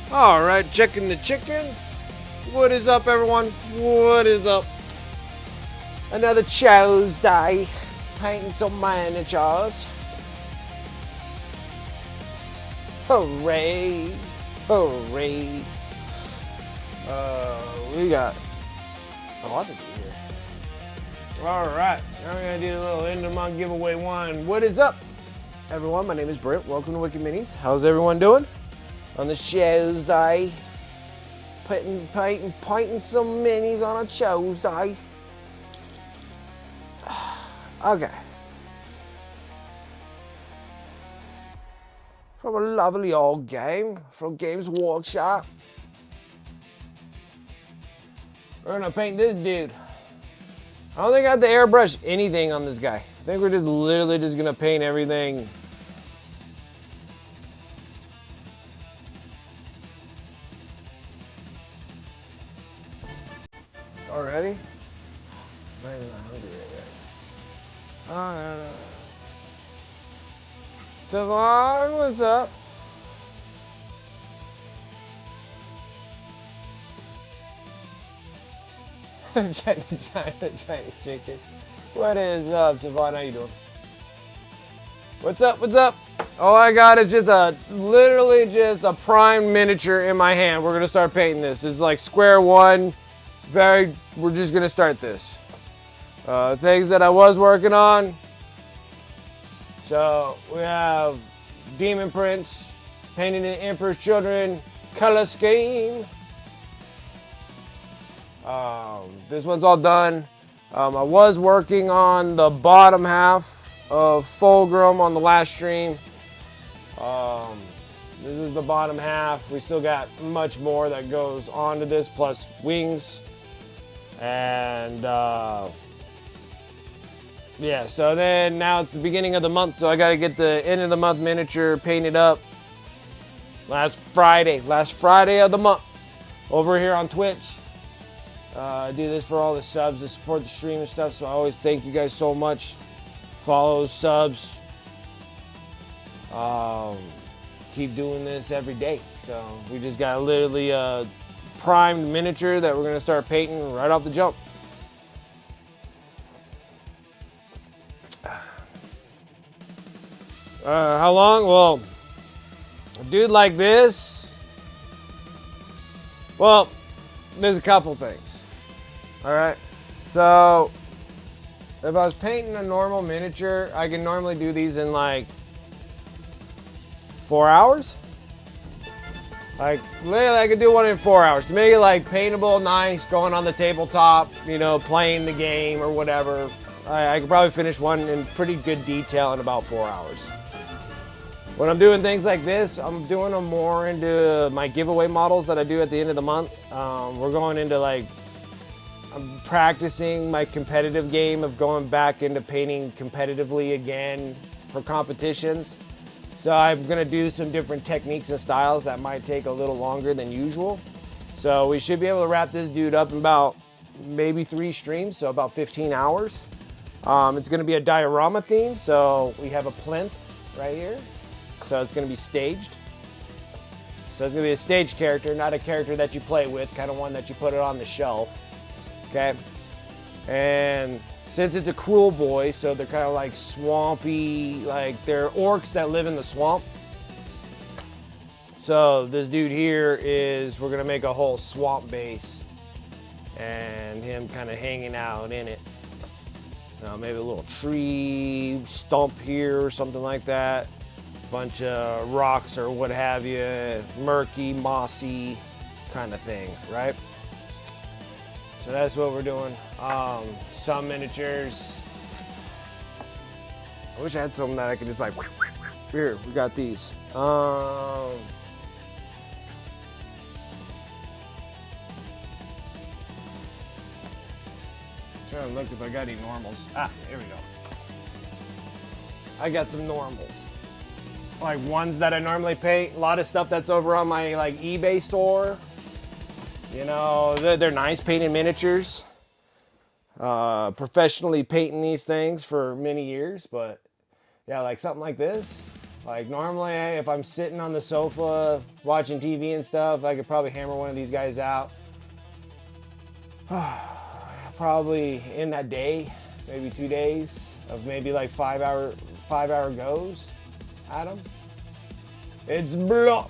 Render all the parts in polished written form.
All right, checking the chickens. What is up, everyone? What is up? Another Tuesday, painting some miniatures. Hooray! Hooray! We got a lot to do here. All right, now we're gonna do a little end of month giveaway one. What is up, everyone? My name is Brent. Welcome to Wicked Minis. How's everyone doing on this Tuesday? Painting some minis on a Tuesday. Okay. From a lovely old game from Games Workshop. We're gonna paint this dude. I don't think I have to airbrush anything on this guy. I think we're just literally just gonna paint everything. Already? I'm not even hungry yet. Oh, no. Zagnog, what's up? China chicken. What is up, Javon? How you doing? What's up? What's up? All I got is just literally just a prime miniature in my hand. We're gonna start painting this. It's like square one. We're just gonna start this. Things that I was working on. So we have Demon Prince, painting the Emperor's Children, color scheme. This one's all done. I was working on the bottom half of Fulgrim on the last stream. This is the bottom half. We still got much more that goes onto this, plus wings. And yeah, so then now it's the beginning of the month, so I got to get the end of the month miniature painted up. Last Friday of the month, over here on Twitch. I do this for all the subs to support the stream and stuff, so I always thank you guys so much. Follows, subs. Keep doing this every day. So we just got literally a primed miniature that we're going to start painting right off the jump. How long? Well, a dude like this, well, there's a couple things. All right, so if I was painting a normal miniature, I can normally do these in like 4 hours. Like literally, I could do one in 4 hours to make it like paintable, nice, going on the tabletop, you know, playing the game or whatever. I could probably finish one in pretty good detail in about 4 hours. When I'm doing things like this, I'm doing them more into my giveaway models that I do at the end of the month. We're going into like, I'm practicing my competitive game of going back into painting competitively again for competitions. So I'm gonna do some different techniques and styles that might take a little longer than usual. So we should be able to wrap this dude up in about maybe 3 streams, so about 15 hours. It's gonna be a diorama theme, so we have a plinth right here. So it's gonna be staged. So it's gonna be a staged character, not a character that you play with, kind of one that you put it on the shelf, okay? And since it's a cruel boy, so they're kind of like swampy, like they're orcs that live in the swamp. So this dude here is, we're gonna make a whole swamp base and him kind of hanging out in it. Maybe a little tree stump here or something like that. Bunch of rocks or what have you, murky, mossy kind of thing, right? So that's what we're doing. Some miniatures. I wish I had some that I could just like, here, we got these. Trying to look if I got any normals. Ah, here we go. I got some normals. Like ones that I normally paint. A lot of stuff that's over on my like eBay store. You know, they're nice painted miniatures. Professionally painting these things for many years, but yeah, like something like this. Like normally, if I'm sitting on the sofa watching TV and stuff, I could probably hammer one of these guys out. Probably in that day, maybe 2 days of maybe like 5 hour goes at them. It's block.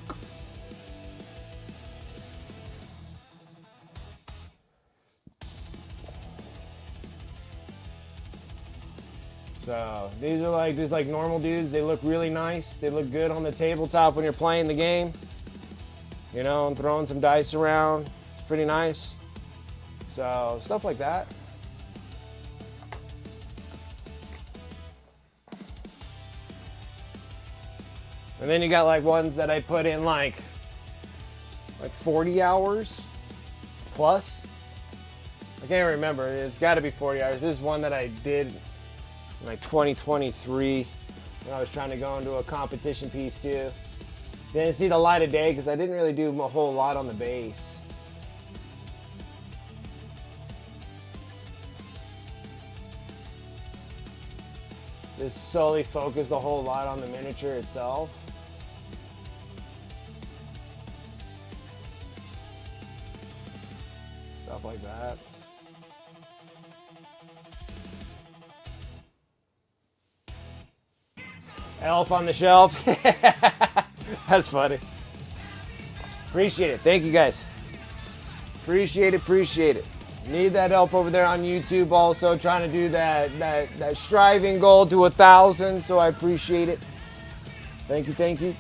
So these are like just like normal dudes. They look really nice. They look good on the tabletop when you're playing the game. You know, and throwing some dice around. It's pretty nice. So stuff like that. And then you got like ones that I put in like 40 hours plus. I can't remember. It's got to be 40 hours. This is one that I did in like 2023 when I was trying to go into a competition piece too. Didn't see the light of day because I didn't really do a whole lot on the base. Just solely focused a whole lot on the miniature itself. Stuff like that. Elf on the shelf. That's funny. Appreciate it. Thank you guys. Appreciate it. Appreciate it. Need that help over there on YouTube also, trying to do that striving goal to 1,000, so I appreciate it. Thank you, thank you.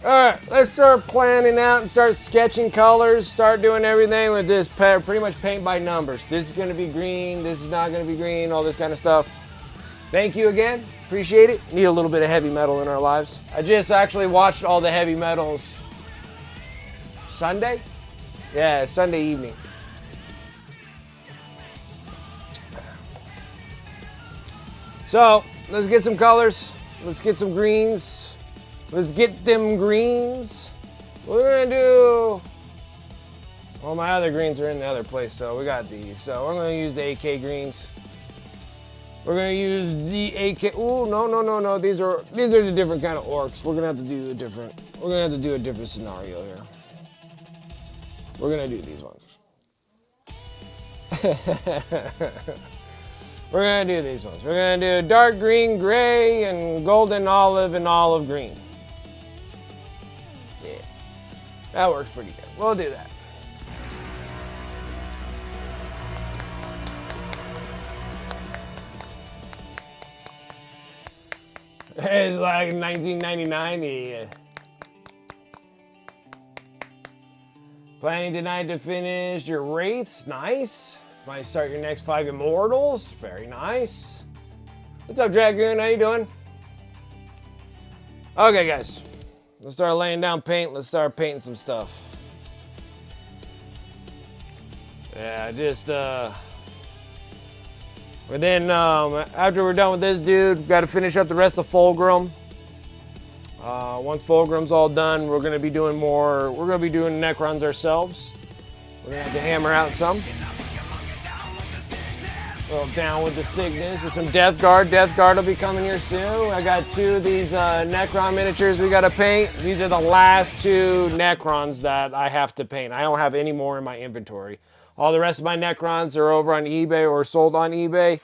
All right, let's start planning out and start sketching colors, start doing everything with this pretty much paint by numbers. This is gonna be green, this is not gonna be green, all this kind of stuff. Thank you again, appreciate it. Need a little bit of heavy metal in our lives. I just actually watched all the heavy metals Sunday? Yeah, Sunday evening. So, let's get some colors. Let's get some greens. Let's get them greens. We're gonna do, well, my other greens are in the other place, so we got these. So we're gonna use the AK greens. We're gonna use the AK, oh, no. These are the different kind of orcs. We're gonna have to do a different scenario here. We're gonna do these ones. We're gonna do these ones. We're gonna do dark green, gray, and golden olive and olive green. Yeah, that works pretty good. We'll do that. It's like 1999. Yeah. Planning tonight to finish your wraiths. Nice. Might start your next 5 immortals. Very nice. What's up, Dragoon? How you doing? Okay, guys. Let's start laying down paint. Let's start painting some stuff. Yeah, just and then after we're done with this dude, got to finish up the rest of Fulgrim. Once Fulgrim's all done, we're gonna be doing more. We're gonna be doing Necrons ourselves. We're gonna have to hammer out some. Well, down with the sickness with some Death Guard. Death Guard will be coming here soon. I got 2 of these Necron miniatures we gotta paint. These are the last 2 Necrons that I have to paint. I don't have any more in my inventory. All the rest of my Necrons are over on eBay or sold on eBay.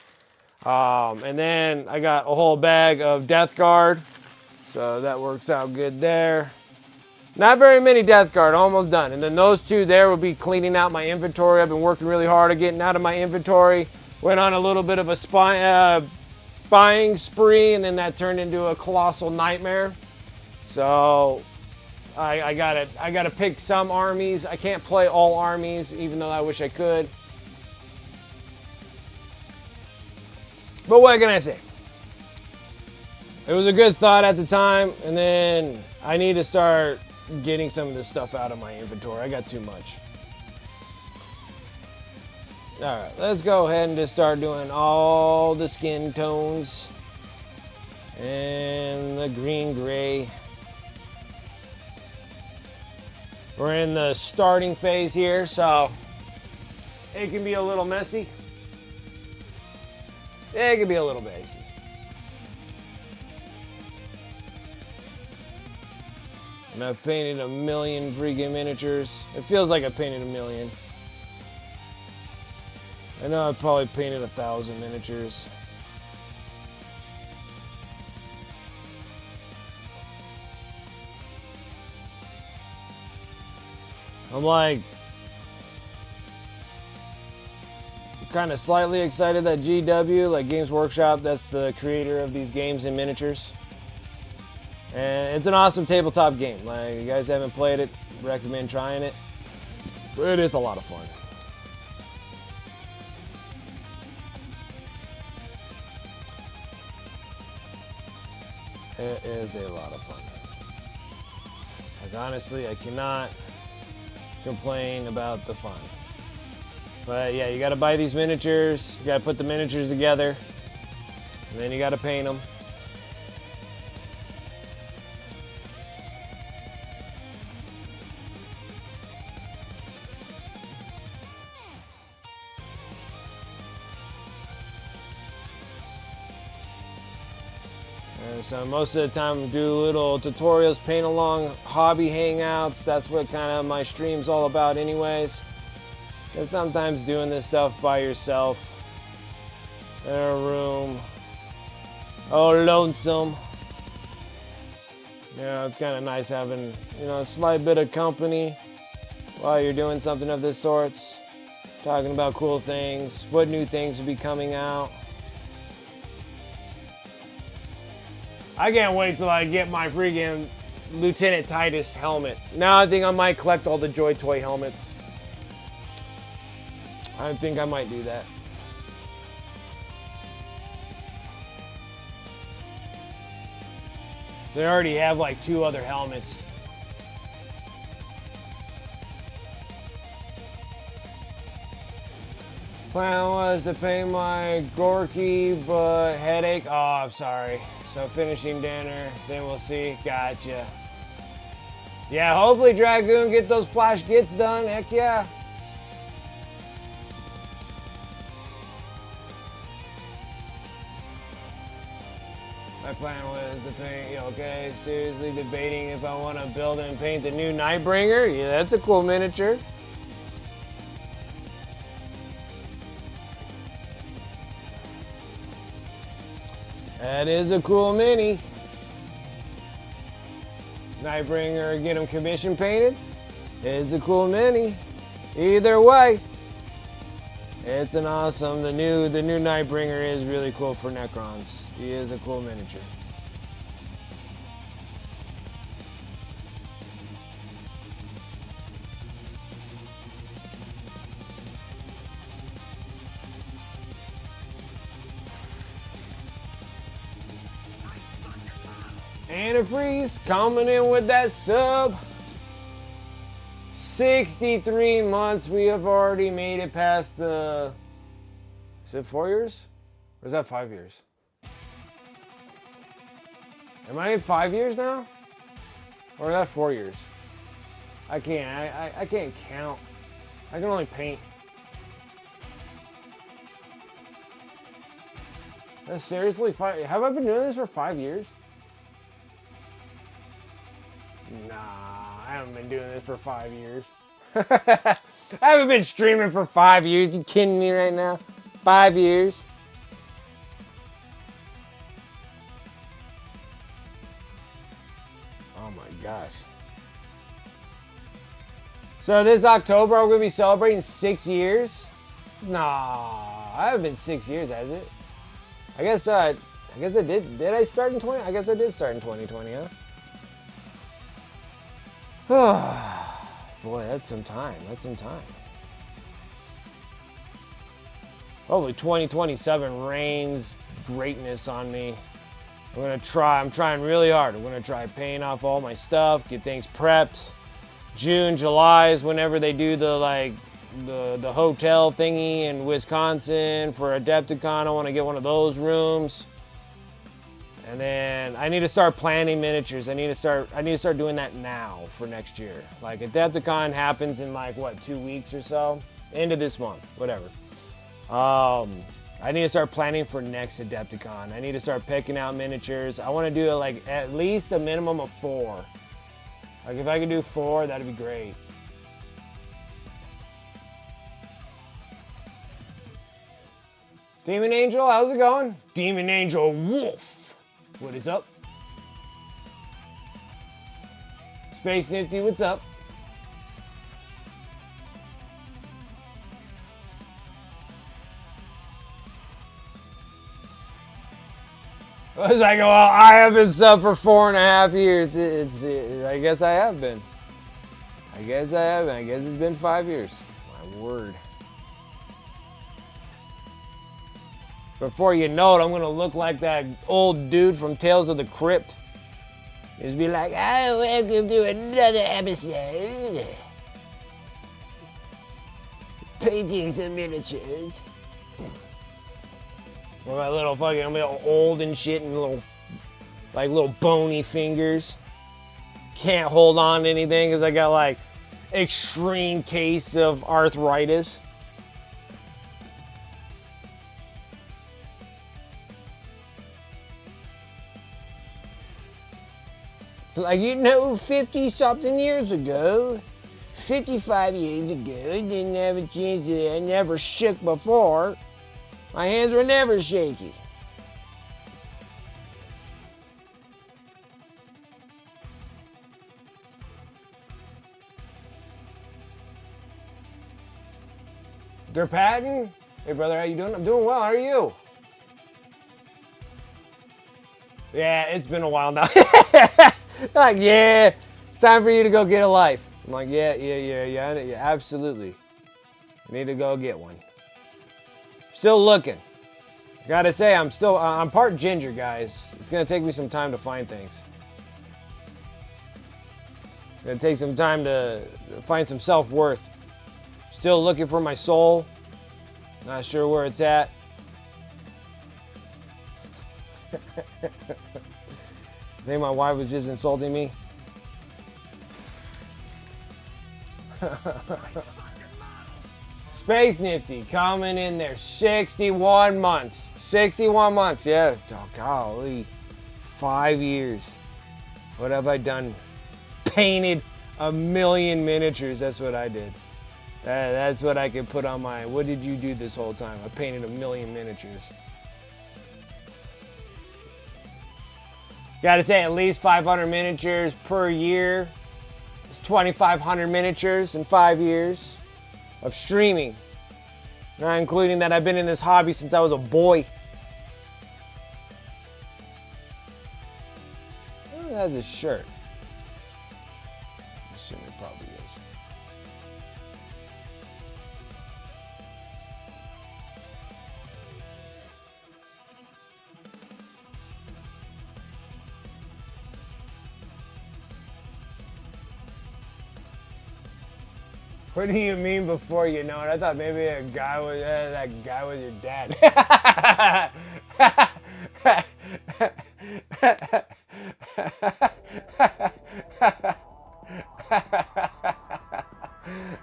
And then I got a whole bag of Death Guard. So that works out good there. Not very many Death Guard, almost done. And then those 2 there will be cleaning out my inventory. I've been working really hard at getting out of my inventory. Went on a little bit of a buying spree, and then that turned into a colossal nightmare. So I gotta pick some armies. I can't play all armies, even though I wish I could. But what can I say? It was a good thought at the time, and then I need to start getting some of this stuff out of my inventory. I got too much. All right, let's go ahead and just start doing all the skin tones and the green gray. We're in the starting phase here, so it can be a little messy. It can be a little messy. And I've painted 1,000,000 freaking miniatures. It feels like I painted 1,000,000. I know I've probably painted 1,000 miniatures. I'm like kind of slightly excited that GW, like Games Workshop, that's the creator of these games and miniatures. And it's an awesome tabletop game. Like, you guys haven't played it, recommend trying it. It is a lot of fun. It is a lot of fun. Like, honestly, I cannot complain about the fun. But yeah, you gotta buy these miniatures, you gotta put the miniatures together, and then you gotta paint them. And so most of the time I do little tutorials, paint along, hobby hangouts. That's what kind of my stream's all about anyways. Because sometimes doing this stuff by yourself in a room, oh lonesome. You know, it's kind of nice having, you know, a slight bit of company while you're doing something of this sort. Talking about cool things, what new things will be coming out. I can't wait till I get my freaking Lieutenant Titus helmet. Now I think I might collect all the Joy Toy helmets. I think I might do that. They already have like 2 other helmets. Plan was to paint my Gorky, but headache. Oh, I'm sorry. So finishing dinner, then we'll see. Gotcha. Yeah, hopefully Dragoon get those flash gets done. Heck yeah. My plan was to paint, okay, seriously debating if I want to build and paint the new Nightbringer. Yeah, that's a cool miniature. That is a cool mini. Nightbringer, get him commission painted. It's a cool mini. Either way, it's an awesome. The new Nightbringer is really cool for Necrons. He is a cool miniature. Antifreeze coming in with that sub. 63 months. We have already made it past the... Is it 4 years? Or is that 5 years? Am I in 5 years now? Or is that 4 years? I can't. I can't count. I can only paint. That's seriously 5. Have I been doing this for 5 years? Nah, I haven't been doing this for 5 years. I haven't been streaming for 5 years. You kidding me right now? 5 years? Oh my gosh. So this October, I'm going to be celebrating 6 years? Nah, I haven't been 6 years, has it? I guess I did. Did I start in 20? I guess I did start in 2020, huh? Boy, that's some time. That's some time. Hopefully 2027 rains greatness on me. I'm trying really hard. I'm gonna try paying off all my stuff, get things prepped. June, July is whenever they do the hotel thingy in Wisconsin for Adepticon. I want to get one of those rooms. And then I need to start planning miniatures. I need to start doing that now for next year. Like Adepticon happens in like what, 2 weeks or so? End of this month, whatever. I need to start planning for next Adepticon. I need to start picking out miniatures. I want to do like at least a minimum of 4. Like if I could do 4, that'd be great. Demon Angel, how's it going? Demon Angel Wolf. What is up? Space Nifty, what's up? I was like, well, I have been sub for 4.5 years. I guess I have been. I guess I have been. I guess it's been 5 years. My word. Before you know it, I'm going to look like that old dude from Tales of the Crypt. Just be like, oh, welcome to another episode. Paintings and miniatures. With my little fucking, I'm all old and shit and little bony fingers. Can't hold on to anything because I got like extreme case of arthritis. Like, 50-something years ago, 55 years ago, I didn't have a chance to, I never shook before. My hands were never shaky. They're Patton? Hey brother, how you doing? I'm doing well, how are you? Yeah, it's been a while now. Like, yeah, it's time for you to go get a life. I'm like, yeah, absolutely. I need to go get one. Still looking. Gotta say, I'm part ginger, guys. It's gonna take me some time to find things. Gonna take some time to find some self-worth. Still looking for my soul. Not sure where it's at. I think my wife was just insulting me. Space Nifty coming in there. 61 months. 61 months, yeah. Oh, golly. 5 years. What have I done? Painted 1 million miniatures. That's what I did. That's what I could put on my... What did you do this whole time? I painted 1 million miniatures. Gotta say, at least 500 miniatures per year. It's 2,500 miniatures in 5 years of streaming. Not including that I've been in this hobby since I was a boy. Oh, that's a shirt. I assume it probably is. What do you mean before you know it? I thought maybe that guy was your dad.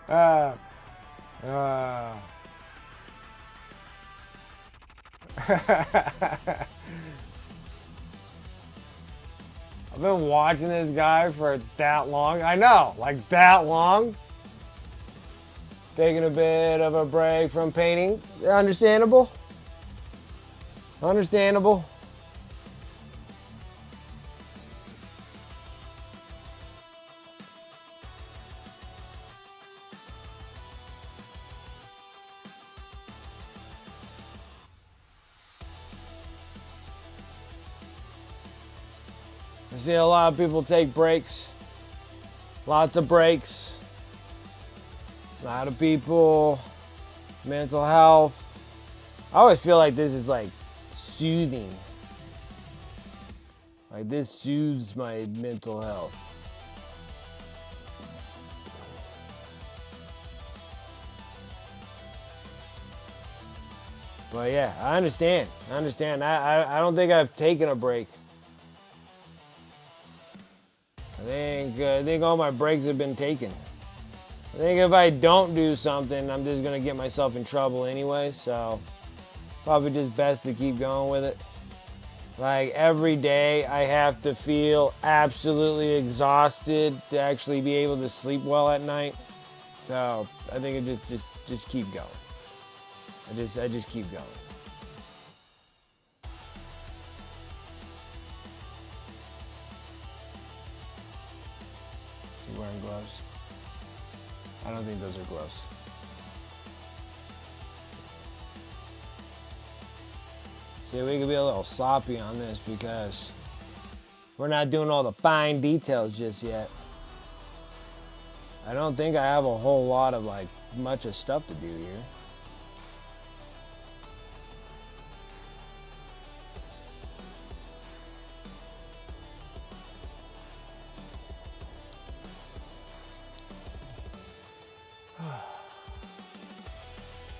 I've been watching this guy for that long. I know, like that long. Taking a bit of a break from painting. Understandable. Understandable. I see a lot of people take breaks. Lots of breaks. A lot of people, mental health. I always feel like this is like soothing. Like this soothes my mental health. But yeah, I understand. I don't think I've taken a break. I think all my breaks have been taken. I think if I don't do something, I'm just gonna get myself in trouble anyway, so probably just best to keep going with it. Like every day I have to feel absolutely exhausted to actually be able to sleep well at night. So I think it just keep going. I just keep going. Is he wearing gloves? I don't think those are gloves. See, we could be a little sloppy on this because we're not doing all the fine details just yet. I don't think I have a whole lot of like much of stuff to do here.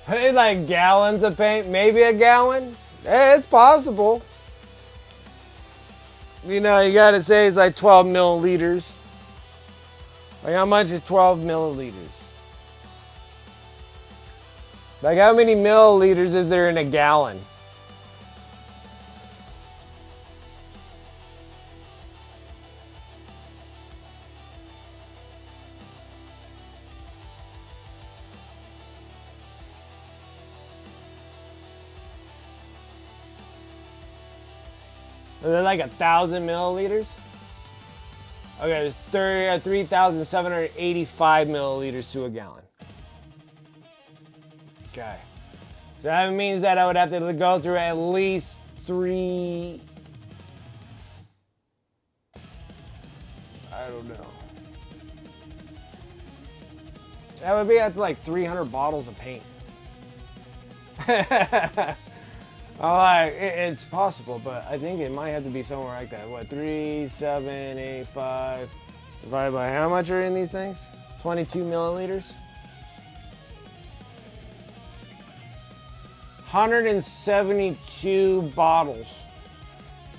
Hey, like gallons of paint, maybe a gallon. Hey, it's possible. You know, you gotta say it's like 12 milliliters. Like how much is 12 milliliters? Like how many milliliters is there in a gallon? Is it like 1,000 milliliters? Okay, there's 3,785 milliliters to a gallon. Okay. So that means that I would have to go through at least 3... I don't know. That would be at like 300 bottles of paint. It's possible, but I think it might have to be somewhere like that. What, 3, 7, 8, 5, divided by how much are in these things? 22 milliliters? 172 bottles.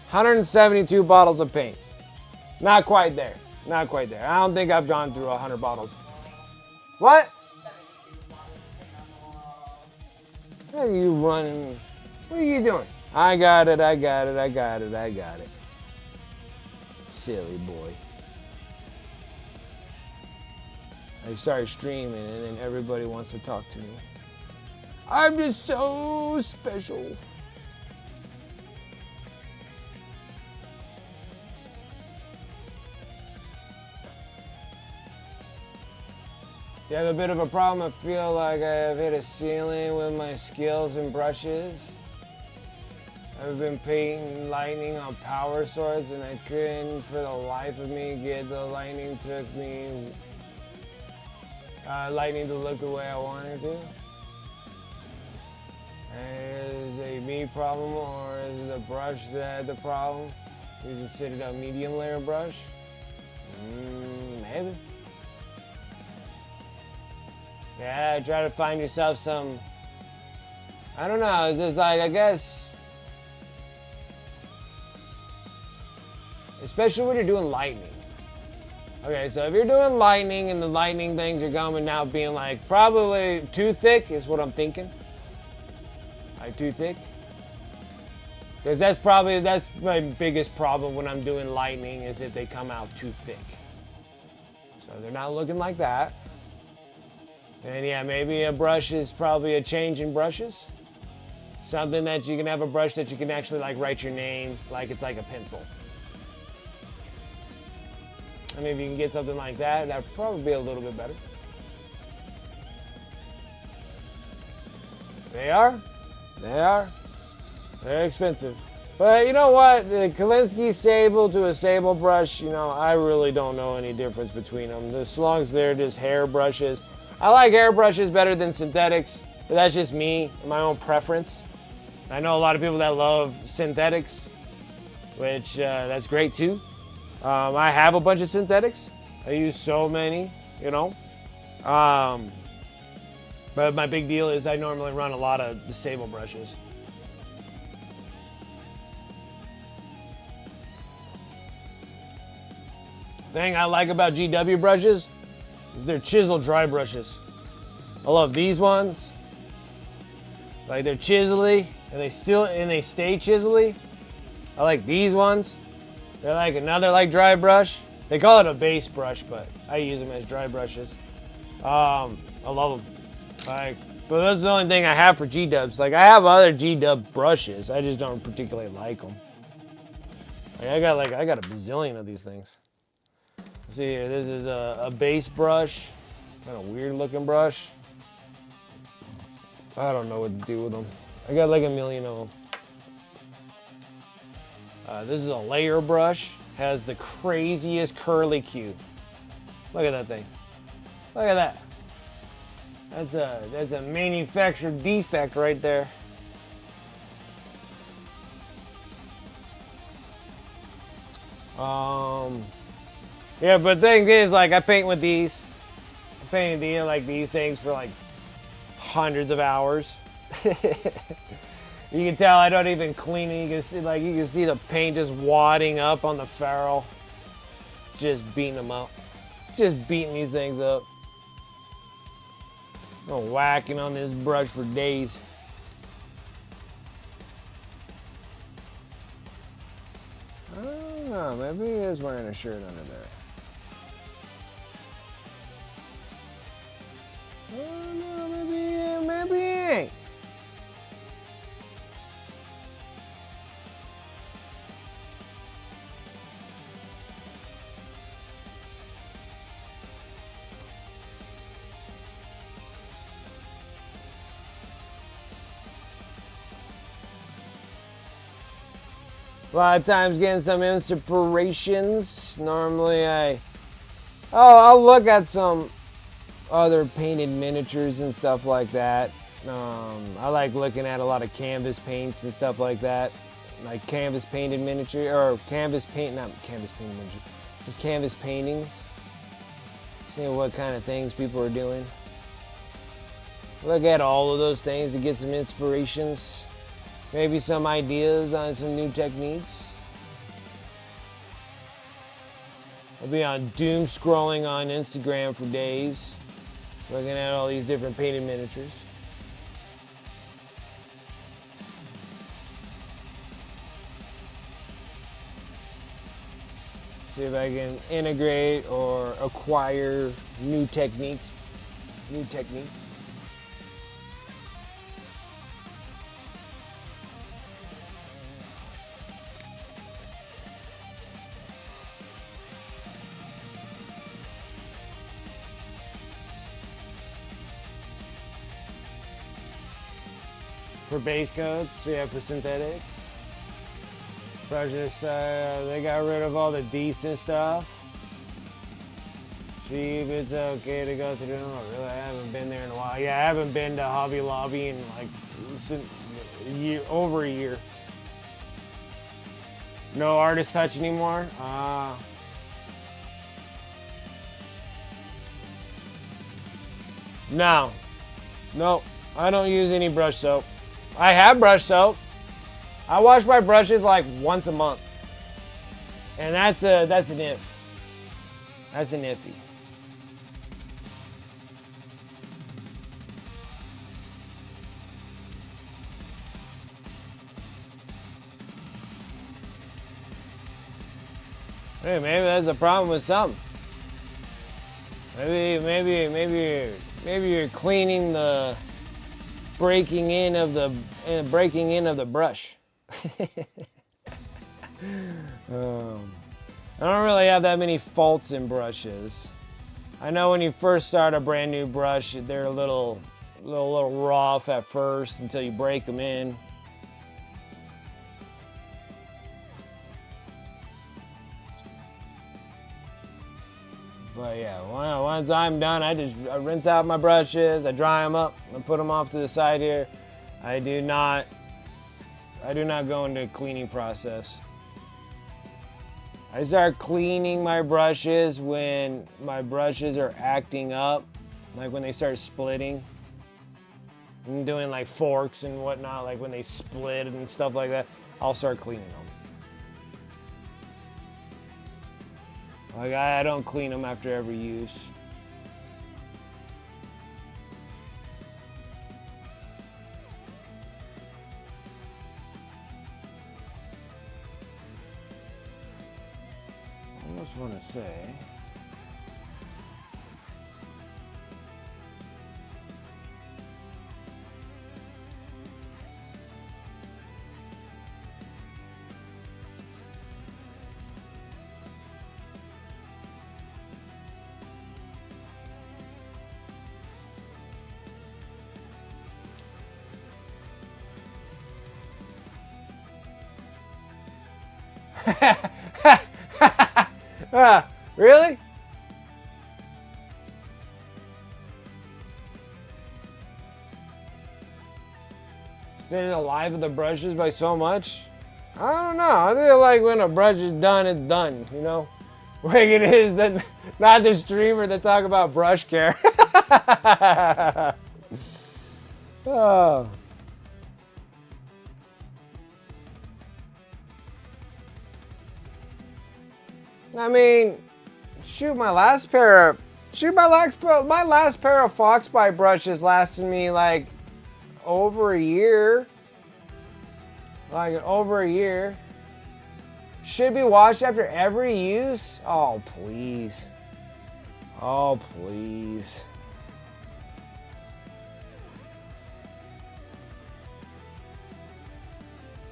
172 bottles of paint. Not quite there. Not quite there. I don't think I've gone through 100 bottles. What? What are you running? What are you doing? I got it. Silly boy. I started streaming and then everybody wants to talk to me. I'm just so special. You have a bit of a problem? I feel like I have hit a ceiling with my skills and brushes. I've been painting lightning on power swords and I couldn't for the life of me get the lightning lightning to look the way I wanted to. Is it a me problem or is it the brush that had the problem? Is it sit it a medium layer brush? Maybe. Yeah, try to find yourself some, I don't know, it's just like, I guess, especially when you're doing lightning. Okay, so if you're doing lightning and the lightning things are coming out being like probably too thick is what I'm thinking. Like too thick. Because that's my biggest problem when I'm doing lightning is if they come out too thick. So they're not looking like that. And yeah, maybe a brush is probably a change in brushes. Something that you can have a brush that you can actually like write your name like it's like a pencil. I mean, if you can get something like that, that'd probably be a little bit better. They are. They're expensive. But you know what? The Kolinsky Sable to a Sable brush, you know, I really don't know any difference between them. As long as they're just hair brushes. I like hair brushes better than synthetics, but that's just me, my own preference. I know a lot of people that love synthetics, which that's great too. I have a bunch of synthetics. I use so many, you know. But my big deal is I normally run a lot of the Sable brushes. Thing I like about GW brushes is they're chisel dry brushes. I love these ones. Like they're chiselly and they stay chiselly. I like these ones. They're like another like dry brush. They call it a base brush, but I use them as dry brushes. I love them. Like, but that's the only thing I have for G-dubs. Like I have other G-dub brushes. I just don't particularly like them. Like, I got a bazillion of these things. Let's see here. This is a base brush. Kind of weird looking brush. I don't know what to do with them. I got like a million of them. This is a layer brush. Has the craziest curly Q. Look at that thing. Look at that. That's a manufactured defect right there. Yeah, but the thing is, like, I paint with these. I painted these like these things for like hundreds of hours. You can tell I don't even clean it. You can see the paint just wadding up on the ferrule. Just beating them up. Just beating these things up. I'm whacking on this brush for days. I don't know, maybe he is wearing a shirt under there. I don't know, maybe he ain't. A lot of times getting some inspirations. Normally I'll look at some other painted miniatures and stuff like that. I like looking at a lot of canvas paints and stuff like that. Like canvas painted miniature, or not canvas painted miniature, just canvas paintings. Seeing what kind of things people are doing. Look at all of those things to get some inspirations. Maybe some ideas on some new techniques. I'll be on doom scrolling on Instagram for days, looking at all these different painted miniatures. See if I can integrate or acquire new techniques. For base coats, yeah, for synthetics. Brushes, they got rid of all the decent stuff. Cheap, it's okay to go through them. Oh, really, I haven't been there in a while. Yeah, I haven't been to Hobby Lobby in like over a year. No artist touch anymore? No. Nope. I don't use any brush soap. I have brush soap. I wash my brushes like once a month. And that's an if. That's an iffy. Hey, maybe that's a problem with something. Maybe you're cleaning the breaking in of the brush. I don't really have that many faults in brushes. I know when you first start a brand new brush, they're a little rough at first until you break them in. But yeah, once I'm done, I rinse out my brushes, I dry them up, I put them off to the side here. I do not go into a cleaning process. I start cleaning my brushes when my brushes are acting up, like when they start splitting. I'm doing like forks and whatnot, like when they split and stuff like that, I'll start cleaning them. Like I don't clean them after every use. almost want to say. Really? Staying alive with the brushes by so much? I don't know. I feel like when a brush is done, it's done, you know? Like it is that not the streamer that talk about brush care. Oh. I mean, my last pair of Foxby brushes lasted me like over a year. Like over a year. Should be washed after every use? Oh, please. Oh, please.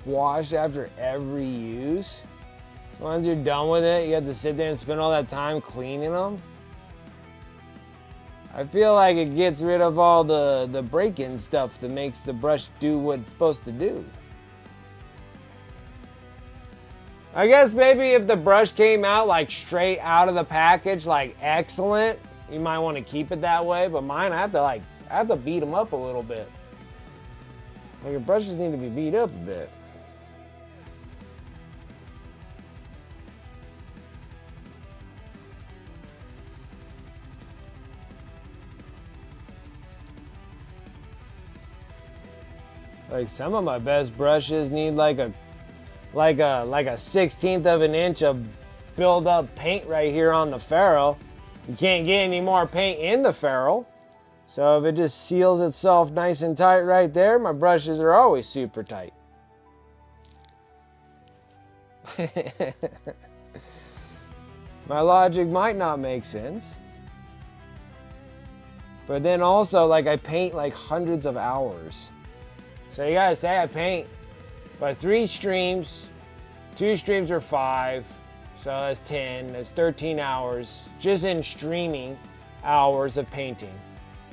Washed after every use? Once you're done with it, you have to sit there and spend all that time cleaning them? I feel like it gets rid of all the break-in stuff that makes the brush do what it's supposed to do. I guess maybe if the brush came out like straight out of the package, like excellent, you might want to keep it that way. But mine, I have to beat them up a little bit. Like your brushes need to be beat up a bit. Like some of my best brushes need like a 1/16 of an inch of build up paint right here on the ferrule. You can't get any more paint in the ferrule. So if it just seals itself nice and tight right there, my brushes are always super tight. My logic might not make sense. But then also, like, I paint like hundreds of hours. So you gotta say I paint by 3 streams. 2 streams are 5. So that's 10. That's 13 hours just in streaming hours of painting.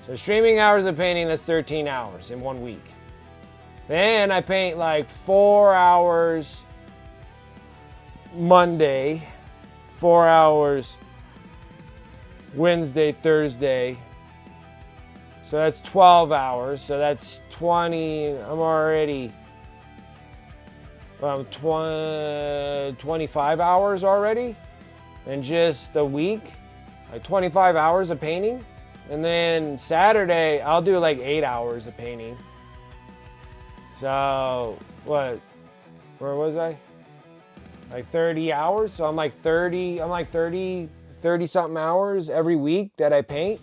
So streaming hours of painting, that's 13 hours in 1 week. Then I paint like 4 hours Monday, 4 hours Wednesday, Thursday. So that's 12 hours. So that's 20. I'm already 25 hours already in just a week. Like 25 hours of painting. And then Saturday, I'll do like 8 hours of painting. So, what? Where was I? Like 30 hours. So I'm like 30 something hours every week that I paint.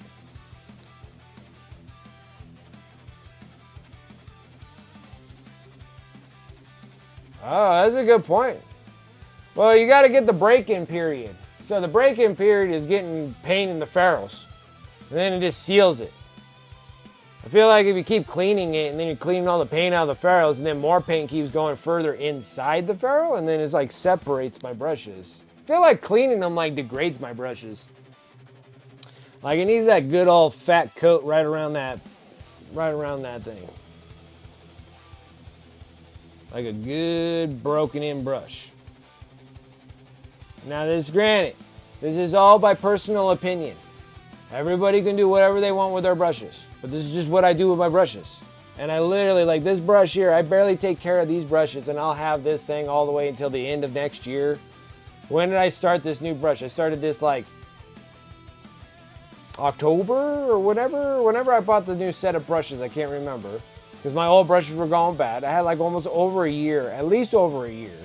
Oh, that's a good point. Well, you got to get the break-in period. So the break-in period is getting paint in the ferrules. And then it just seals it. I feel like if you keep cleaning it and then you're cleaning all the paint out of the ferrules and then more paint keeps going further inside the ferrule and then it's like separates my brushes. I feel like cleaning them like degrades my brushes. Like it needs that good old fat coat right around that thing. Like a good broken in brush. Now this, granted, this is all by personal opinion. Everybody can do whatever they want with their brushes. But this is just what I do with my brushes. And I literally, like this brush here, I barely take care of these brushes and I'll have this thing all the way until the end of next year. When did I start this new brush? I started this like October or whenever I bought the new set of brushes, I can't remember. Because my old brushes were going bad. I had like almost over a year, at least over a year.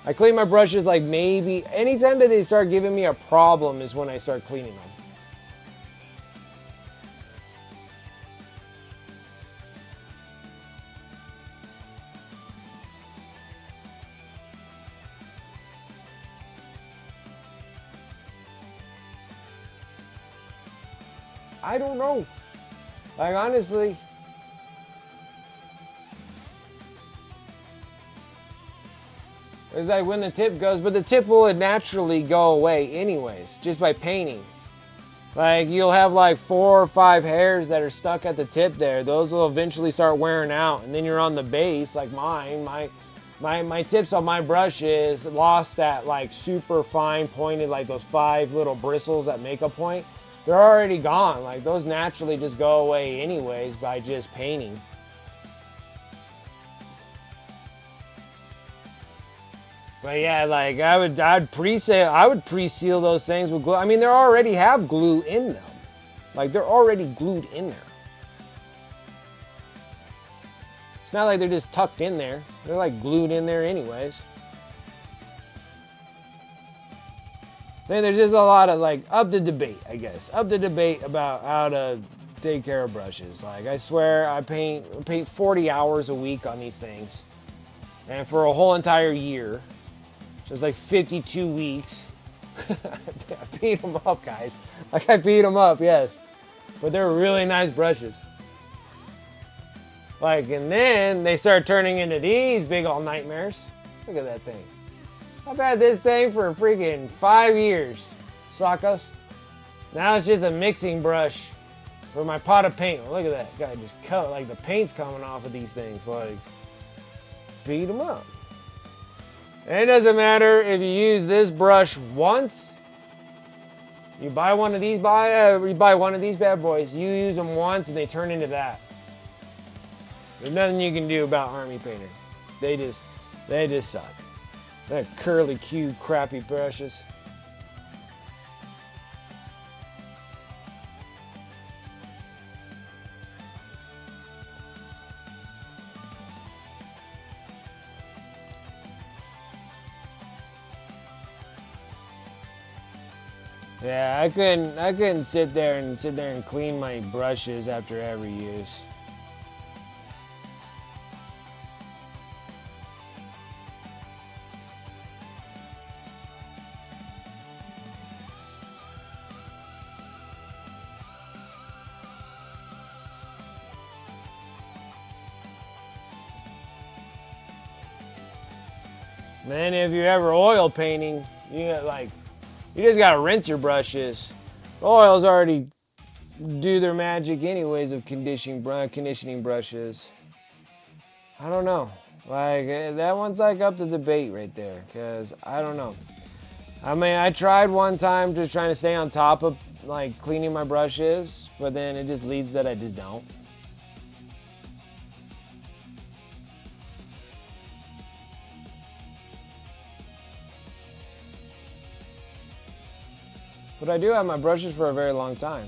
I clean my brushes like maybe, anytime that they start giving me a problem is when I start cleaning them. I don't know. Like, honestly. It's like when the tip goes, but the tip will naturally go away anyways, just by painting. Like, you'll have like 4 or 5 hairs that are stuck at the tip there. Those will eventually start wearing out, and then you're on the base, like mine. My tips on my brushes lost that like super fine pointed, like those 5 little bristles that make a point. They're already gone. Like, those naturally just go away anyways by just painting. But yeah, like I would pre-seal those things with glue. I mean, they already have glue in them. Like, they're already glued in there. It's not like they're just tucked in there. They're like glued in there anyways. Then there's just a lot of like up to debate, I guess. Up to debate about how to take care of brushes. Like, I swear I paint 40 hours a week on these things. And for a whole entire year. So it's like 52 weeks. I beat them up, guys. Like, I beat them up, yes. But they're really nice brushes. Like, and then they start turning into these big old nightmares. Look at that thing. I've had this thing for freaking 5 years, suckers. Now it's just a mixing brush for my pot of paint. Look at that. Guy just cut, like, the paint's coming off of these things. Like, beat them up. And it doesn't matter if you use this brush once. You buy one of these, you buy one of these bad boys. You use them once, and they turn into that. There's nothing you can do about Army Painter. They just suck. They're curly, cute, crappy brushes. Yeah, I couldn't sit there and clean my brushes after every use. Then if you're ever oil painting, you just gotta rinse your brushes. The oils already do their magic anyways of conditioning brushes. I don't know. Like, that one's like up to debate right there, because I don't know. I mean, I tried one time just trying to stay on top of like cleaning my brushes, but then it just leads that I just don't. But I do have my brushes for a very long time.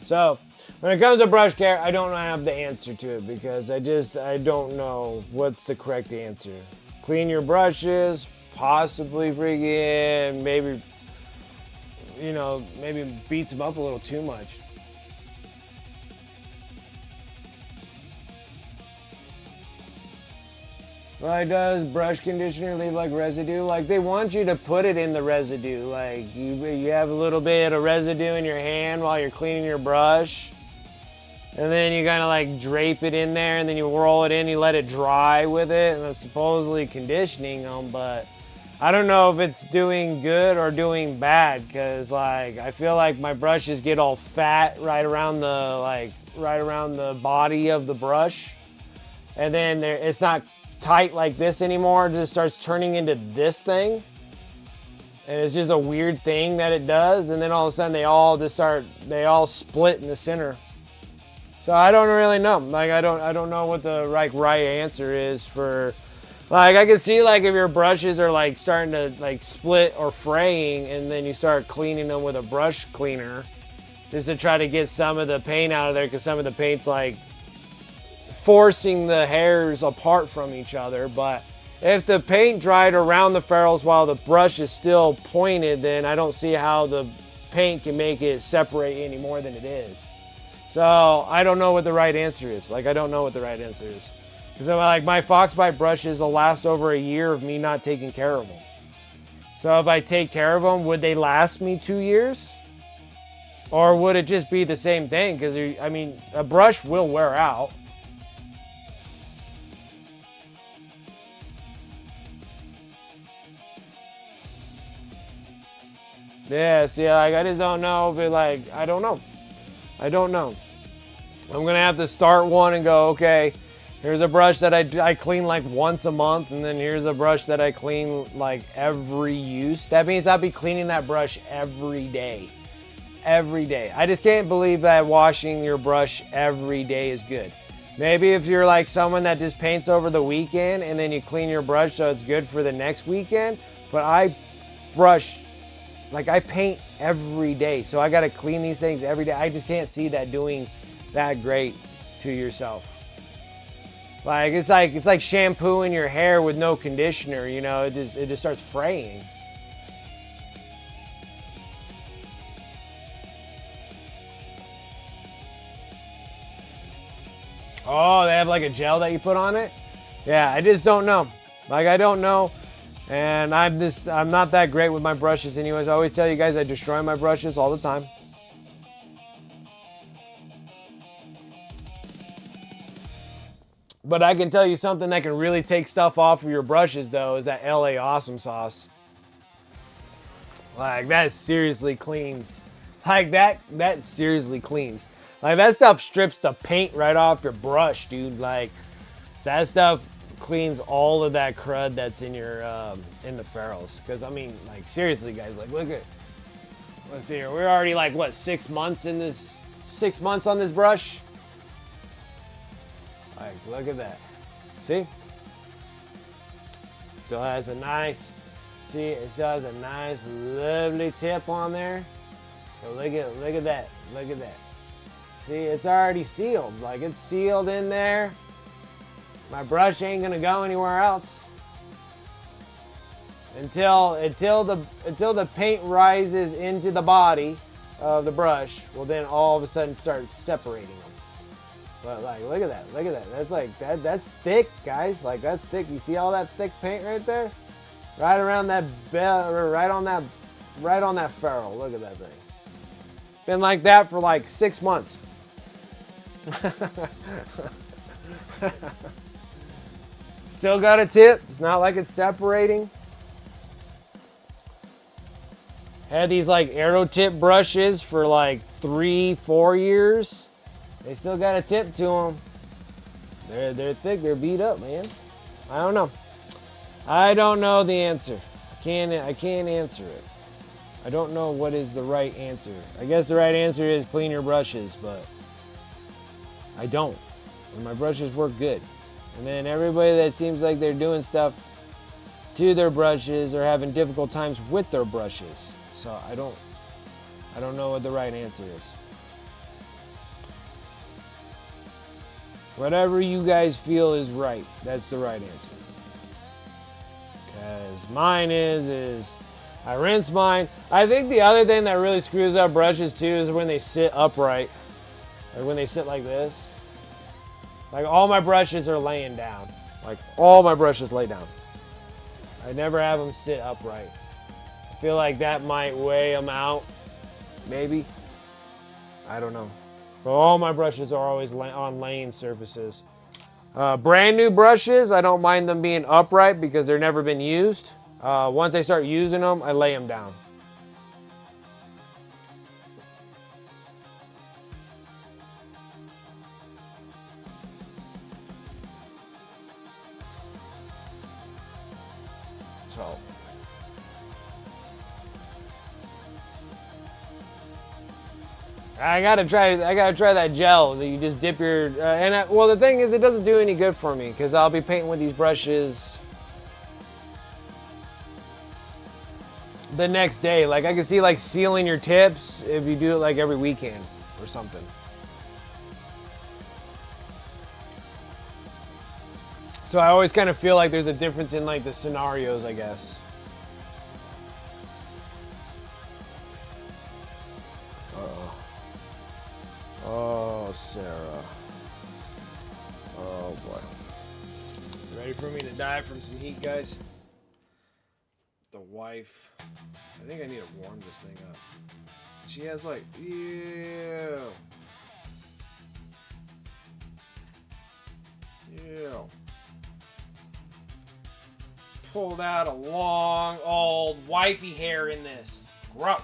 So, when it comes to brush care, I don't have the answer to it because I don't know what's the correct answer. Clean your brushes, possibly freaking maybe beats them up a little too much. Like, does brush conditioner leave like residue? Like, they want you to put it in the residue. Like, you have a little bit of residue in your hand while you're cleaning your brush. And then you kind of like drape it in there, and then you roll it in, you let it dry with it, and it's supposedly conditioning them, but I don't know if it's doing good or doing bad, because like I feel like my brushes get all fat right around the body of the brush, and then it's not tight like this anymore. It just starts turning into this thing, and it's just a weird thing that it does, and then all of a sudden they all split in the center. So I don't really know. Like, I don't know what the right answer is for. Like, I can see like if your brushes are like starting to like split or fraying, and then you start cleaning them with a brush cleaner, just to try to get some of the paint out of there, because some of the paint's like forcing the hairs apart from each other. But if the paint dried around the ferrules while the brush is still pointed, then I don't see how the paint can make it separate any more than it is. So I don't know what the right answer is. Like, I don't know what the right answer is. Because like my Foxbite brushes will last over a year of me not taking care of them. So if I take care of them, would they last me 2 years? Or would it just be the same thing? Because, I mean, a brush will wear out. Yeah, see, like, I just don't know if it, like, I don't know. I don't know. I'm going to have to start one and go, okay, here's a brush that I clean like once a month, and then here's a brush that I clean like every use. That means I'll be cleaning that brush every day. Every day. I just can't believe that washing your brush every day is good. Maybe if you're like someone that just paints over the weekend and then you clean your brush so it's good for the next weekend, but I brush, like I paint every day, so I got to clean these things every day. I just can't see that doing that great to yourself. Like it's like shampooing your hair with no conditioner, you know, it just starts fraying. Oh, they have like a gel that you put on it? Yeah, I just don't know. Like, I don't know. And I'm not that great with my brushes anyways. I always tell you guys I destroy my brushes all the time. But I can tell you something that can really take stuff off of your brushes though, is that LA Awesome Sauce. Like, that seriously cleans. Like, that seriously cleans. Like, that stuff strips the paint right off your brush, dude. Like, that stuff cleans all of that crud that's in your in the ferrules. Because I mean, like, seriously, guys, like, look at. Let's see here. We're already like what, 6 months in this? 6 months on this brush. Like, look at that. See? Still has a nice. See, it still has a nice, lovely tip on there. So look at that. Look at that. See, it's already sealed. Like, it's sealed in there. My brush ain't gonna go anywhere else until the paint rises into the body of the brush. Well, then all of a sudden start separating them. But like, look at that. Look at that. That's like that's thick, guys. Like, that's thick. You see all that thick paint right there? Right around that bell, or right on that ferrule. Look at that thing. Been like that for like 6 months. Still got a tip. It's not like it's separating. Had these like arrow tip brushes for like 3-4 years. They still got a tip to them. They're thick. They're beat up, man. I don't know. I don't know the answer. I can't answer it. I don't know what is the right answer. I guess the right answer is clean your brushes, but I don't. And my brushes work good. And then everybody that seems like they're doing stuff to their brushes or having difficult times with their brushes. So I don't know what the right answer is. Whatever you guys feel is right, that's the right answer. Because mine is I rinse mine. I think the other thing that really screws up brushes too is when they sit upright. Like when they sit like this. Like, all my brushes are laying down. Like, all my brushes lay down. I never have them sit upright. I feel like that might weigh them out. Maybe. I don't know. But all my brushes are always on laying surfaces. Brand new brushes, I don't mind them being upright because they're never been used. Once I start using them, I lay them down. So. I gotta try that gel that you just dip your, well, the thing is, it doesn't do any good for me because I'll be painting with these brushes the next day. Like, I can see like sealing your tips if you do it like every weekend or something. So I always kind of feel like there's a difference in like the scenarios, I guess. Uh-oh. Oh, Sarah. Oh boy. You ready for me to die from some heat, guys? The wife. I think I need to warm this thing up. She has like, ew. Ew. Pulled out a long, old, wifey hair in this. Gross.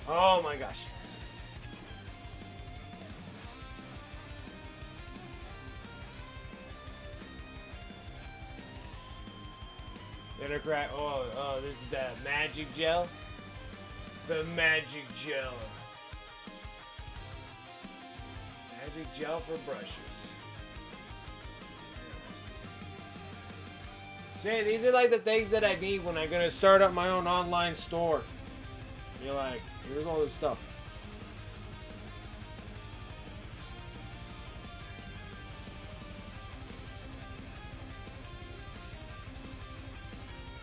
Oh my gosh. Bitter crack. Oh, this is the magic gel. The magic gel. Magic gel for brushes. See, these are like the things that I need when I'm gonna start up my own online store. You're like, here's all this stuff.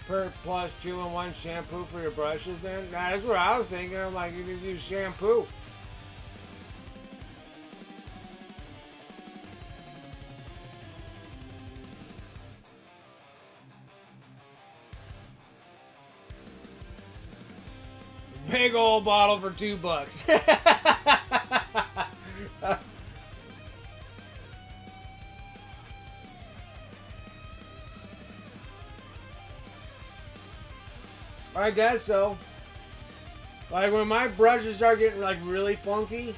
Per plus 2-in-1 shampoo for your brushes then? Nah, that's what I was thinking. I'm like, you can use shampoo. big old bottle for $2. I guess so. Like when my brushes start getting like really funky,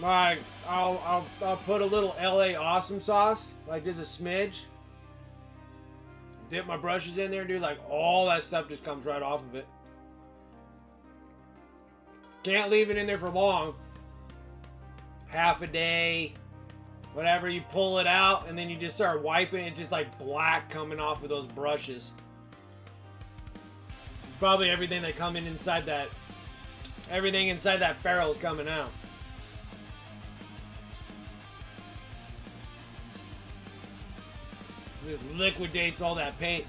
like I'll put a little LA awesome sauce, like just a smidge. Dip my brushes in there, dude. Like all that stuff just comes right off of it. Can't leave it in there for long. Half a day, whatever. You pull it out and then you just start wiping. It's just like black coming off of those brushes. Probably everything that come in inside that, everything inside that barrel is coming out. It liquidates all that paint.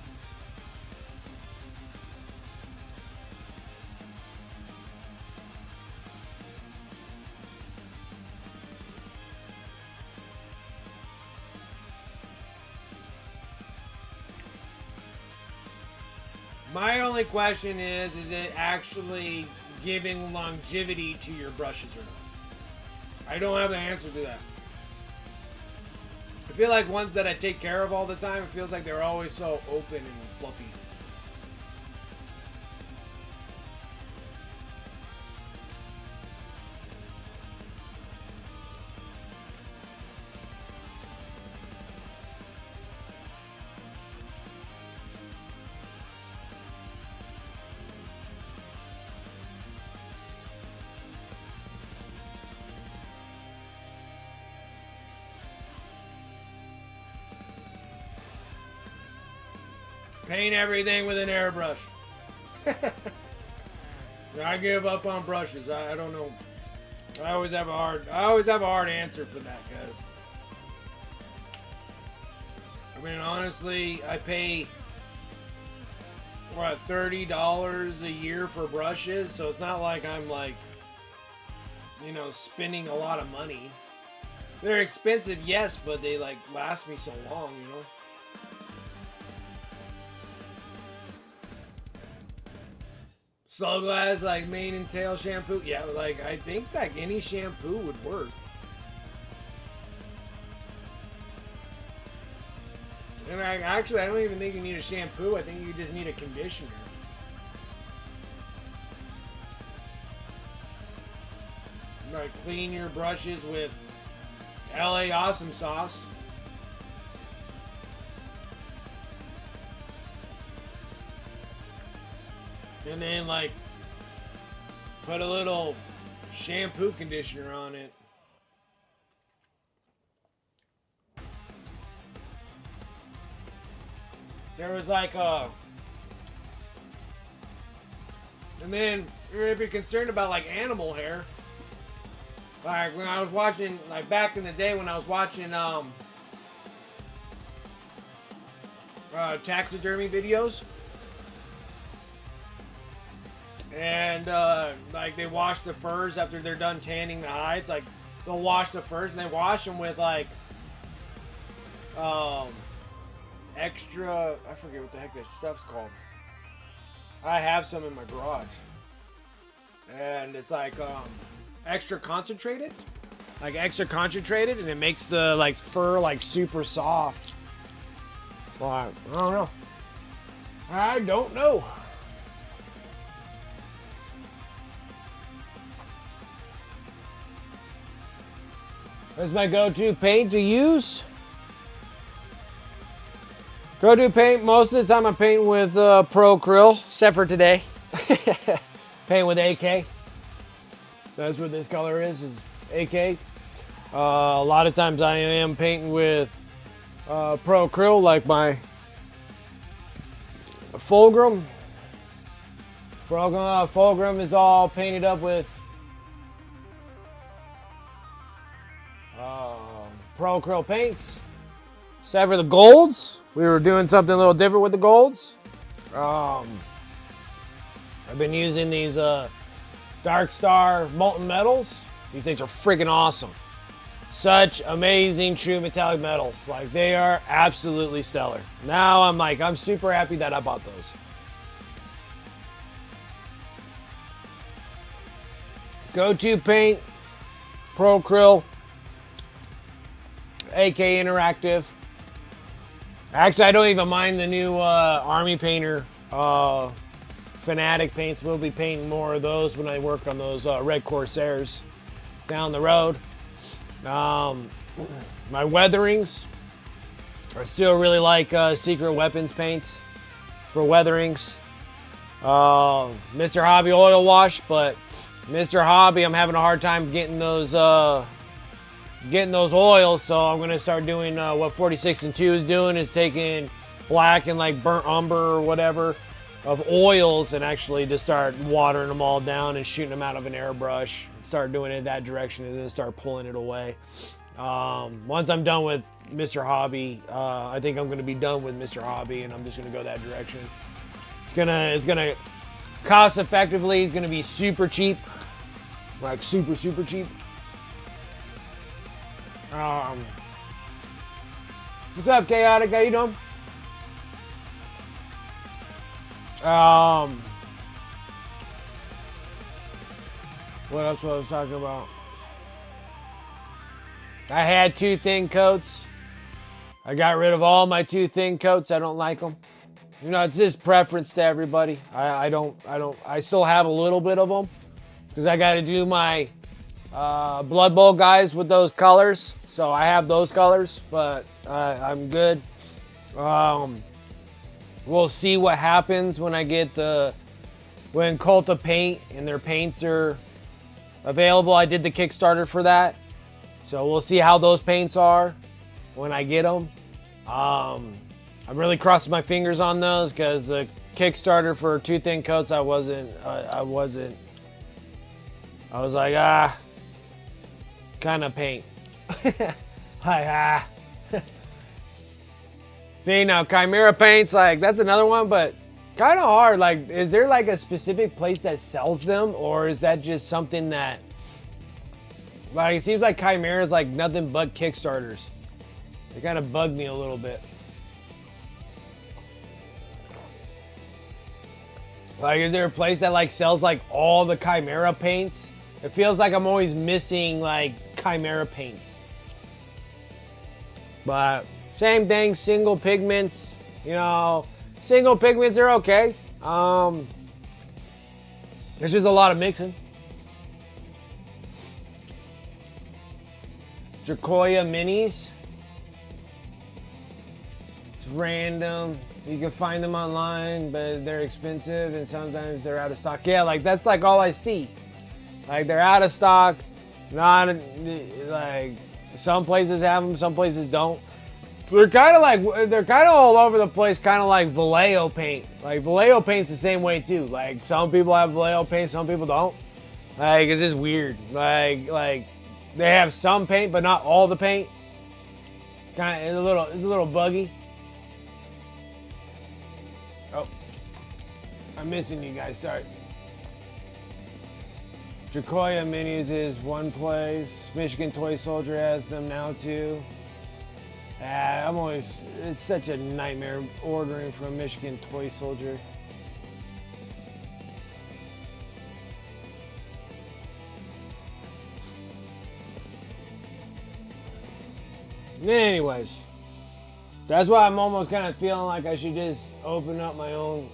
My only question is it actually giving longevity to your brushes or not? I don't have the answer to that. I feel like ones that I take care of all the time, it feels like they're always so open and fluffy. Paint everything with an airbrush. I give up on brushes. I don't know. I always have a hard answer for that, guys. I mean, honestly, I pay what, $30 a year for brushes, so it's not like I'm like, you know, spending a lot of money. They're expensive, yes, but they like last me so long, you know. Slow glass, like mane and tail shampoo. Yeah, like I think that any shampoo would work. And I don't even think you need a shampoo. I think you just need a conditioner. Like clean your brushes with LA Awesome Sauce. And then like put a little shampoo conditioner on it. There was like a, and then if you're concerned about like animal hair, like when I was watching, like back in the day when I was watching taxidermy videos, and like they wash the furs after they're done tanning the hides. Like they'll wash the furs and they wash them with like extra, I forget what the heck that stuff's called. I have some in my garage, and it's like extra concentrated, and it makes the like fur like super soft. Well, I don't know. That's my go-to paint to use. Go-to paint, most of the time I'm painting with Pro Acryl, except for today. Paint with AK. That's what this color is AK. A lot of times I am painting with Pro Acryl, like my Fulgrim. Fulgrim is all painted up with Pro Acryl paints. Except for the golds. We were doing something a little different with the golds. I've been using these Dark Star molten metals. These things are freaking awesome. Such amazing true metallic metals. Like they are absolutely stellar. Now I'm super happy that I bought those. Go-to paint, Pro Krill, AK Interactive. Actually, I don't even mind the new Army Painter Fanatic paints. We'll be painting more of those when I work on those Red Corsairs down the road. My weatherings, I still really like Secret Weapons paints for weatherings. Mr. Hobby Oil Wash, but Mr. Hobby, I'm having a hard time getting those oils, so I'm gonna start doing what 46 and 2 is doing, is taking black and like burnt umber or whatever of oils and actually just start watering them all down and shooting them out of an airbrush. Start doing it that direction and then start pulling it away. Once I'm done with Mr. Hobby, I think I'm gonna be done with Mr. Hobby and I'm just gonna go that direction. It's gonna cost effectively. It's gonna be super cheap, like super cheap. What's up, Chaotic? How you doing? What else was I talking about? I had 2 thin coats. I got rid of all my 2 thin coats. I don't like them. You know, it's just preference to everybody. I still have a little bit of them because I got to do my Blood Bowl guys with those colors. So I have those colors, but I'm good. We'll see what happens when I get when Culta Paint and their paints are available. I did the Kickstarter for that. So we'll see how those paints are when I get them. I'm really crossing my fingers on those because the Kickstarter for 2 thin coats, I was like, kind of paint. See, now Chimera paints, like, that's another one, but kind of hard. Like, is there like a specific place that sells them, or is that just something that, like, it seems like Chimera is like nothing but Kickstarters. They kind of bug me a little bit. Like, is there a place that like sells like all the Chimera paints? It feels like I'm always missing like Chimera paints. But same thing, single pigments, you know, single pigments are okay. There's just a lot of mixing. Dracoya minis. It's random. You can find them online, but they're expensive and sometimes they're out of stock. Yeah, like that's like all I see. Like they're out of stock. Not like some places have them, some places don't. They're kind of all over the place, kind of like Vallejo paint. Like Vallejo paint's the same way too. Like some people have Vallejo paint, some people don't. Like it's just weird. Like they have some paint, but not all the paint. Kind of it's a little buggy. Oh, I'm missing you guys. Sorry. Dracoya minis is one place. Michigan Toy Soldier has them now too. It's such a nightmare ordering from Michigan Toy Soldier. Anyways, that's why I'm almost kind of feeling like I should just open up my own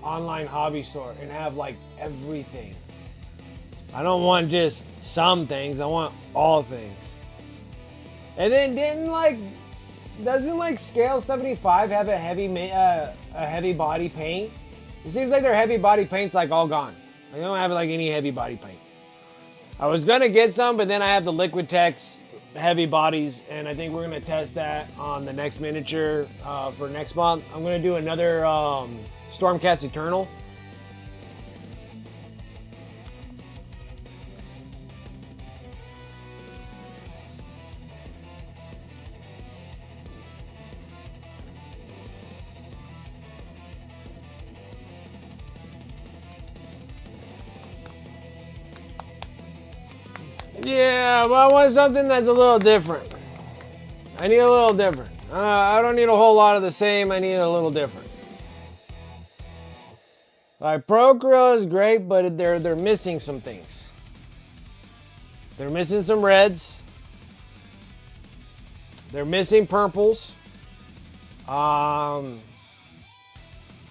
online hobby store and have like everything. I don't want just some things, I want all things. And then doesn't like Scale 75 have a heavy body paint? It seems like their heavy body paint's like all gone. I don't have like any heavy body paint. I was gonna get some, but then I have the Liquitex heavy bodies, and I think we're gonna test that on the next miniature for next month. I'm gonna do another Stormcast Eternal. Yeah, but I want something that's a little different. I need a little different. I don't need a whole lot of the same. I need a little different. Like Procreate is great, but they're missing some things. They're missing some reds. They're missing purples.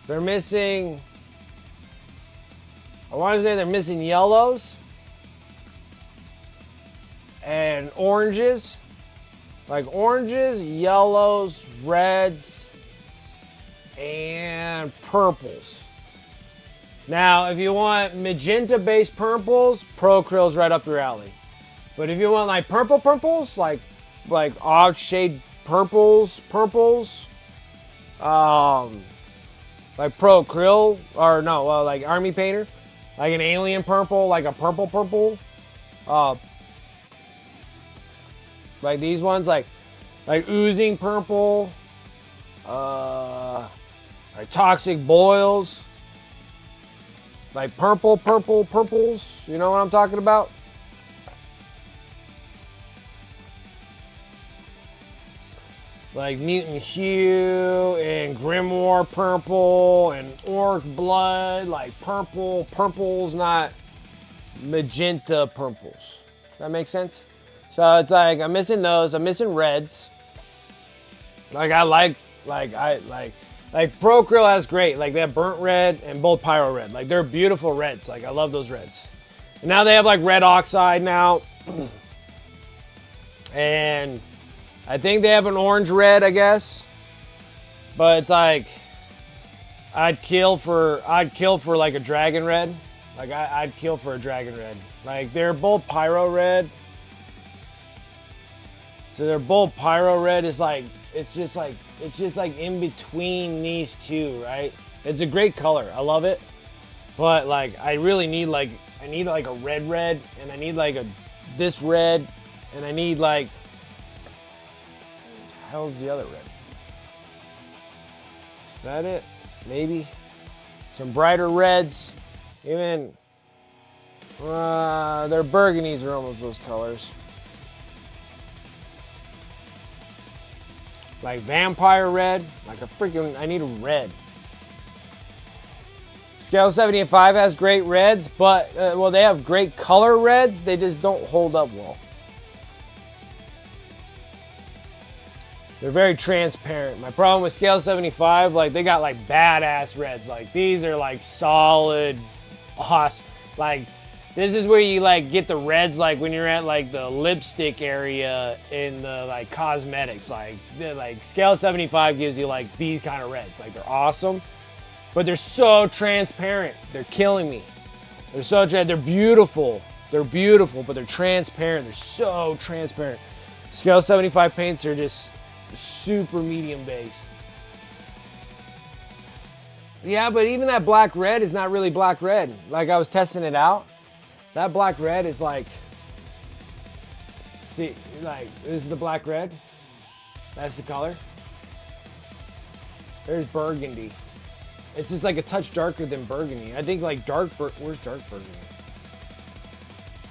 They're missing, I want to say they're missing yellows and oranges. Like oranges, yellows, reds, and purples. Now, if you want magenta-based purples, Pro Krill's right up your alley. But if you want like purples, like odd shade purples, like Pro Krill, or no, like Army Painter, like an alien purple, like a purple, like these ones, like oozing purple, like toxic boils, like purples, you know what I'm talking about? Like Mutant Hue and Grimoire Purple and Orc Blood, like purples, not magenta purples. Does that make sense? So it's like I'm missing those. I'm missing reds. Like Pro Krill has great. Like they have burnt red and both pyro red. Like they're beautiful reds. Like I love those reds. And now they have like red oxide now. And I think they have an orange red, I guess. But it's like I'd kill for like a dragon red. Like I'd kill for a dragon red. Like they're both pyro red. So they're both pyro red. It's just like in between these two, right? It's a great color. I love it. But like I really need like a red and I need like this red and I need like, hell's the other red? Is that it? Maybe some brighter reds. Even their burgundies are almost those colors. Like vampire red. Like I need a red. Scale 75 has great reds, but well, they have great color reds. They just don't hold up well. They're very transparent. My problem with Scale 75, like they got like badass reds. Like these are like solid, awesome. Like this is where you like get the reds, like when you're at like the lipstick area in the like cosmetics. Like Scale 75 gives you like these kind of reds. Like they're awesome, but they're so transparent. They're killing me. They're beautiful. They're beautiful, but they're transparent. They're so transparent. Scale 75 paints are just super medium base. Yeah, but even that black red is not really black red. Like I was testing it out. That black red is like, see, like this is the black red. That's the color. There's burgundy. It's just like a touch darker than burgundy. I think like where's dark burgundy?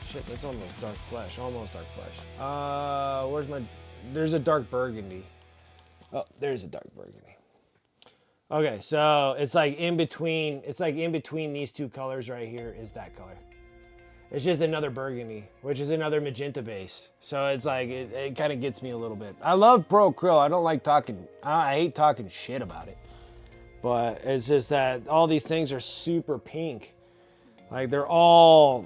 Shit, that's almost dark flesh. Almost dark flesh. There's a dark burgundy. Oh, there's a dark burgundy. Okay, so it's like in between. It's like in between these two colors right here is that color. It's just another burgundy, which is another magenta base. So it's like it kind of gets me a little bit. I love Pro Krill. I don't like talking. I hate talking shit about it. But it's just that all these things are super pink. Like they're all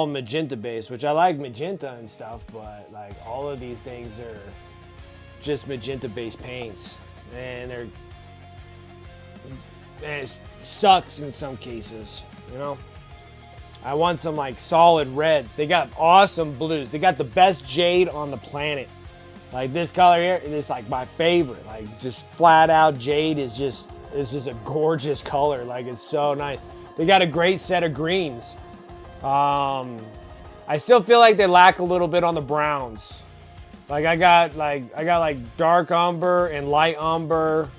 magenta based, which I like magenta and stuff, but like all of these things are just magenta based paints, and it sucks in some cases, you know. I want some like solid reds. They got awesome blues. They got the best jade on the planet. Like this color here is like my favorite. Like just flat out jade is just a gorgeous color. Like it's so nice. They got a great set of greens. I still feel like they lack a little bit on the browns. Like I got like dark umber and light umber,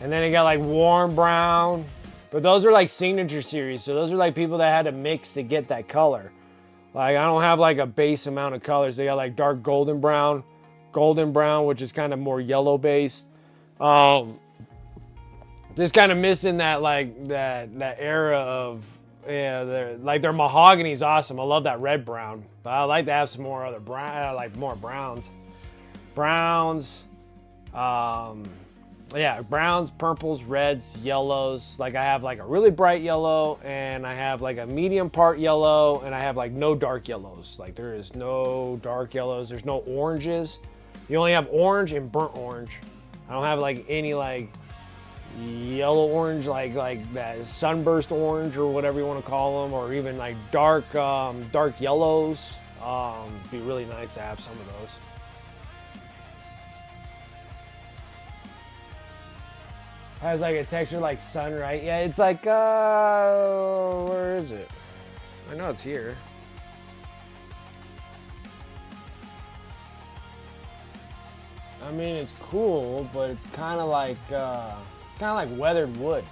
and then I got like warm brown. But those are like signature series, so those are like people that had to mix to get that color. Like I don't have like a base amount of colors. They got like dark golden brown, which is kind of more yellow based. Just kind of missing that like that era of Yeah, their mahogany is awesome. I love that red brown, but I like to have some more other brown, like more browns. Browns, yeah, browns, purples, reds, yellows. Like I have like a really bright yellow, and I have like a medium part yellow, and I have like no dark yellows. Like there is no dark yellows. There's no oranges. You only have orange and burnt orange. I don't have like any like yellow orange, like that sunburst orange or whatever you want to call them, or even like dark yellows. Be really nice to have some of those. Has like a texture like sun, right? Yeah, it's like, where is it? I know it's here. I mean, it's cool, but it's kind of like weathered wood.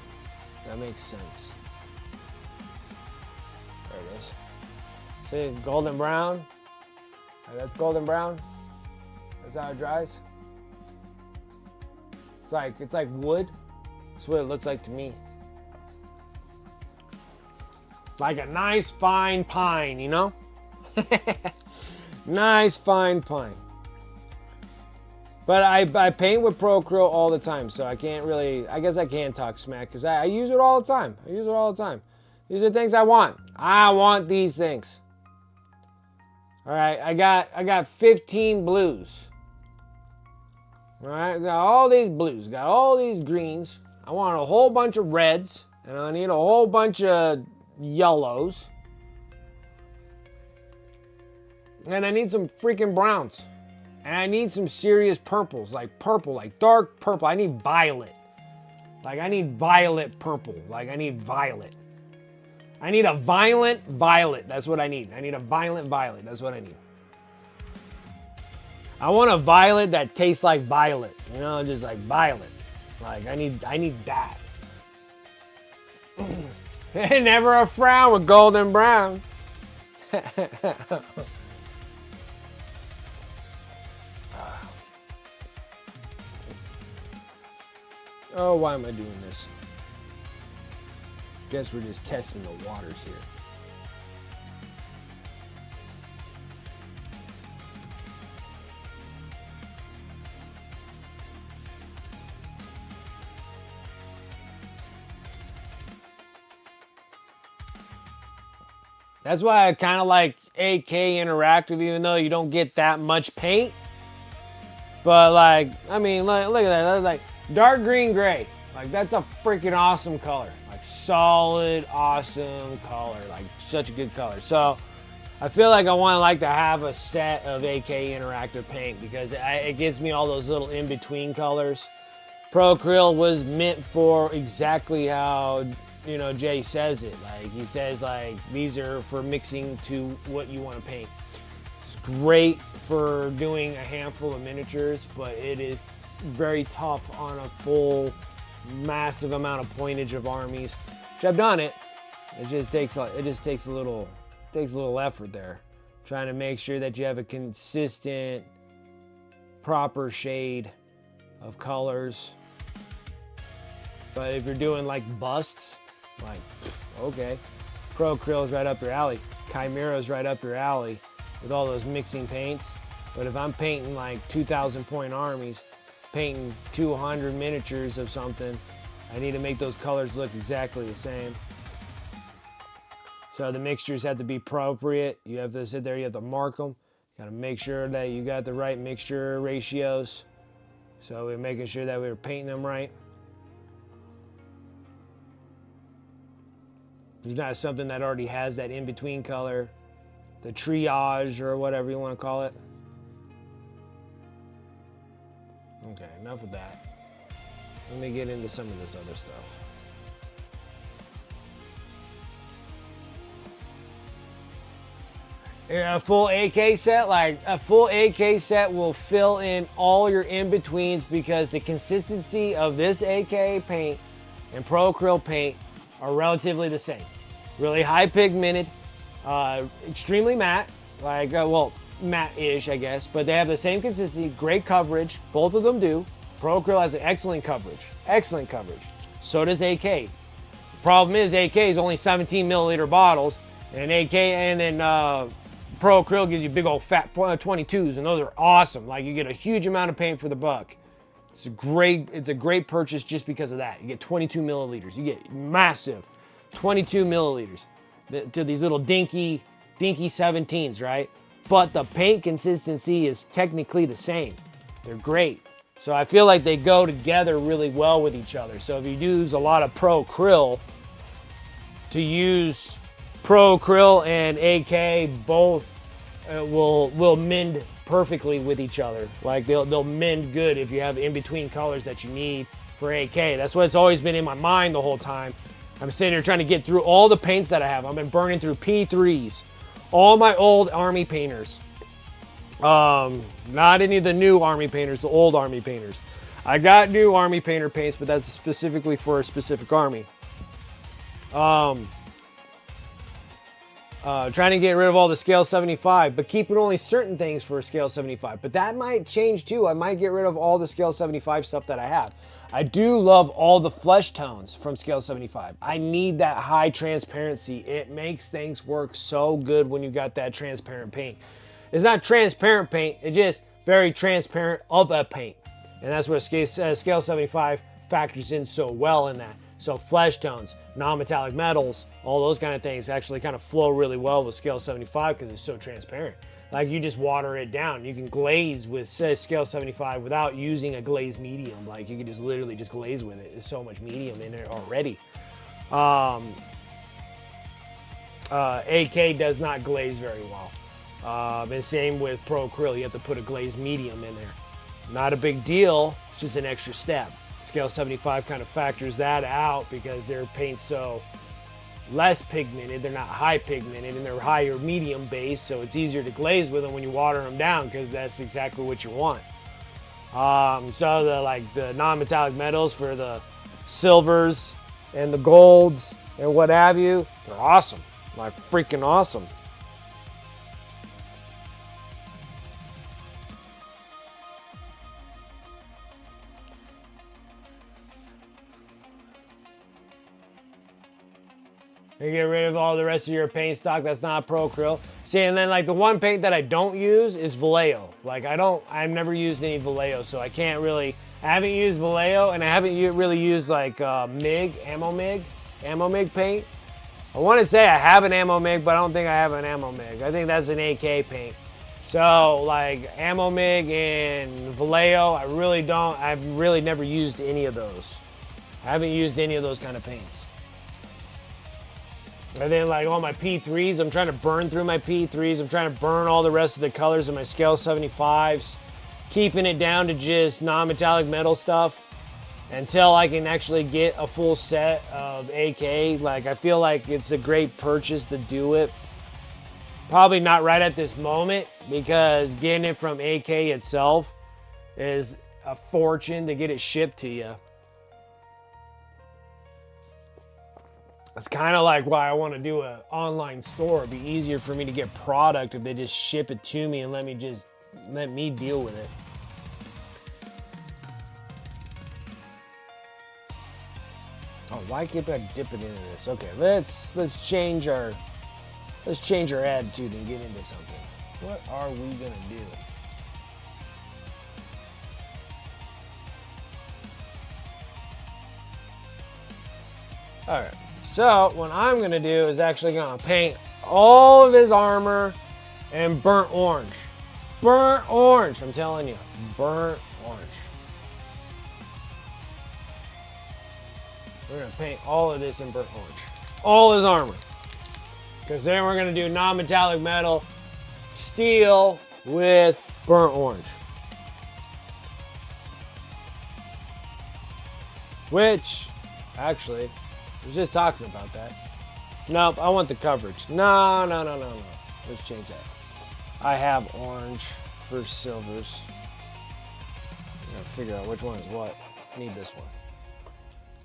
That makes sense. There it is. See, golden brown. That's golden brown. That's how it dries. It's like wood. That's what it looks like to me. Like a nice fine pine, you know? Nice fine pine. But I paint with Procreal all the time, so I can't really, I guess I can talk smack because I use it all the time. I use it all the time. These are things I want. I want these things. All right, I got 15 blues. All right, got all these blues, got all these greens. I want a whole bunch of reds, and I need a whole bunch of yellows. And I need some freaking browns. And I need some serious purples, like purple, like dark purple. I need violet. Like I need violet purple. Like I need violet. I need a violent violet. That's what I need. I need a violent violet. That's what I need. I want a violet that tastes like violet. You know, just like violet. Like I need that. Never a frown with golden brown. Oh, why am I doing this? Guess we're just testing the waters here. That's why I kind of like AK Interactive, even though you don't get that much paint. But like, I mean, look at that. That's like dark green gray. Like that's a freaking awesome color. Like solid, awesome color. Like such a good color. So I feel like I want to have a set of AK Interactive paint because it gives me all those little in-between colors. Procreal was meant for exactly how, you know, Jay says it. Like he says like these are for mixing to what you want to paint. It's great for doing a handful of miniatures, but it is very tough on a full massive amount of pointage of armies, which I've done it. It just takes a little effort there, trying to make sure that you have a consistent proper shade of colors. But if you're doing like busts, like okay, Procreal's right up your alley, Chimera's right up your alley with all those mixing paints. But if I'm painting like 2,000 point armies, painting 200 miniatures of something, I need to make those colors look exactly the same. So the mixtures have to be appropriate. You have to sit there, you have to mark them. You gotta make sure that you got the right mixture ratios. So we're making sure that we're painting them right. There's not something that already has that in-between color, the triage or whatever you want to call it. Okay, enough of that. Let me get into some of this other stuff. A full AK set, like a full AK set will fill in all your in-betweens because the consistency of this AK paint and Procreal paint are relatively the same. Really high pigmented, extremely matte, like, well, matte-ish, I guess, but they have the same consistency, great coverage. Both of them do. Procreal has an excellent coverage. So does AK. problem is AK is only 17 milliliter bottles, and AK and then Pro Acrylic gives you big old fat 22s, and those are awesome. Like, you get a huge amount of paint for the buck. It's a great purchase just because of that. You get 22 milliliters. You get massive 22 milliliters to these little dinky 17s, right? But the paint consistency is technically the same. They're great. So I feel like they go together really well with each other. So if you use a lot of Pro Acryl, to use Pro Acryl and AK, both will mend perfectly with each other. Like, they'll mend good if you have in-between colors that you need for AK. That's what's always been in my mind the whole time. I'm sitting here trying to get through all the paints that I have. I've been burning through P3s, all my old Army painters. Not any of the new Army painters, the old Army painters. I got new Army painter paints, but that's specifically for a specific Army. Trying to get rid of all the scale 75, but keeping only certain things for scale 75. But that might change too. I might get rid of all the scale 75 stuff that I have. I do love all the flesh tones from scale 75. I need that high transparency. It makes things work so good when you got that transparent paint. It's not transparent paint, it's just very transparent of a paint. And that's where scale 75 factors in so well in that. So flesh tones, non-metallic metals, all those kind of things actually kind of flow really well with scale 75 because it's so transparent. Like, you just water it down. You can glaze with scale 75 without using a glaze medium. Like, you can just literally just glaze with it. There's so much medium in it already. AK does not glaze very well. And same with Pro Acrylic. You have to put a glaze medium in there. Not a big deal. It's just an extra step. Scale 75 kind of factors that out because their paint's so less pigmented. They're not high pigmented, and they're higher medium base, so it's easier to glaze with them when you water them down because that's exactly what you want. So the non-metallic metals for the silvers and the golds and what have you, they're awesome. Like, freaking awesome. You get rid of all the rest of your paint stock that's not Pro Acryl. See, and then like the one paint that I don't use is Vallejo. Like, I've never used any Vallejo, so I haven't used Vallejo, and I haven't really used like Ammo MIG paint. I want to say I have an Ammo MIG, but I don't think I have an Ammo MIG. I think that's an AK paint. So like Ammo MIG and Vallejo, I've really never used any of those. I haven't used any of those kind of paints. And then like all my P3s, I'm trying to burn through my P3s. I'm trying to burn all the rest of the colors of my scale 75s, keeping it down to just non-metallic metal stuff until I can actually get a full set of AK. Like, I feel like it's a great purchase to do it. Probably not right at this moment because getting it from AK itself is a fortune to get it shipped to you. It's kind of like why I want to do an online store. It'd be easier for me to get product if they just ship it to me and let me deal with it. Oh, why keep I dipping into this? Okay, let's change our attitude and get into something. What are we gonna do? All right. So what I'm gonna do is actually gonna paint all of his armor in burnt orange. Burnt orange, I'm telling you, burnt orange. We're gonna paint all of this in burnt orange. All his armor. Because then we're gonna do non-metallic metal, steel with burnt orange. Which, actually, I was just talking about that. Nope, I want the coverage. No. Let's change that. I have orange for silvers. I gotta figure out which one is what. I need this one.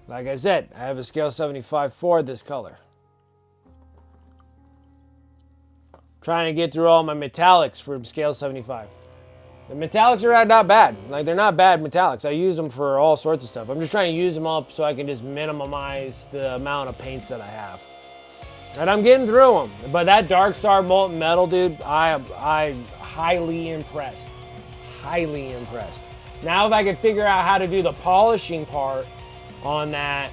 Like I said, I have a scale 75 for this color. Trying to get through all my metallics from scale 75. The metallics are not bad. Like, they're not bad metallics. I use them for all sorts of stuff. I'm just trying to use them up so I can just minimize the amount of paints that I have. And I'm getting through them. But that Dark Star Molten Metal, dude, I'm highly impressed. Highly impressed. Now if I can figure out how to do the polishing part on that,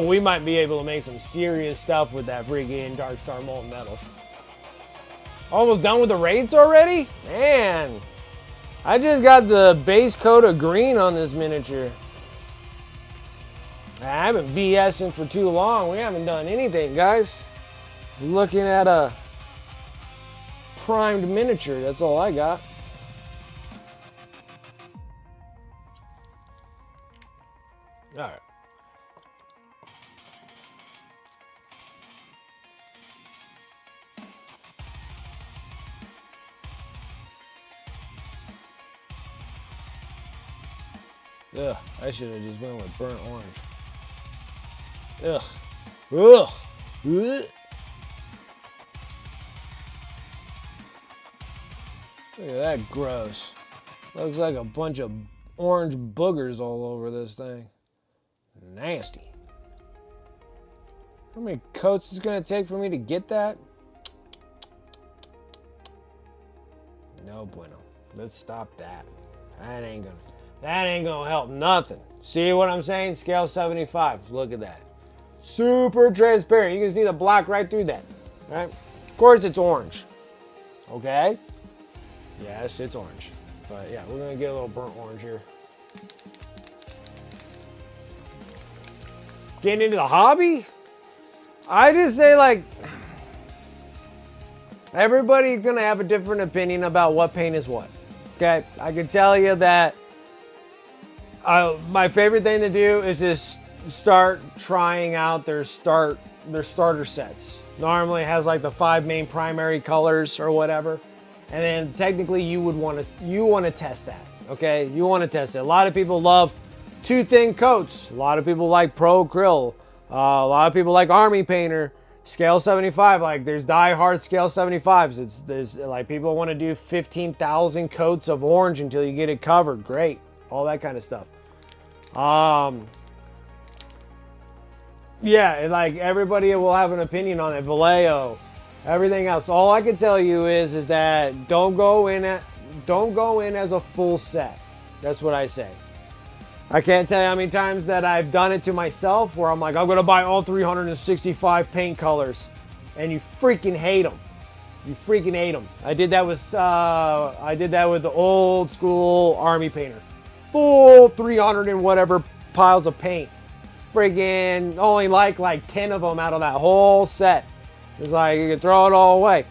we might be able to make some serious stuff with that freaking Dark Star Molten Metals. Almost done with the raids already? Man, I just got the base coat of green on this miniature. I haven't BSing for too long. We haven't done anything, guys. Just looking at a primed miniature. That's all I got. All right. Ugh, I should have just went with burnt orange. Ugh. Ugh. Ugh. Look at that gross. Looks like a bunch of orange boogers all over this thing. Nasty. How many coats is it gonna take for me to get that? No bueno. Let's stop that. That ain't gonna help nothing. See what I'm saying? Scale 75. Look at that. Super transparent. You can see the black right through that. Right? Of course it's orange. Okay? Yes, it's orange. But yeah, we're gonna get a little burnt orange here. Getting into the hobby? I just say, like, everybody's gonna have a different opinion about what paint is what. Okay? I can tell you that my favorite thing to do is just start trying out their starter sets. Normally it has like the 5 main primary colors or whatever. And then technically you want to test that. Okay? You want to test it. A lot of people love too thin coats. A lot of people like Pro Acryl. A lot of people like Army Painter. Scale 75, like there's die-hard scale 75s. There's like people want to do 15,000 coats of orange until you get it covered. Great. All that kind of stuff. Yeah, and like everybody will have an opinion on it. Vallejo, everything else. All I can tell you is that don't go in as a full set. That's what I say. I can't tell you how many times that I've done it to myself where I'm like, I'm gonna buy all 365 paint colors, and you freaking hate them. You freaking hate them. I did that with the old school Army Painter. Full 300 and whatever piles of paint. Friggin' only like 10 of them out of that whole set. It's like you can throw it all away.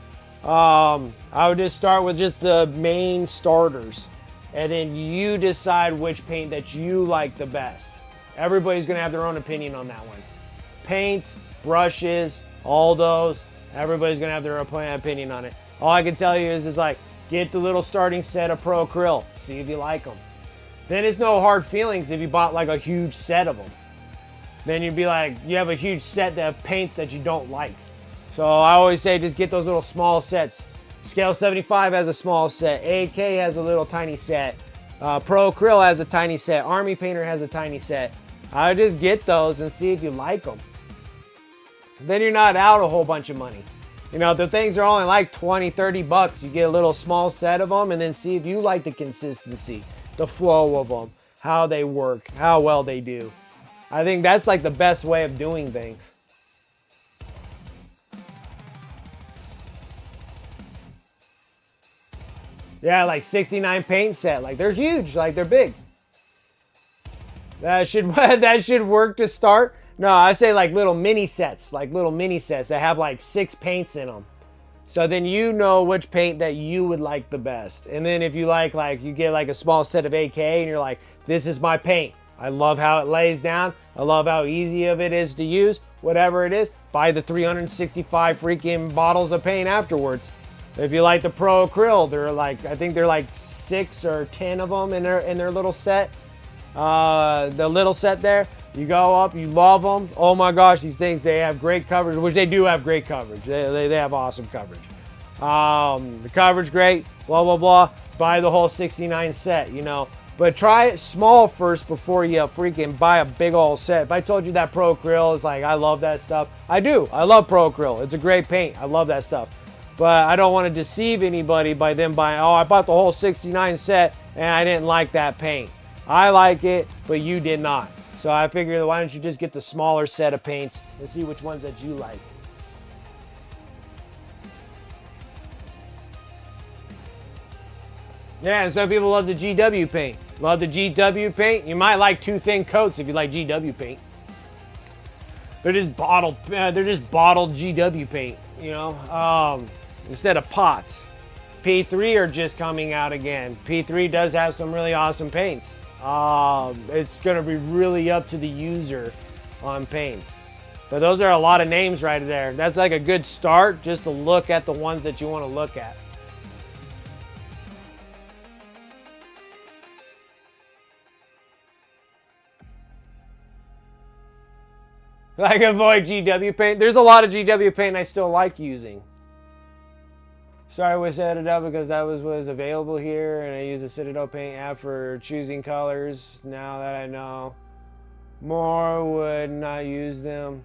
I would just start with just the main starters, and then you decide which paint that you like the best. Everybody's gonna have their own opinion on that one. Paints, brushes, all those. Everybody's gonna have their own opinion on it. All I can tell you is like get the little starting set of Pro Acryl. See if you like them. Then it's no hard feelings if you bought like a huge set of them. Then you'd be like, you have a huge set of paints that you don't like. So I always say just get those little small sets. Scale 75 has a small set. AK has a little tiny set. Pro Acryl has a tiny set. Army Painter has a tiny set. I would just get those and see if you like them. Then you're not out a whole bunch of money. You know, the things are only like 20, 30 bucks. You get a little small set of them and then see if you like the consistency, the flow of them, how they work, how well they do. I think that's like the best way of doing things. Yeah, like 69 paint set. Like they're huge, like they're big. That should work to start. No, I say like little mini sets that have like 6 paints in them. So then you know which paint that you would like the best. And then if you like you get like a small set of AK and you're like, this is my paint. I love how it lays down. I love how easy of it is to use. Whatever it is, buy the 365 freaking bottles of paint afterwards. If you like the Pro Acryl, they're like, I think they're like 6 or 10 of them in their little set. The little set there. You go up, you love them. Oh my gosh, these things, they have great coverage, which they do have great coverage. They have awesome coverage. The coverage great, blah, blah, blah. Buy the whole 69 set, you know. But try it small first before you freaking buy a big old set. If I told you that Pro Acryl is like, I love that stuff. I do. I love Pro Acryl. It's a great paint. I love that stuff. But I don't want to deceive anybody by them buying, oh, I bought the whole 69 set and I didn't like that paint. I like it, but you did not. So I figured, why don't you just get the smaller set of paints and see which ones that you like. Yeah, and some people love the GW paint. Love the GW paint. You might like too thin coats if you like GW paint. They're just bottled GW paint, you know, instead of pots. P3 are just coming out again. P3 does have some really awesome paints. It's going to be really up to the user on paints. But those are a lot of names right there. That's like a good start just to look at the ones that you want to look at. Like avoid GW paint. There's a lot of GW paint I still like using. Sorry we set it up because that was available here, and I use the Citadel paint app for choosing colors. Now that I know more, would not use them.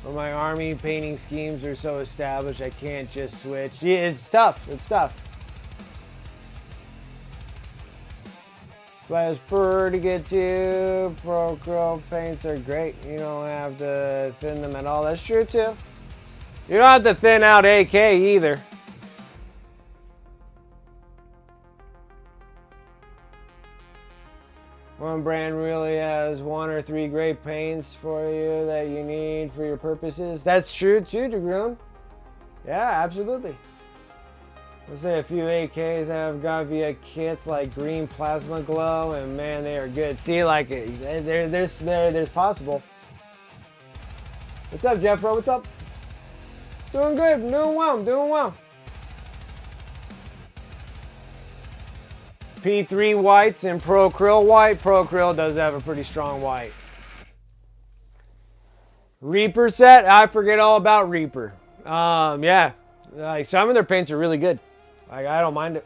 But my army painting schemes are so established I can't just switch. Yeah, it's tough. It's tough. But it's pretty good too. Pro Acryl paints are great. You don't have to thin them at all. That's true too. You don't have to thin out AK either. One brand really has 1 or 3 great paints for you that you need for your purposes. That's true too, Dragoon. Yeah, absolutely. Let's say a few AKs have got via kits like green plasma glow, and man, they are good. See, like there's possible. What's up, Jeffro? What's up? Doing good. I'm doing well. I'm doing well. P3 whites and Pro Acryl white. Pro Acryl does have a pretty strong white. Reaper set. I forget all about Reaper. Yeah, like some of their paints are really good. Like, I don't mind it.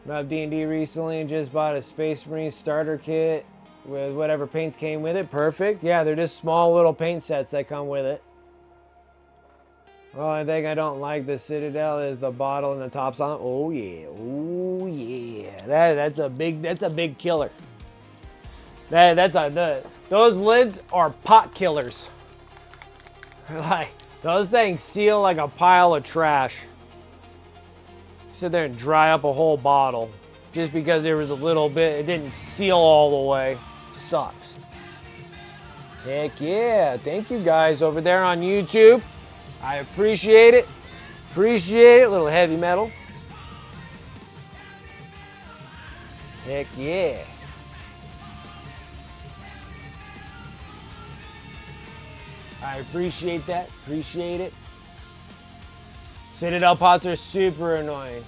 I've D&D recently and just bought a Space Marine starter kit with whatever paints came with it. Perfect. Yeah, they're just small little paint sets that come with it. Only thing I don't like the Citadel is the bottle and the top's on. Oh yeah, oh yeah. That's a big killer. Those lids are pot killers. Like, those things seal like a pile of trash. Sit there and dry up a whole bottle just because there was a little bit. It didn't seal all the way. Sucks. Heck yeah. Thank you guys over there on YouTube. I appreciate it. Appreciate it. A little heavy metal. Heck yeah. I appreciate that. Appreciate it. Citadel pots are super annoying.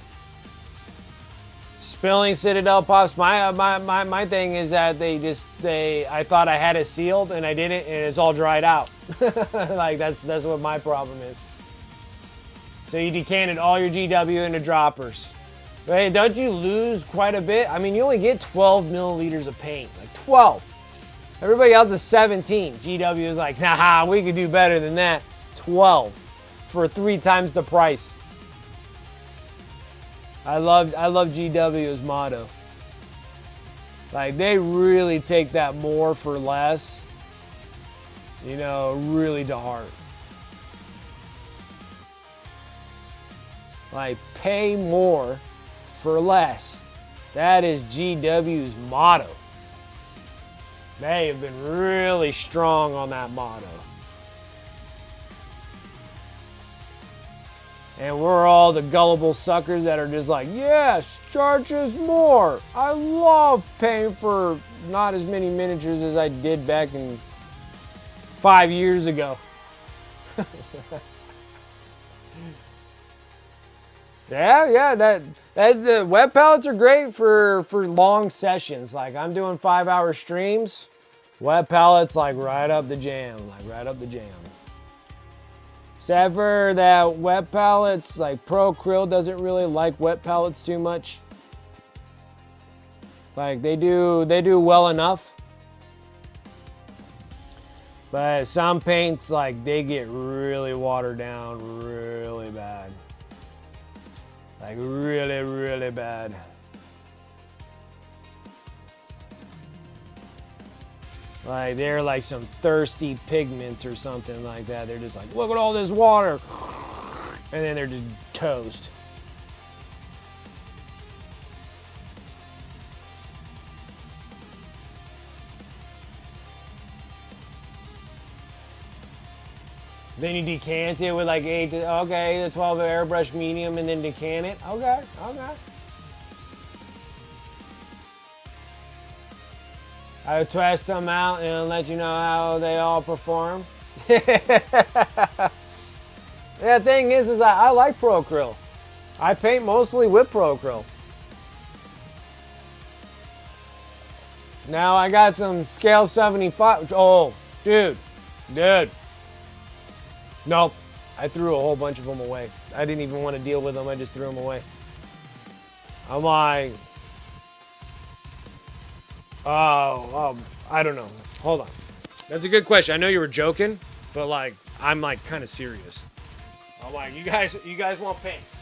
Spilling Citadel pots. My thing is that I thought I had it sealed and I didn't, and it's all dried out. Like that's what my problem is. So you decanted all your GW into droppers. But hey, don't you lose quite a bit? I mean, you only get 12 milliliters of paint. Like 12. Everybody else is 17. GW is like, nah, we could do better than that. 12 for 3 times the price. I love GW's motto. Like, they really take that more for less, you know, really to heart. Like, pay more for less. That is GW's motto. They have been really strong on that motto. And we're all the gullible suckers that are just like, yes, charge us more. I love paying for not as many miniatures as I did back in 5 years ago. Yeah, the web palettes are great for long sessions. Like, I'm doing 5-hour streams. Web palettes, like, right up the jam. Except for that wet palettes, like Pro Krill doesn't really like wet palettes too much. Like they do well enough. But some paints, like they get really watered down really bad. Like really, really bad. Like they're like some thirsty pigments or something like that. They're just like, look at all this water. And then they're just toast. Then you decant it with like 8 to, okay, the 12 airbrush medium and then decant it. Okay, okay. I would test them out and let you know how they all perform. The thing is I like Pro Krill. I paint mostly with Pro Krill. Now I got some scale 75. Oh, dude. Nope. I threw a whole bunch of them away. I didn't even want to deal with them. I just threw them away. I'm like, oh, I don't know. Hold on. That's a good question. I know you were joking, but like, I'm like kind of serious. I'm like, you guys want paints?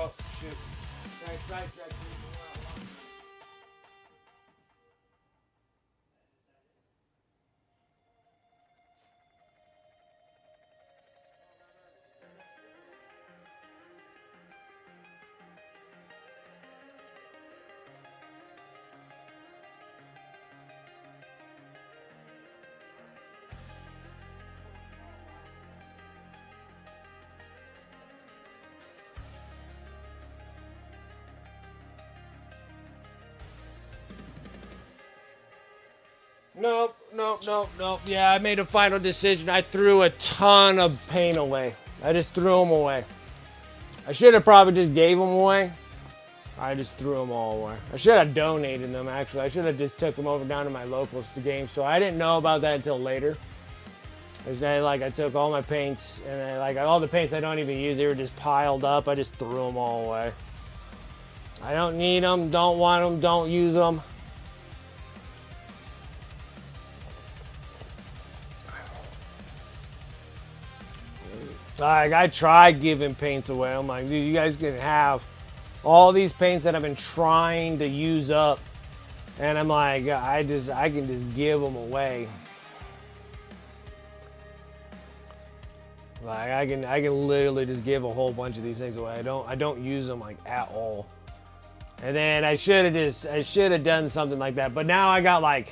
Oh, shoot. Right. Nope. Yeah, I made a final decision. I threw a ton of paint away. I just threw them away. I should have probably just gave them away. I just threw them all away. I should have donated them, actually. I should have just took them over down to my local game store. I didn't know about that until later. Then, like, I took all my paints, and then, like, all the paints I don't even use, they were just piled up. I just threw them all away. I don't need them, don't want them, don't use them. Like, I tried giving paints away. I'm like, dude, you guys can have all these paints that I've been trying to use up. And I'm like, I can just give them away. Like, I can literally just give a whole bunch of these things away. I don't use them like at all. And then I should have done something like that. But now I got like,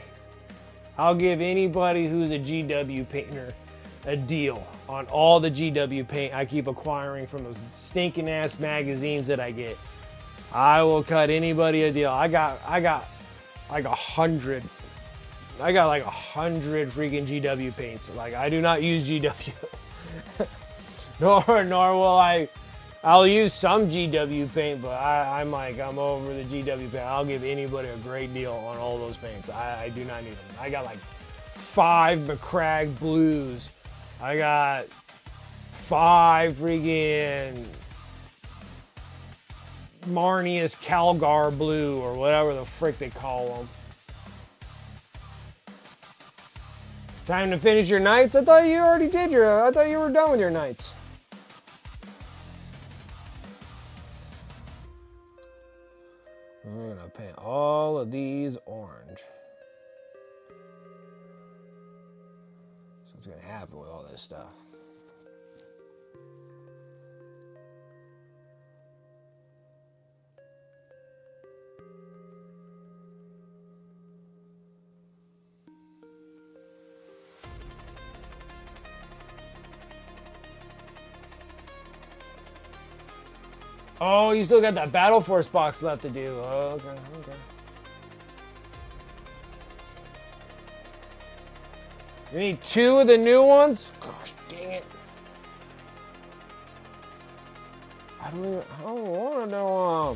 I'll give anybody who's a GW painter a deal on all the GW paint I keep acquiring from those stinking ass magazines that I get. I will cut anybody a deal. I got like 100 I got like 100 freaking GW paints. Like, I do not use GW. nor will I. I'll use some GW paint, but I'm over the GW paint. I'll give anybody a great deal on all those paints. I do not need them. I got like 5 McCrag blues. I got 5 freaking Marnius Calgar blue, or whatever the frick they call them. Time to finish your nights? I thought you already did I thought you were done with your nights. We're gonna paint all of these orange. So what's gonna happen with all this stuff? Oh, you still got that Battle Force box left to do. Oh, okay. You need 2 of the new ones? Gosh, dang it. I don't want to know.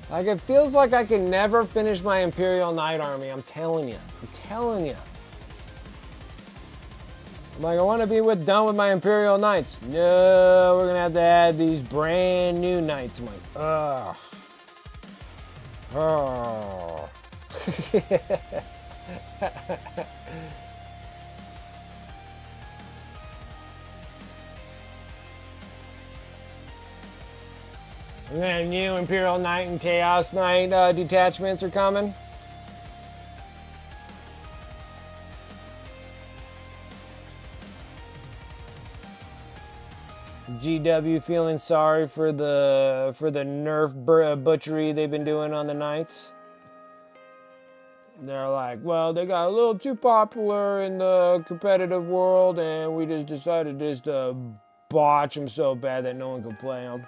Like, it feels like I can never finish my Imperial Knight army. I'm telling you. Like, I want to be done with my Imperial Knights. No, we're going to have to add these brand new Knights. I'm like, ugh. Oh. And then new Imperial Knight and Chaos Knight detachments are coming. GW feeling sorry for the nerf butchery they've been doing on the Knights. They're like, well, they got a little too popular in the competitive world, and we just decided just to botch them so bad that no one could play them.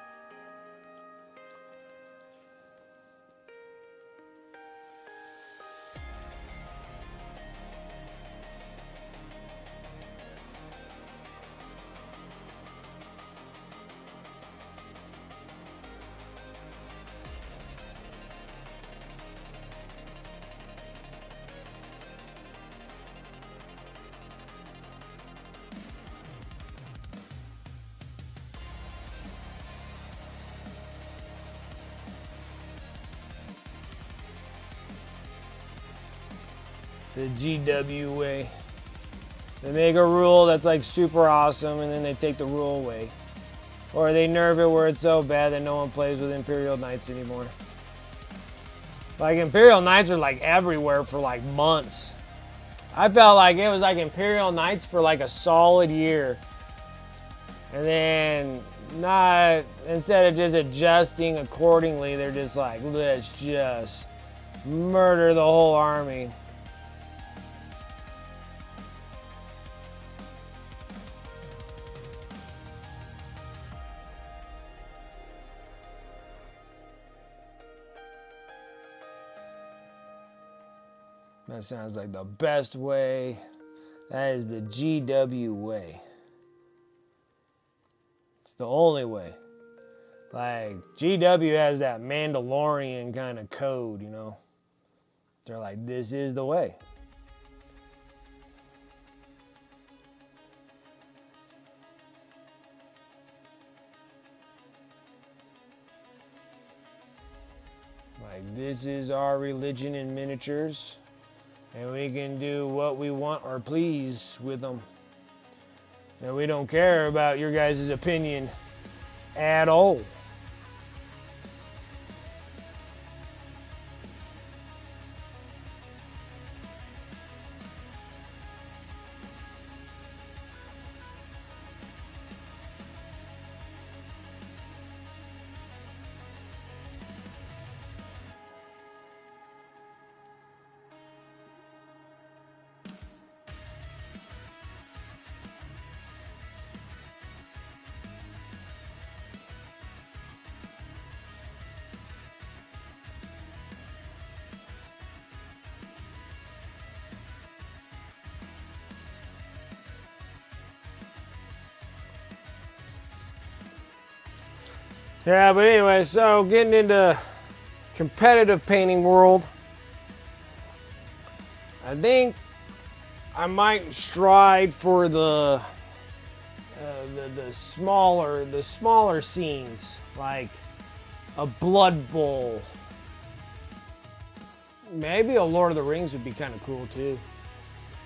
The GW way. They make a rule that's like super awesome, and then they take the rule away. Or they nerf it where it's so bad that no one plays with Imperial Knights anymore. Like, Imperial Knights are like everywhere for like months. I felt like it was like Imperial Knights for like a solid year. And then instead of just adjusting accordingly, they're just like, let's just murder the whole army. That sounds like the best way. That is the GW way. It's the only way. Like, GW has that Mandalorian kind of code, you know? They're like, this is the way. Like, this is our religion in miniatures. And we can do what we want or please with them. And we don't care about your guys' opinion at all. Yeah, but anyway, so getting into competitive painting world, I think I might stride for the smaller scenes, like a Blood Bowl. Maybe a Lord of the Rings would be kind of cool too.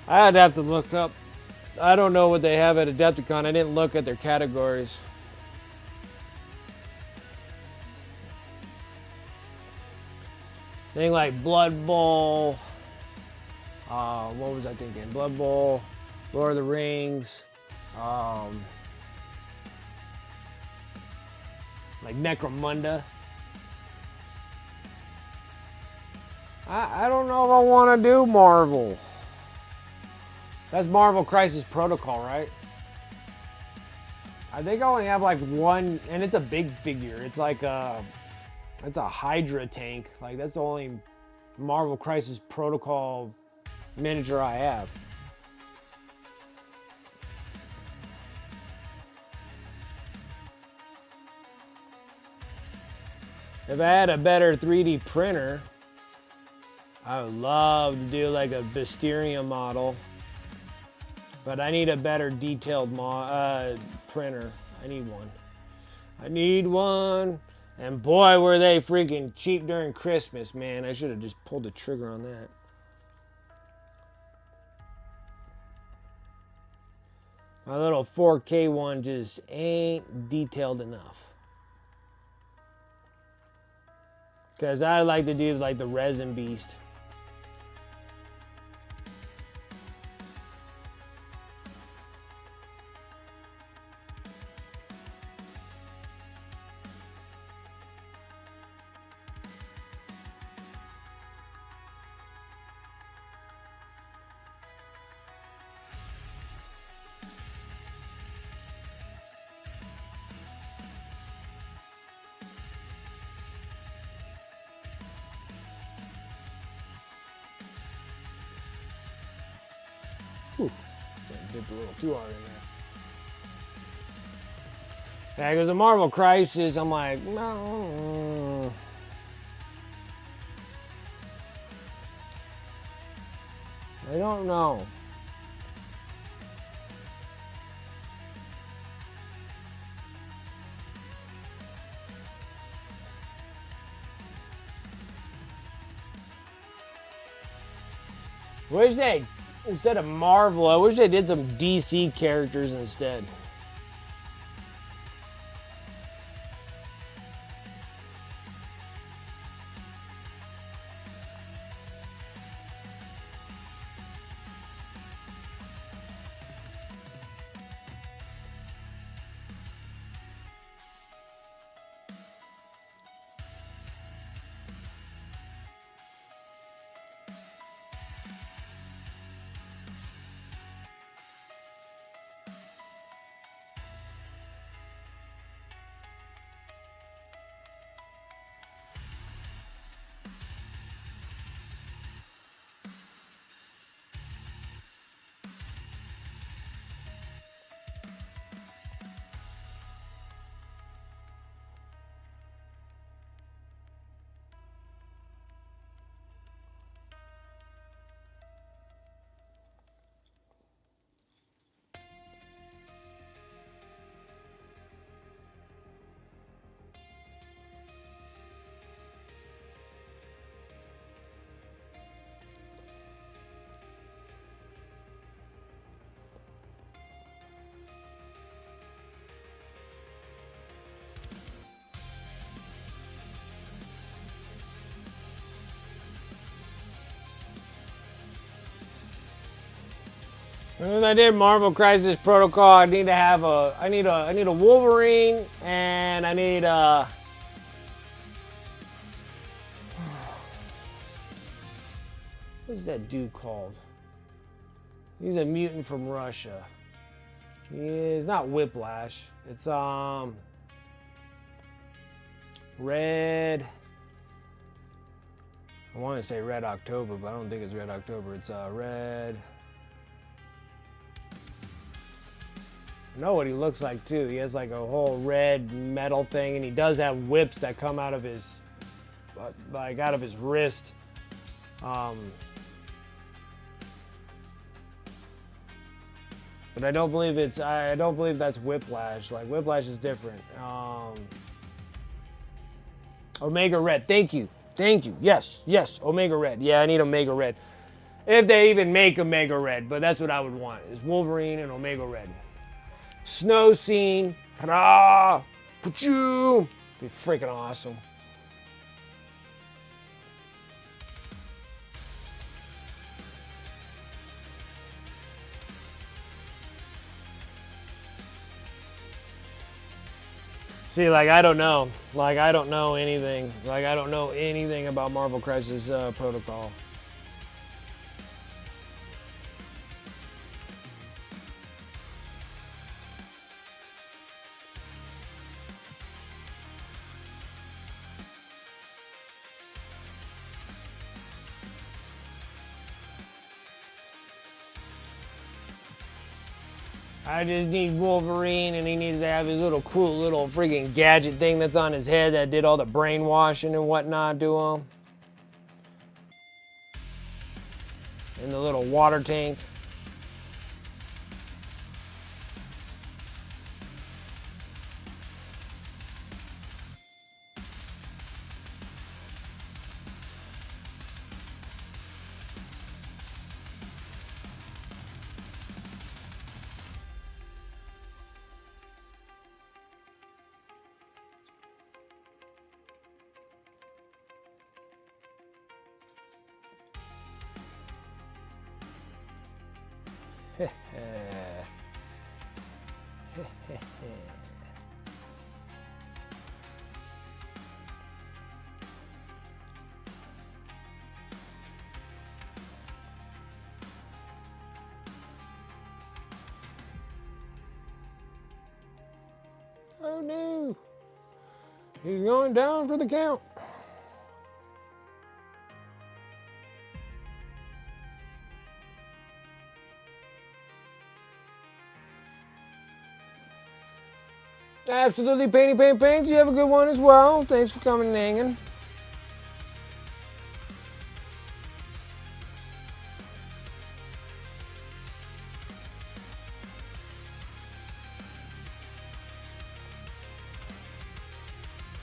I'd have to look up. I don't know what they have at Adepticon. I didn't look at their categories. Thing like Blood Bowl. What was I thinking? Blood Bowl, Lord of the Rings, like Necromunda. I don't know if I want to do Marvel. That's Marvel Crisis Protocol, right? I think I only have like one, and it's a big figure. It's like it's a Hydra tank. Like that's the only Marvel Crisis Protocol miniature I have. If I had a better 3D printer, I would love to do like a Mysterium model. But I need a better detailed printer. I need one. I need one. And boy, were they freaking cheap during Christmas, man. I should have just pulled the trigger on that. My little 4K one just ain't detailed enough. Because I like to do like the resin beast. Whew. Dipped a little too hard in there. Yeah, because the Marvel Crisis, I'm like, no. I don't know. Wish they, instead of Marvel, I wish they did some DC characters instead. When I did Marvel Crisis Protocol, I need to have I need a Wolverine, and I need what is that dude called? He's a mutant from Russia. He's not Whiplash. It's Red. I want to say Red October, but I don't think it's Red October. It's Red. I know what he looks like too. He has like a whole red metal thing, and he does have whips that come out of his, like out of his wrist. But I don't believe it's. I don't believe that's Whiplash. Like Whiplash is different. Omega Red. Thank you. Thank you. Yes. Yes. Omega Red. Yeah, I need Omega Red. If they even make Omega Red, but that's what I would want. Is Wolverine and Omega Red. Snow scene. Hurrah! Pachoo! Be freaking awesome. See, like, I don't know. Like, I don't know anything. Like, I don't know anything about Marvel Crisis Protocol. I just need Wolverine, and he needs to have his little cool little freaking gadget thing that's on his head that did all the brainwashing and whatnot to him. And the little water tank. Oh no! He's going down for the count. Absolutely, Paints. You have a good one as well. Thanks for coming and hanging.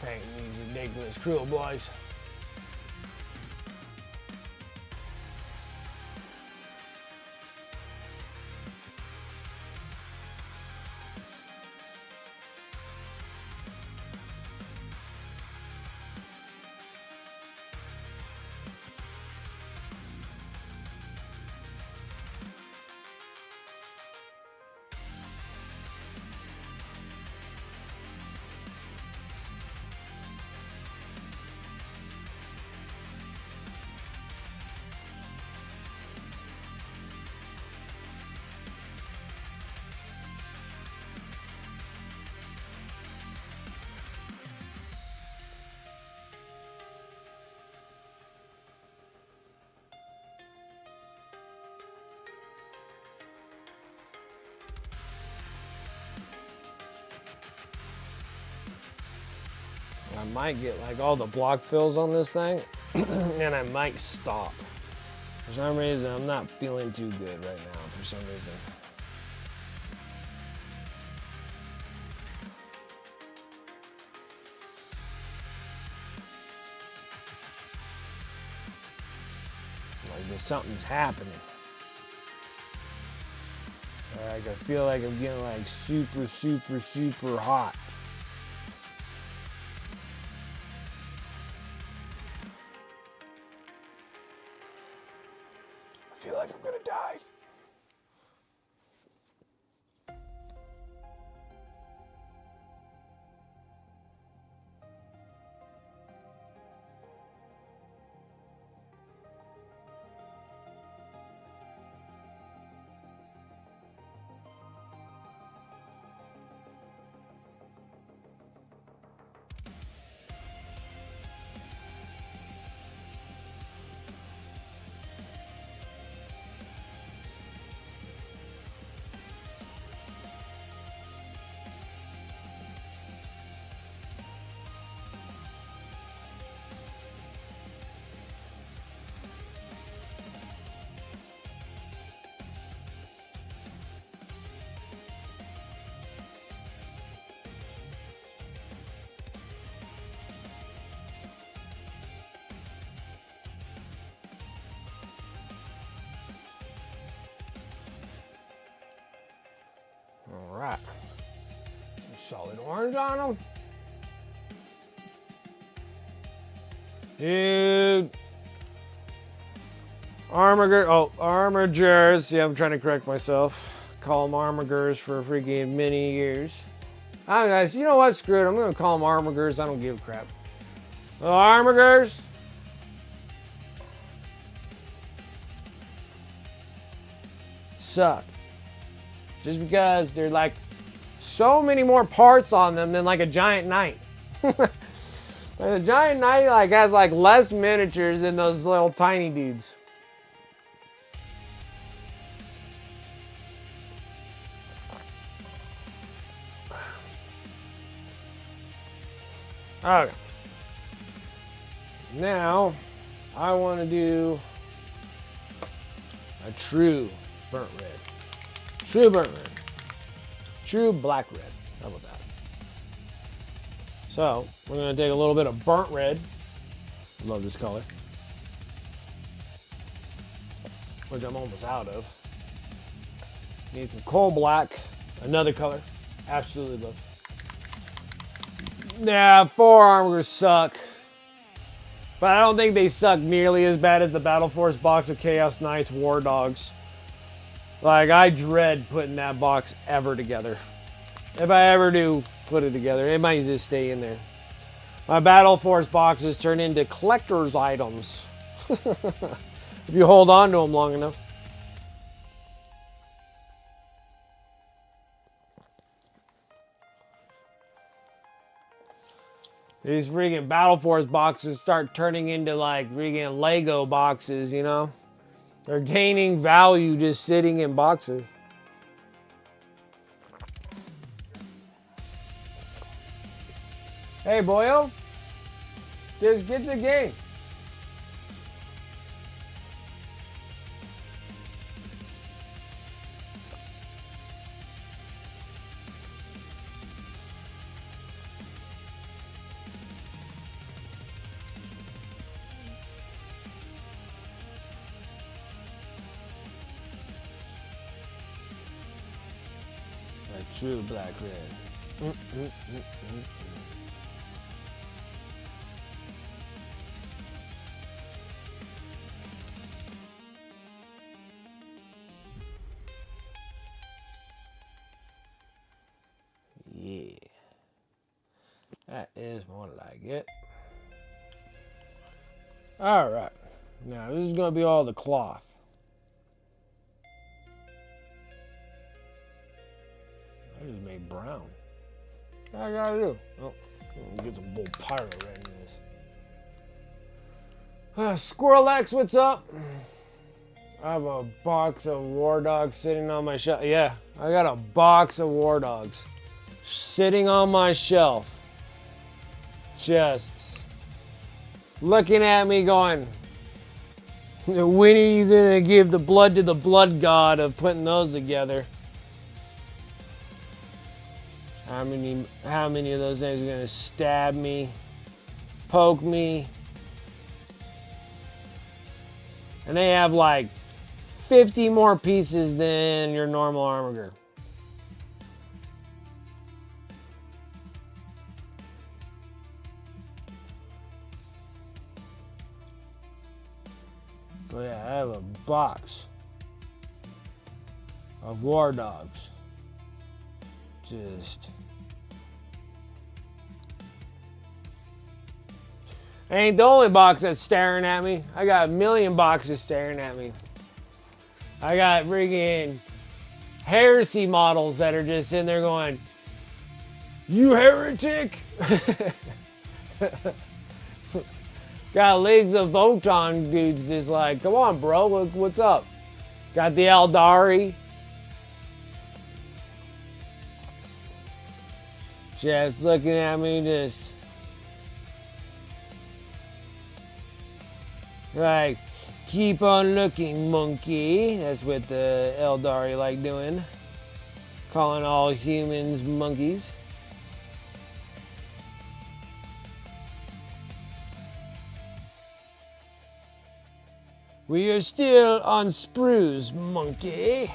Painting these ridiculous cruel boys. I might get like all the block fills on this thing and I might stop. For some reason, I'm not feeling too good right now for some reason. Like something's happening. Like I feel like I'm getting like super hot. I feel like I'm gonna die. orange on them? Dude. Armigers. Yeah, I'm trying to correct myself. Call them Armigers for freaking many years. Alright, guys, you know what? Screw it. I'm going to call them Armigers. I don't give a crap. Armigers. Suck. Just because they're like so many more parts on them than like a giant knight. Like a giant knight like has like less miniatures than those little tiny dudes. Okay. Now I want to do a true burnt red. True burnt red. True black red. How about that? So, we're going to take a little bit of burnt red. Love this color. Which I'm almost out of. Need some coal black. Another color. Absolutely love. Yeah, 4 Armigers suck. But I don't think they suck nearly as bad as the Battle Force box of Chaos Knights War Dogs. Like, I dread putting that box ever together. If I ever do put it together, it might just stay in there. My Battle Force boxes turn into collector's items. If you hold on to them long enough. These freaking Battle Force boxes start turning into like freaking Lego boxes, you know? They're gaining value just sitting in boxes. Hey, boyo. Just get the game. A true black red. Yeah. That is more like it. Alright. Now this is going to be all the cloth. I just made brown. What I gotta do? Oh, get some bull pyro red in this. Squirrel X, what's up? I have a box of War Dogs sitting on my shelf. Yeah, I got a box of War Dogs sitting on my shelf. Just looking at me going, when are you gonna give the blood to the blood god of putting those together? How many of those things are gonna stab me, poke me? And they have like 50 more pieces than your normal Armiger. But yeah, I have a box of War Dogs. Just ain't the only box that's staring at me. I got a million boxes staring at me. I got freaking heresy models that are just in there going, "You heretic!" Got Leagues of Voton dudes just like, "Come on, bro, what's up?" Got the Eldari. Just looking at me, just like, keep on looking, monkey. That's what the Eldari like doing. Calling all humans monkeys. We are still on sprues, monkey.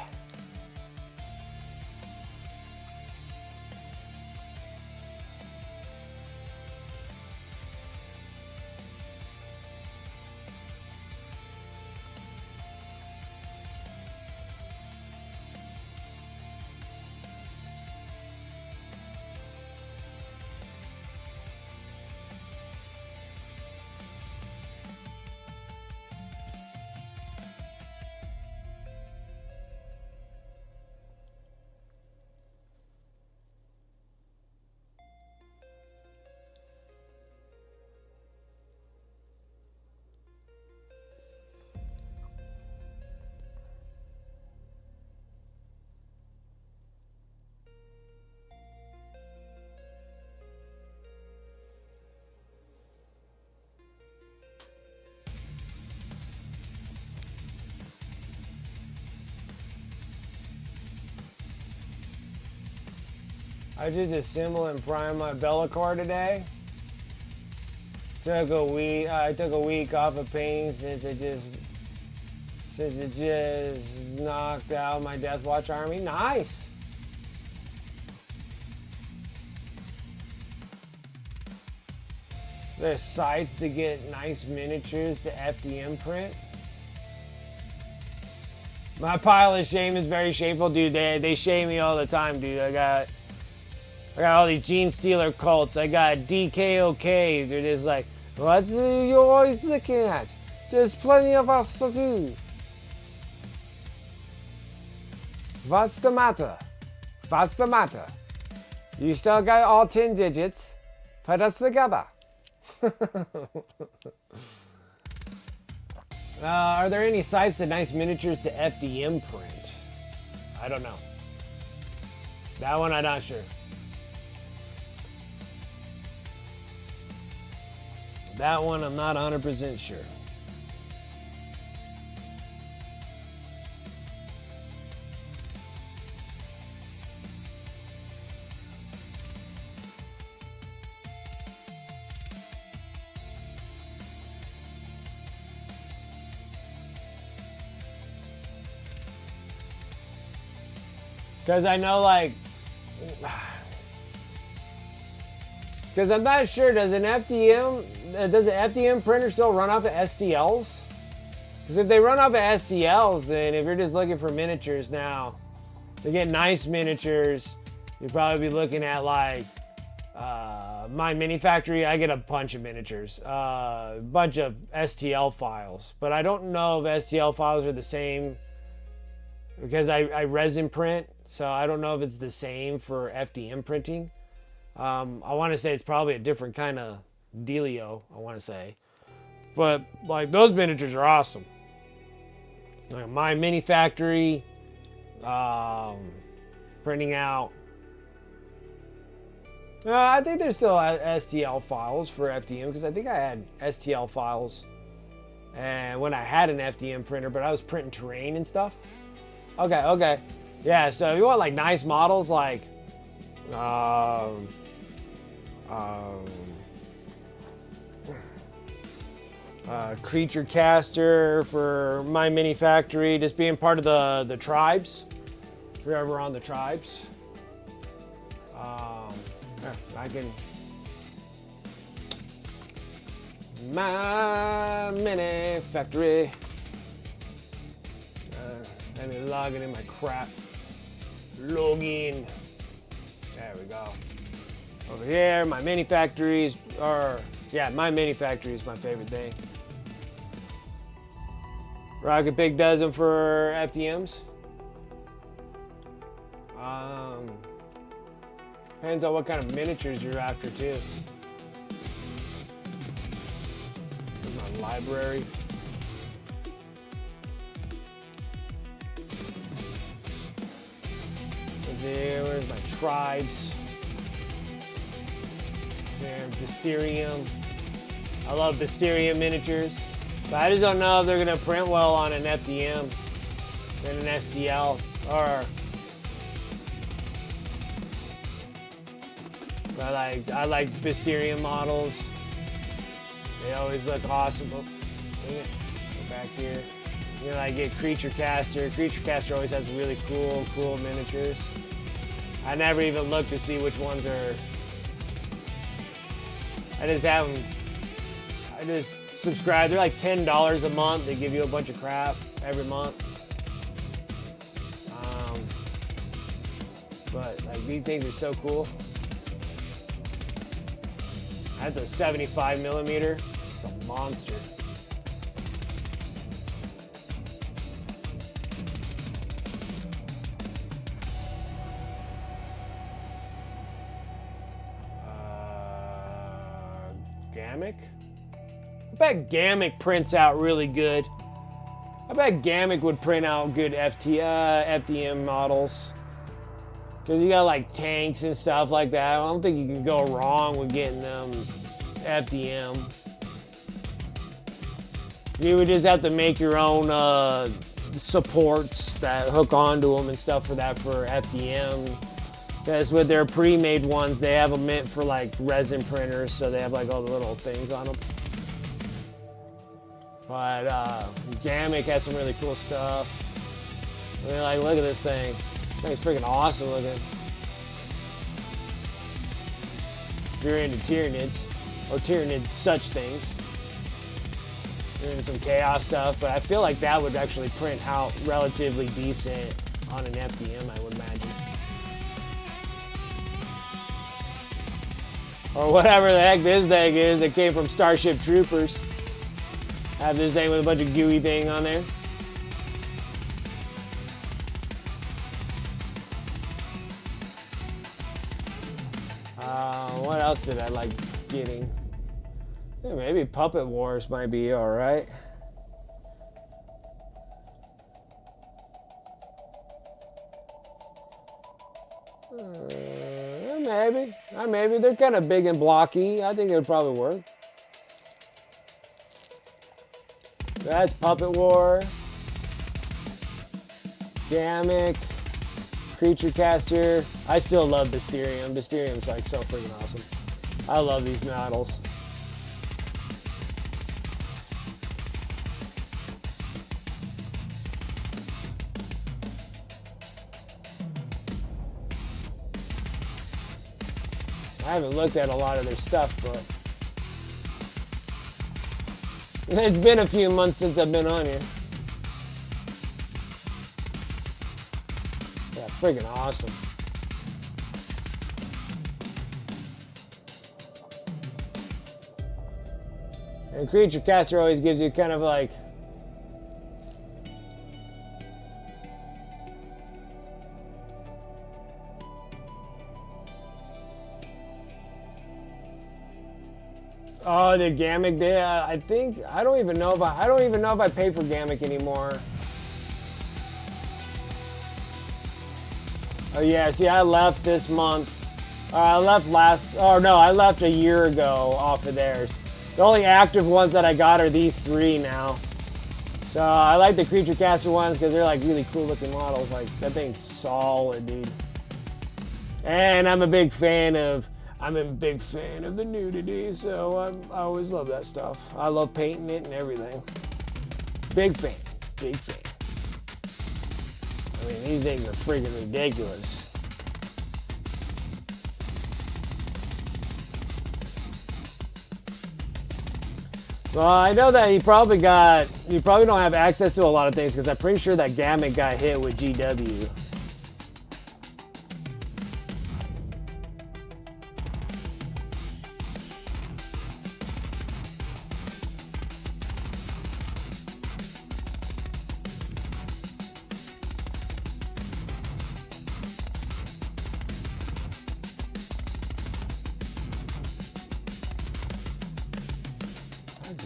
I just assemble and prime my Bellacore today. Took a week. I took a week off of painting since it just knocked out my Deathwatch army. Nice. There's sites to get nice miniatures to FDM print. My pile of shame is very shameful, dude. They shame me all the time, dude. I got all these Gene Stealer cults. I got DKOK. They're just like, what are you always looking at? There's plenty of us to do. What's the matter? What's the matter? You still got all 10 digits. Put us together. Are there any sites that nice miniatures to FDM print? I don't know. That one I'm not sure. That one I'm not 100% sure. Because I know, like, because I'm not sure, does an FDM printer still run off of STLs? Because if they run off of STLs, then if you're just looking for miniatures now, to get nice miniatures, you'd probably be looking at, like, my mini factory. I get a bunch of miniatures, a bunch of STL files, but I don't know if STL files are the same, because I resin print. So I don't know if it's the same for FDM printing. I want to say it's probably a different kind of dealio, I want to say. But like those miniatures are awesome. Like my mini factory, printing out. I think there's still STL files for FDM because I think I had STL files and when I had an FDM printer, but I was printing terrain and stuff. Okay. Yeah, so if you want like nice models like Creature Caster for my mini factory, just being part of the tribes. If you're ever on the tribes. I can my mini factory. Let me log in my crap. Login. There we go. Over here, my mini factories are, my mini factory is my favorite thing. Rocket Pig does them for FDMs. Depends on what kind of miniatures you're after too. Here's my library. Where's my tribes? There, Bisterium. I love Bisterium miniatures. But I just don't know if they're gonna print well on an FDM than an STL. But I like Bisterium models. They always look awesome. Oh, dang it. Go back here. You know, I get Creature Caster. Creature Caster always has really cool miniatures. I never even look to see which ones are. I just have them. I just subscribe. They're like $10 a month. They give you a bunch of crap every month. But like these things are so cool. That's a 75mm. It's a monster. Gamic? I bet Gamic prints out really good. I bet Gamic would print out good FDM models. Because you got like tanks and stuff like that. I don't think you can go wrong with getting them FDM. You would just have to make your own supports that hook onto them and stuff for that for FDM. Because with their pre-made ones, they have them meant for like resin printers, so they have like all the little things on them. But Zagnog has some really cool stuff. I mean, like, look at this thing. This thing's freaking awesome looking. If you're into Tyranids, or Tyranid such things, you're into some chaos stuff, but I feel like that would actually print out relatively decent on an FDM, I would imagine. Or whatever the heck this thing is that came from Starship Troopers. Have this thing with a bunch of gooey thing on there. What else did I like getting? Yeah, maybe Puppet Wars might be alright. Maybe. They're kind of big and blocky. I think it would probably work. That's Puppet War. Zagnog. Creature Caster. I still love Bysterium. Bysterium's like so freaking awesome. I love these models. I haven't looked at a lot of their stuff, but it's been a few months since I've been on here. Yeah, friggin' awesome. And Creature Caster always gives you kind of like oh, the Zagnog did. I think I don't even know if I pay for Zagnog anymore. Oh yeah, see, I left this month. I left a year ago off of theirs. The only active ones that I got are these three now. So I like the Creature Caster ones because they're like really cool looking models. Like that thing's solid, dude. And I'm a big fan of the nudity, so I always love that stuff. I love painting it and everything. Big fan. I mean, these things are freaking ridiculous. Well, I know that you probably don't have access to a lot of things because I'm pretty sure that Zagnog got hit with GW.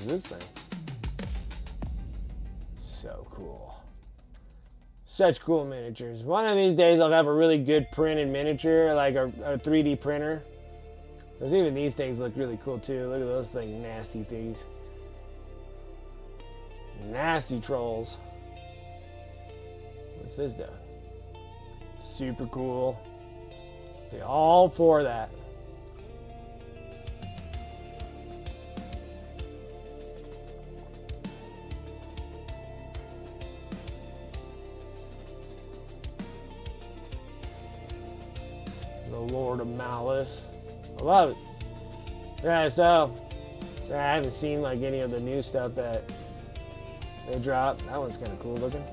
This thing. So cool. Such cool miniatures. One of these days I'll have a really good printed miniature, like a 3D printer. Because even these things look really cool too. Look at those things, nasty things. Nasty trolls. What's this do? Super cool. Be all for that. The Lord of Malice. I love it. Yeah, so I haven't seen like any of the new stuff that they dropped. That one's kind of cool looking.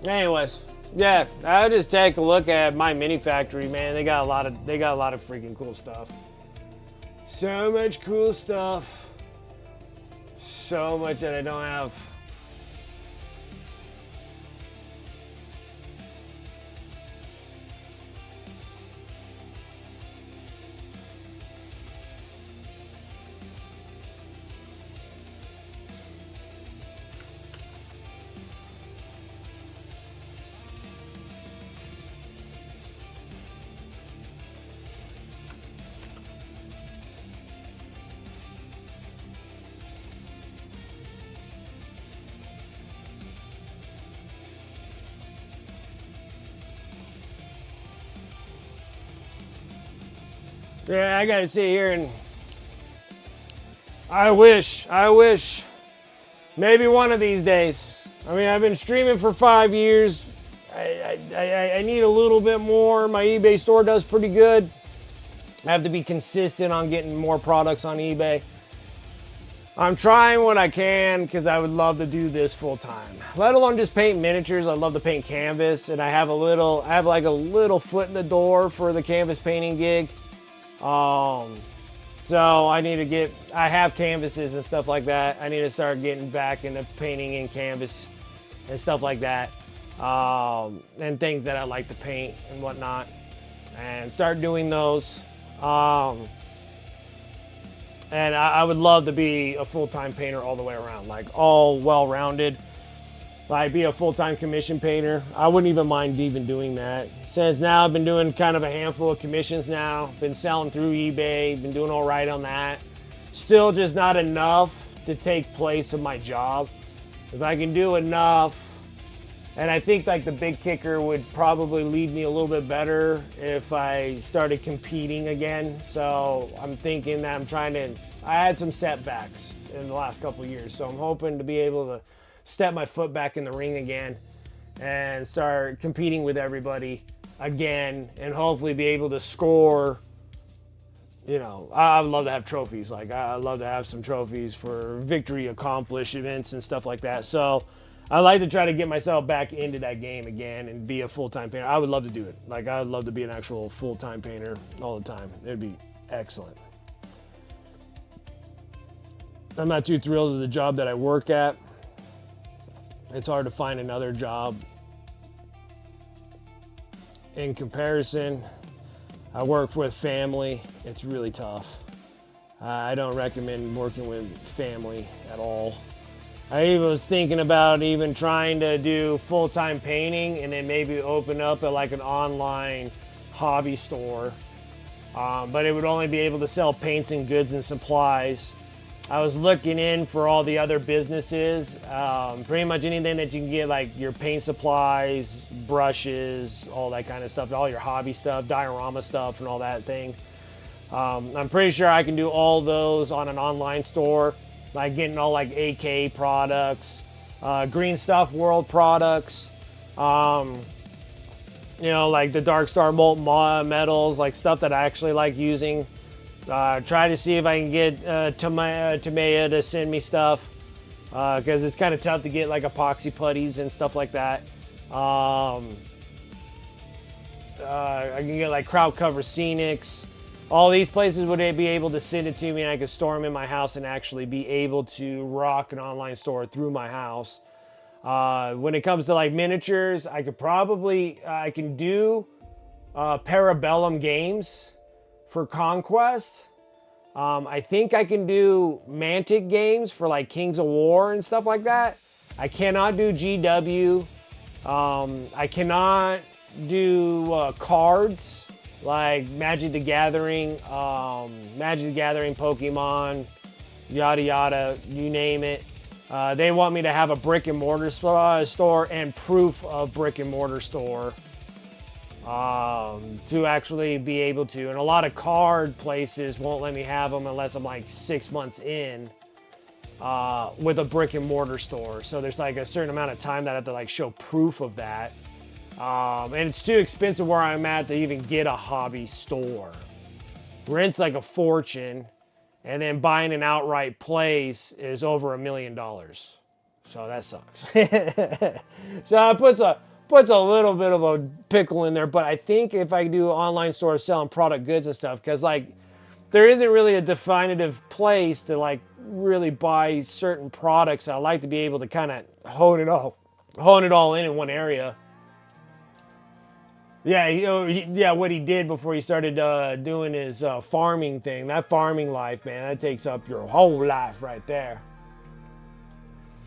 Anyways, yeah, I'll just take a look at my mini factory, man. They got a lot of freaking cool stuff. So much cool stuff. So much that I don't have. Yeah, I gotta sit here and I wish, maybe one of these days. I mean, I've been streaming for 5 years. I need a little bit more. My eBay store does pretty good. I have to be consistent on getting more products on eBay. I'm trying what I can because I would love to do this full time. Let alone just paint miniatures. I love to paint canvas, and I have like a little foot in the door for the canvas painting gig. So I have canvases and stuff like that. I need to start getting back into painting in canvas and stuff like that. And things that I like to paint and whatnot. And start doing those. And I would love to be a full-time painter all the way around. Like all well-rounded. Like be a full-time commission painter. I wouldn't even mind even doing that. Since now I've been doing kind of a handful of commissions now. Been selling through eBay, been doing all right on that. Still just not enough to take place of my job. If I can do enough, and I think like the big kicker would probably lead me a little bit better if I started competing again. So I'm thinking that I had some setbacks in the last couple of years. So I'm hoping to be able to step my foot back in the ring again and start competing with everybody again, and hopefully be able to score. You know, I would love to have trophies. Like I love to have some trophies for victory accomplishments and stuff like that. So I like to try to get myself back into that game again and be a full-time painter. I would love to do it. Like I would love to be an actual full-time painter all the time. It'd be excellent. I'm not too thrilled with the job that I work at. It's hard to find another job. In comparison, I work with family. It's really tough. I don't recommend working with family at all. I even was thinking about even trying to do full-time painting and then maybe open up like an online hobby store. But it would only be able to sell paints and goods and supplies. I was looking in for all the other businesses, pretty much anything that you can get, like your paint supplies, brushes, all that kind of stuff, all your hobby stuff, diorama stuff and all that thing. I'm pretty sure I can do all those on an online store, like getting all like AK products, Green Stuff World products, you know, like the Dark Star Molten metals, like stuff that I actually like using. Try to see if I can get Tamaya to send me stuff, because it's kind of tough to get like epoxy putties and stuff like that. I can get like Crowd Cover Scenics. All these places would be able to send it to me, and I could store them in my house and actually be able to rock an online store through my house. When it comes to like miniatures, I can do Parabellum games for Conquest. I think I can do Mantic games for like Kings of War and stuff like that. I cannot do GW. I cannot do cards like Magic the Gathering, Pokemon, yada yada, you name it. They want me to have a brick and mortar store and proof of brick and mortar store to actually be able to. And a lot of card places won't let me have them unless I'm like 6 months in with a brick and mortar store. So there's like a certain amount of time that I have to like show proof of that. And it's too expensive where I'm at to even get a hobby store. Rent's like a fortune, and then buying an outright place is over $1 million. So that sucks. So it puts a little bit of a pickle in there, but I think if I do online stores selling product goods and stuff, because like there isn't really a definitive place to like really buy certain products. I like to be able to kind of hone it all in one area. Yeah, what he did before he started doing his farming thing. That farming life, man, that takes up your whole life right there.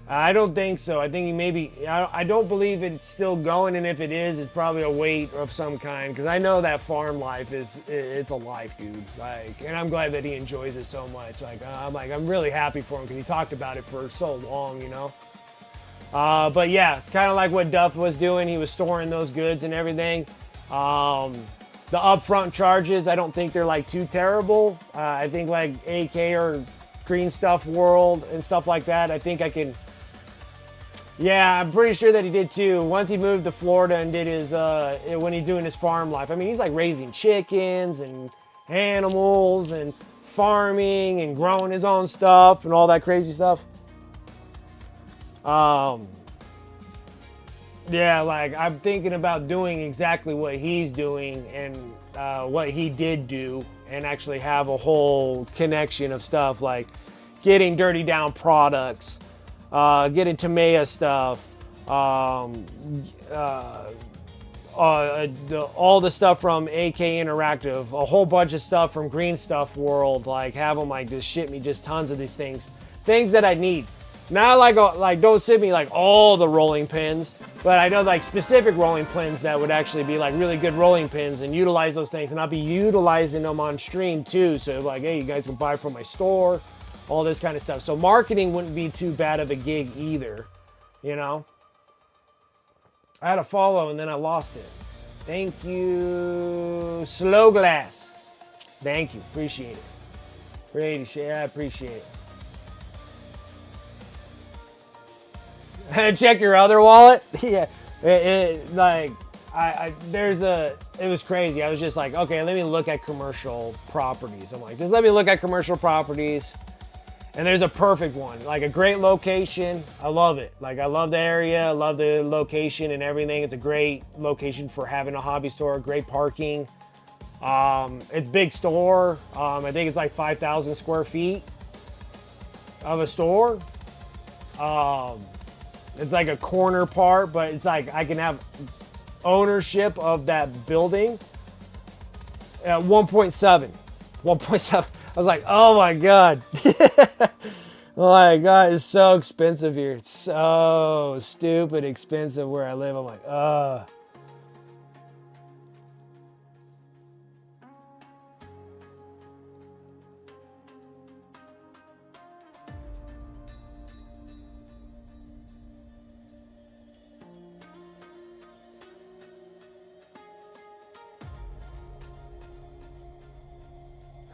I don't think so. I think I don't believe it's still going, and if it is, it's probably a weight of some kind, because I know that farm life it's a life, dude. Like, and I'm glad that he enjoys it so much. I'm really happy for him, because he talked about it for so long, you know. But yeah, kind of like what Duff was doing. He was storing those goods and everything. the upfront charges, I don't think they're like too terrible. I think like AK or Green Stuff World and stuff like that, I think I can. Yeah, I'm pretty sure that he did too. Once he moved to Florida and did his, when he's doing his farm life. I mean, he's like raising chickens and animals and farming and growing his own stuff and all that crazy stuff. Yeah, like I'm thinking about doing exactly what he's doing and what he did do, and actually have a whole connection of stuff like getting Dirty Down products, getting Tamea stuff, all the stuff from AK Interactive, a whole bunch of stuff from Green Stuff World, like have them like just ship me just tons of these things that I need. Not like don't send me like all the rolling pins, but I know like specific rolling pins that would actually be like really good rolling pins and utilize those things, and I'll be utilizing them on stream too. So like, hey, you guys can buy from my store, all this kind of stuff. So marketing wouldn't be too bad of a gig either, you know. I had a follow and then I lost it. Thank you, Slow Glass. Thank you, appreciate it. I appreciate it. Check your other wallet. Yeah, it was crazy. I was just like, okay, let me look at commercial properties. I'm like, just let me look at commercial properties. And there's a perfect one, like a great location. I love it. Like I love the area, I love the location and everything. It's a great location for having a hobby store, great parking. It's big store. I think it's like 5,000 square feet of a store. It's like a corner part, but it's like I can have ownership of that building at 1.7. 1.7. I was like, oh my God. Oh my God, it's so expensive here. It's so stupid expensive where I live. I'm like, ugh.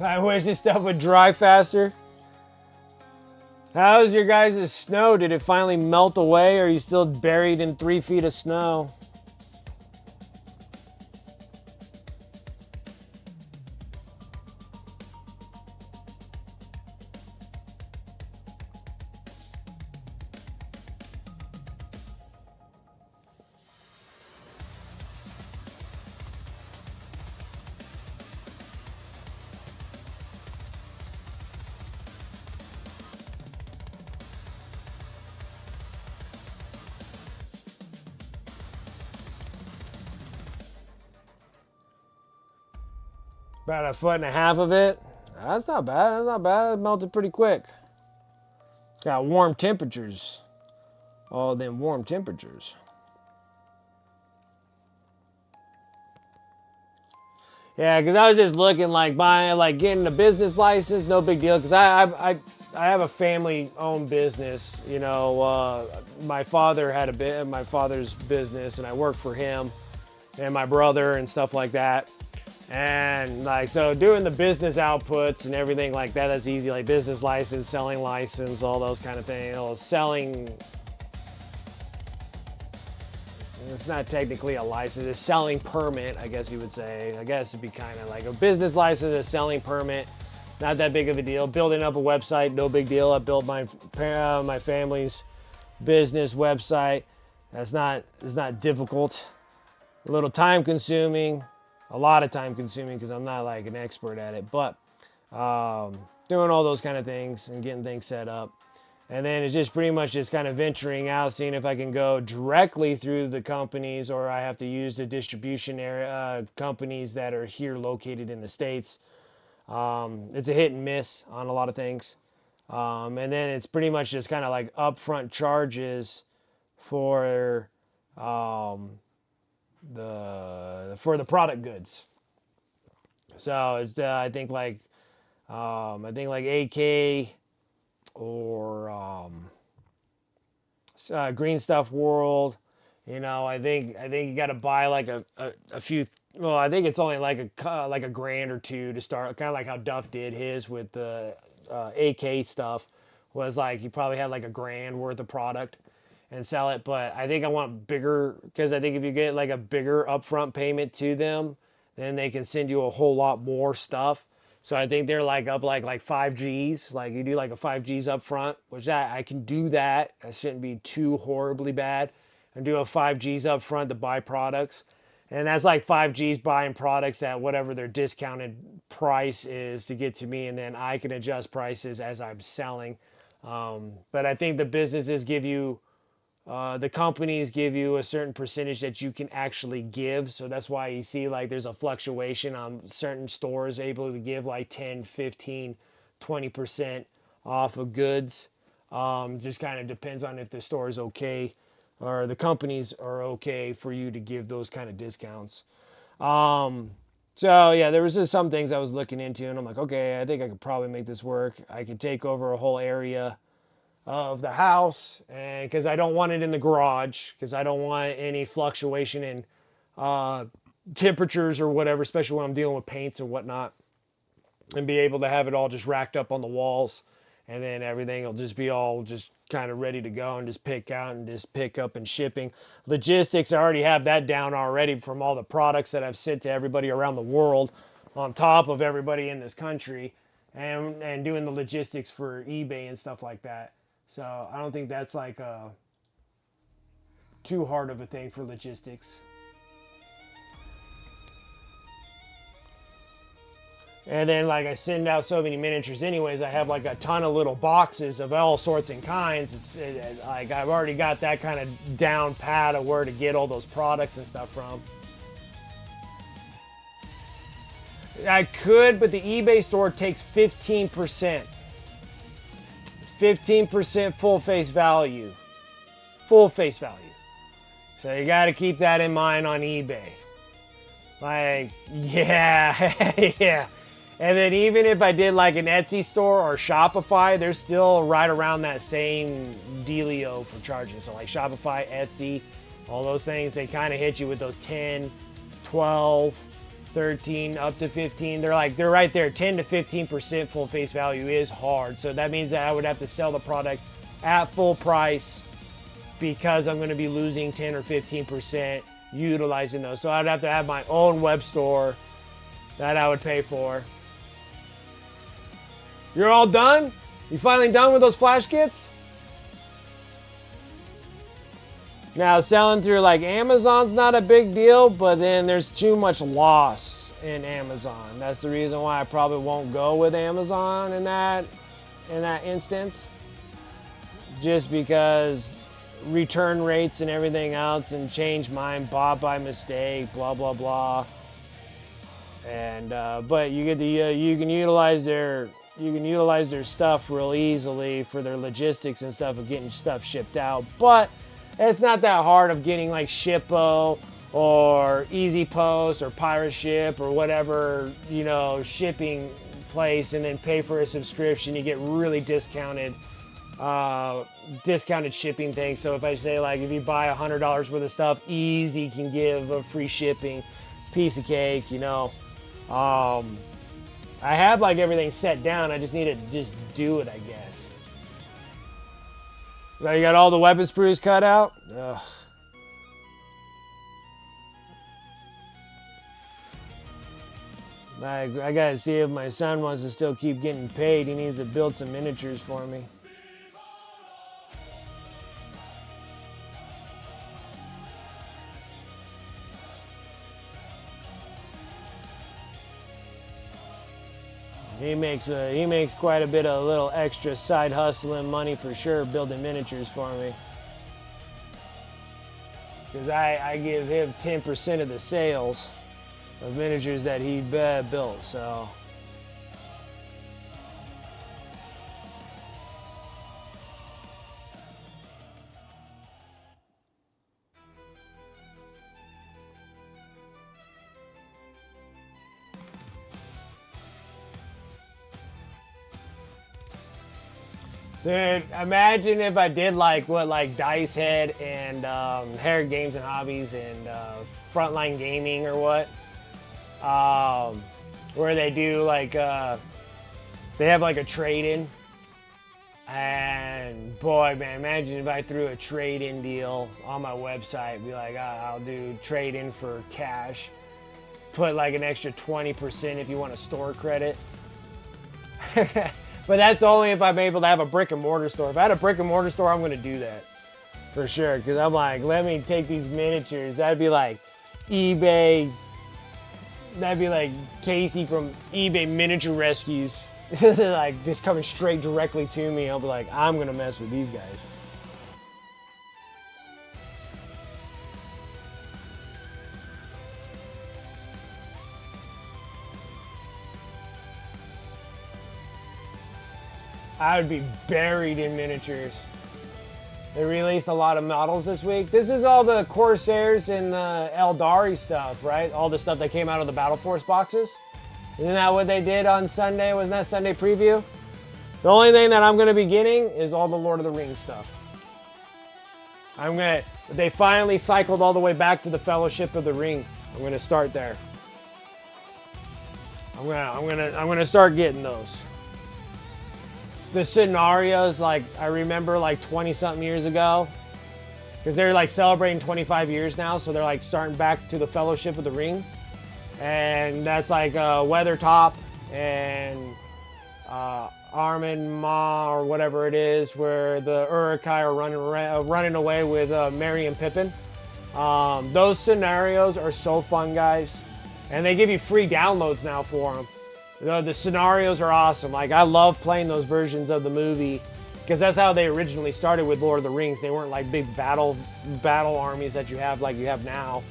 I wish this stuff would dry faster. How's your guys' snow? Did it finally melt away, or are you still buried in 3 feet of snow? About 1.5 feet of it. That's not bad. That's not bad. It melted pretty quick. Got warm temperatures. All them warm temperatures. Yeah, because I was just looking like buying, like getting a business license. No big deal. Because I have a family-owned business. You know, my father had my father's business, and I work for him and my brother and stuff like that. And like, so doing the business outputs and everything like that, that's easy. Like business license, selling license, all those kind of things. Selling, it's not technically a license, it's selling permit, I guess you would say. I guess it'd be kind of like a business license, a selling permit. Not that big of a deal. Building up a website, no big deal. I built my family's business website. It's not difficult. A little time consuming. A lot of time consuming because I'm not like an expert at it, but doing all those kind of things and getting things set up. And then it's just pretty much just kind of venturing out, seeing if I can go directly through the companies, or I have to use the distribution area companies that are here located in the States. It's a hit and miss on a lot of things. And then it's pretty much just kind of like upfront charges for the product goods. So I think like AK or Green Stuff World. You know, I think you got to buy like a few well, I think it's only like a grand or two to start, kind of like how Duff did his with the AK stuff. Was like he probably had like a grand worth of product and sell it. But I think I want bigger, because I think if you get like a bigger upfront payment to them, then they can send you a whole lot more stuff. So I think they're like up like 5Gs. Like you do like a 5Gs up front, which I can do that. That shouldn't be too horribly bad. And do a 5Gs up front to buy products. And that's like 5Gs buying products at whatever their discounted price is to get to me. And then I can adjust prices as I'm selling. But I think the businesses give you, the companies give you a certain percentage that you can actually give. So that's why you see like there's a fluctuation on certain stores able to give like 10, 15, 20% off of goods. Just kind of depends on if the store is okay or the companies are okay for you to give those kind of discounts. So yeah, there was just some things I was looking into and I'm like, okay, I think I could probably make this work. I could take over a whole area of the house, and because I don't want it in the garage, because I don't want any fluctuation in temperatures or whatever, especially when I'm dealing with paints and whatnot, and be able to have it all just racked up on the walls, and then everything will just be all just kind of ready to go and just pick out and just pick up and shipping. Logistics, I already have that down already from all the products that I've sent to everybody around the world, on top of everybody in this country, and doing the logistics for eBay and stuff like that. So I don't think that's like too hard of a thing for logistics. And then like I send out so many miniatures anyways, I have like a ton of little boxes of all sorts and kinds. Like I've already got that kind of down pat of where to get all those products and stuff from. I could, but the eBay store takes 15%. 15% full face value. Full face value. So you got to keep that in mind on eBay. Like, yeah, yeah. And then even if I did like an Etsy store or Shopify, they're still right around that same dealio for charging. So like Shopify, Etsy, all those things, they kind of hit you with those 10, 12, 13 up to 15. They're right there. 10 to 15% full face value is hard. So that means that I would have to sell the product at full price because I'm going to be losing 10 or 15% utilizing those. So I'd have to have my own web store that I would pay for. You're all done? You finally done with those flash kits? Now, selling through like Amazon's not a big deal, but then there's too much loss in Amazon. That's the reason why I probably won't go with Amazon in that instance. Just because return rates and everything else, and change mine, bought by mistake, blah blah blah. And but you get the you can utilize their stuff real easily for their logistics and stuff of getting stuff shipped out, but it's not that hard of getting like Shippo or Easy Post or Pirate Ship or whatever, you know, shipping place, and then pay for a subscription. You get really discounted shipping things. So if I say like if you buy $100 worth of stuff, Easy can give a free shipping, piece of cake, you know. I have like everything set down. I just need to just do it, I guess. Now you got all the weapon sprues cut out? Ugh. I gotta see if my son wants to still keep getting paid. He needs to build some miniatures for me. He makes quite a bit of little extra side hustling money for sure, building miniatures for me. Because I give him 10% of the sales of miniatures that he built, so. Dude, imagine if I did like Dice Head and Hair Games and Hobbies and Frontline Gaming or what. where they do like they have like a trade-in. And boy, man, imagine if I threw a trade-in deal on my website. Be like, I'll do trade-in for cash. Put like an extra 20% if you want a store credit. But that's only if I'm able to have a brick and mortar store. If I had a brick and mortar store, I'm going to do that. For sure. Because I'm like, let me take these miniatures. That'd be like eBay. That'd be like Casey from eBay Miniature Rescues. Like just coming straight directly to me. I'll be like, I'm gonna mess with these guys. I would be buried in miniatures. They released a lot of models this week. This is all the Corsairs and the Eldari stuff, right? All the stuff that came out of the Battle Force boxes. Isn't that what they did on Sunday? Wasn't that Sunday preview? The only thing that I'm going to be getting is all the Lord of the Rings stuff. They finally cycled all the way back to the Fellowship of the Ring. I'm going to start there. I'm going to start getting those. The scenarios, like I remember like 20 something years ago, because they're like celebrating 25 years now, so they're like starting back to the Fellowship of the Ring. And that's like Weathertop and Armin Ma or whatever it is, where the Uruk-hai are running away with Merry and Pippin. Those scenarios are so fun, guys, and they give you free downloads now for them. The scenarios are awesome. Like I love playing those versions of the movie because that's how they originally started with Lord of the Rings. They weren't like big battle armies that you have like you have now.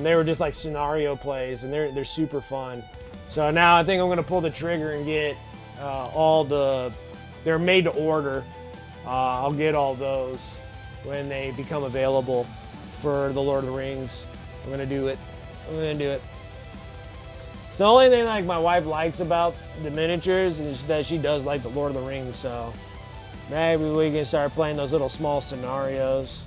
They were just like scenario plays, and they're super fun. So now I think I'm gonna pull the trigger and get they're made to order. I'll get all those when they become available for the Lord of the Rings. I'm gonna do it. It's the only thing like my wife likes about the miniatures is that she does like the Lord of the Rings. So maybe we can start playing those little small scenarios.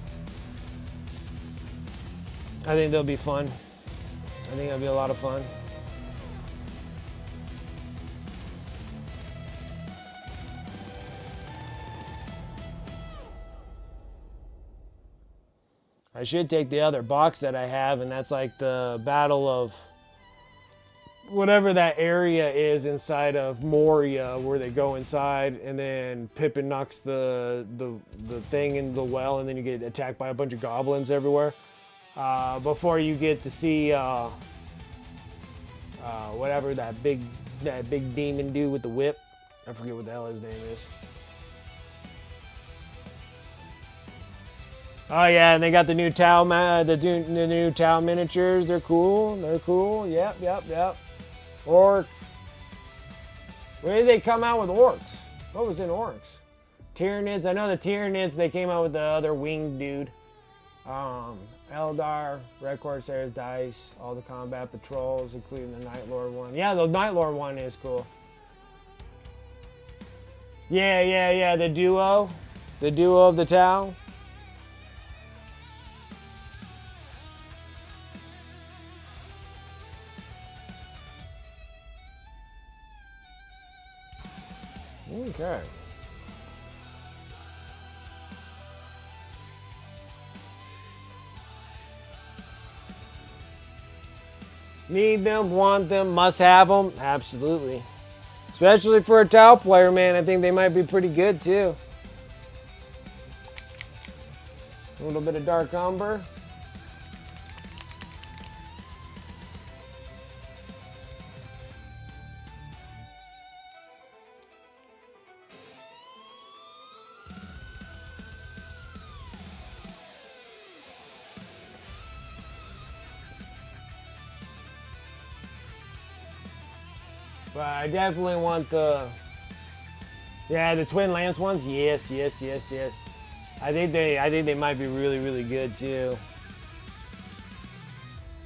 I think they'll be fun. I think it'll be a lot of fun. I should take the other box that I have, and that's like the Battle of whatever that area is inside of Moria, where they go inside, and then Pippin knocks the thing in the well, and then you get attacked by a bunch of goblins everywhere. Before you get to see whatever that big demon dude with the whip. I forget what the hell his name is. Oh yeah, and they got the new Tau the new Tau miniatures. They're cool. Yep. Orc. When did they come out with orcs? What was in orcs? Tyranids. I know the Tyranids. They came out with the other winged dude. Eldar, Red Corsairs, Dice, all the combat patrols, including the Night Lord one. Yeah, the Night Lord one is cool. Yeah, the duo of the Tau. Okay. Need them, want them, must have them? Absolutely. Especially for a Tau player, man. I think they might be pretty good, too. A little bit of Dark Umber. But I definitely want the Twin Lance ones. Yes. I think they might be really good too.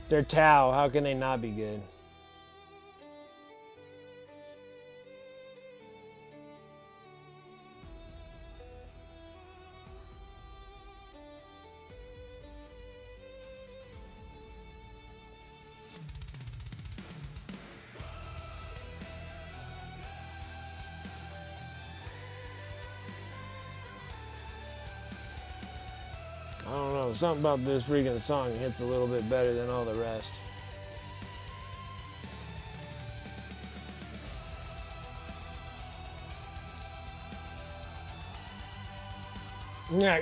They're Tau. How can they not be good? Something about this freaking song hits a little bit better than all the rest. Yeah,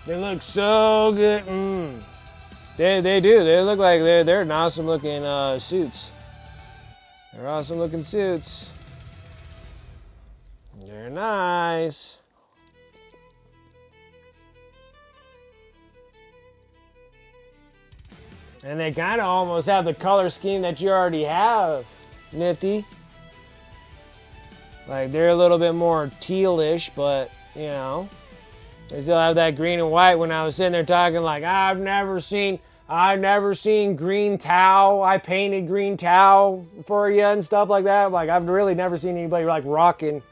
They look so good. They do. They look like they're an awesome looking suits. They're awesome looking suits. They're nice. And they kind of almost have the color scheme that you already have, Nifty. Like, they're a little bit more tealish, but, you know, they still have that green and white. When I was sitting there talking like, I've never seen green towel. I painted green towel for you and stuff like that. Like, I've really never seen anybody like rocking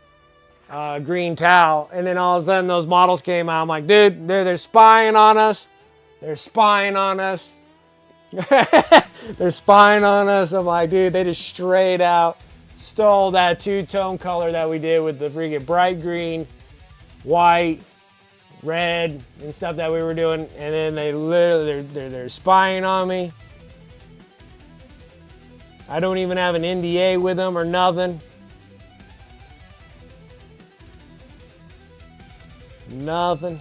green towel. And then all of a sudden those models came out. I'm like, dude, they're spying on us. They're spying on us. They're spying on us. I'm like, dude, they just straight out stole that two-tone color that we did with the freaking bright green, white, red, and stuff that we were doing. And then they literally, they're spying on me. I don't even have an NDA with them or nothing. Nothing.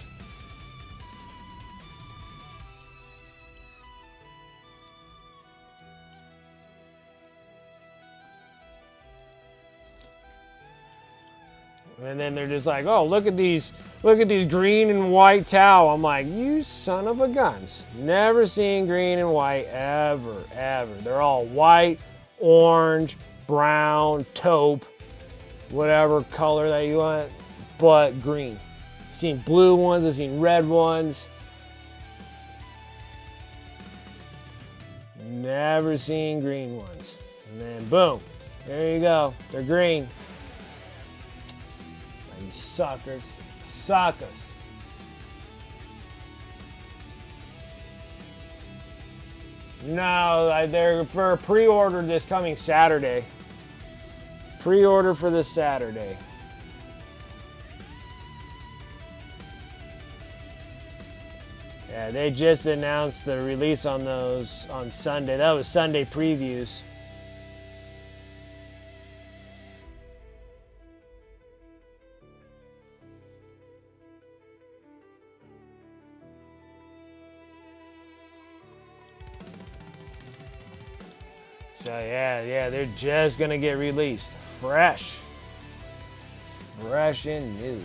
And then they're just like, oh, look at these green and white towel. I'm like, you son of a guns. Never seen green and white ever, ever. They're all white, orange, brown, taupe, whatever color that you want, but green. I've seen blue ones, I've seen red ones. Never seen green ones. And then boom, there you go. They're green. You suckers. Suckers. No, they're for pre-order this coming Saturday. Pre-order for this Saturday. Yeah, they just announced the release on those on Sunday. That was Sunday previews. So yeah, they're just gonna get released. Fresh and new.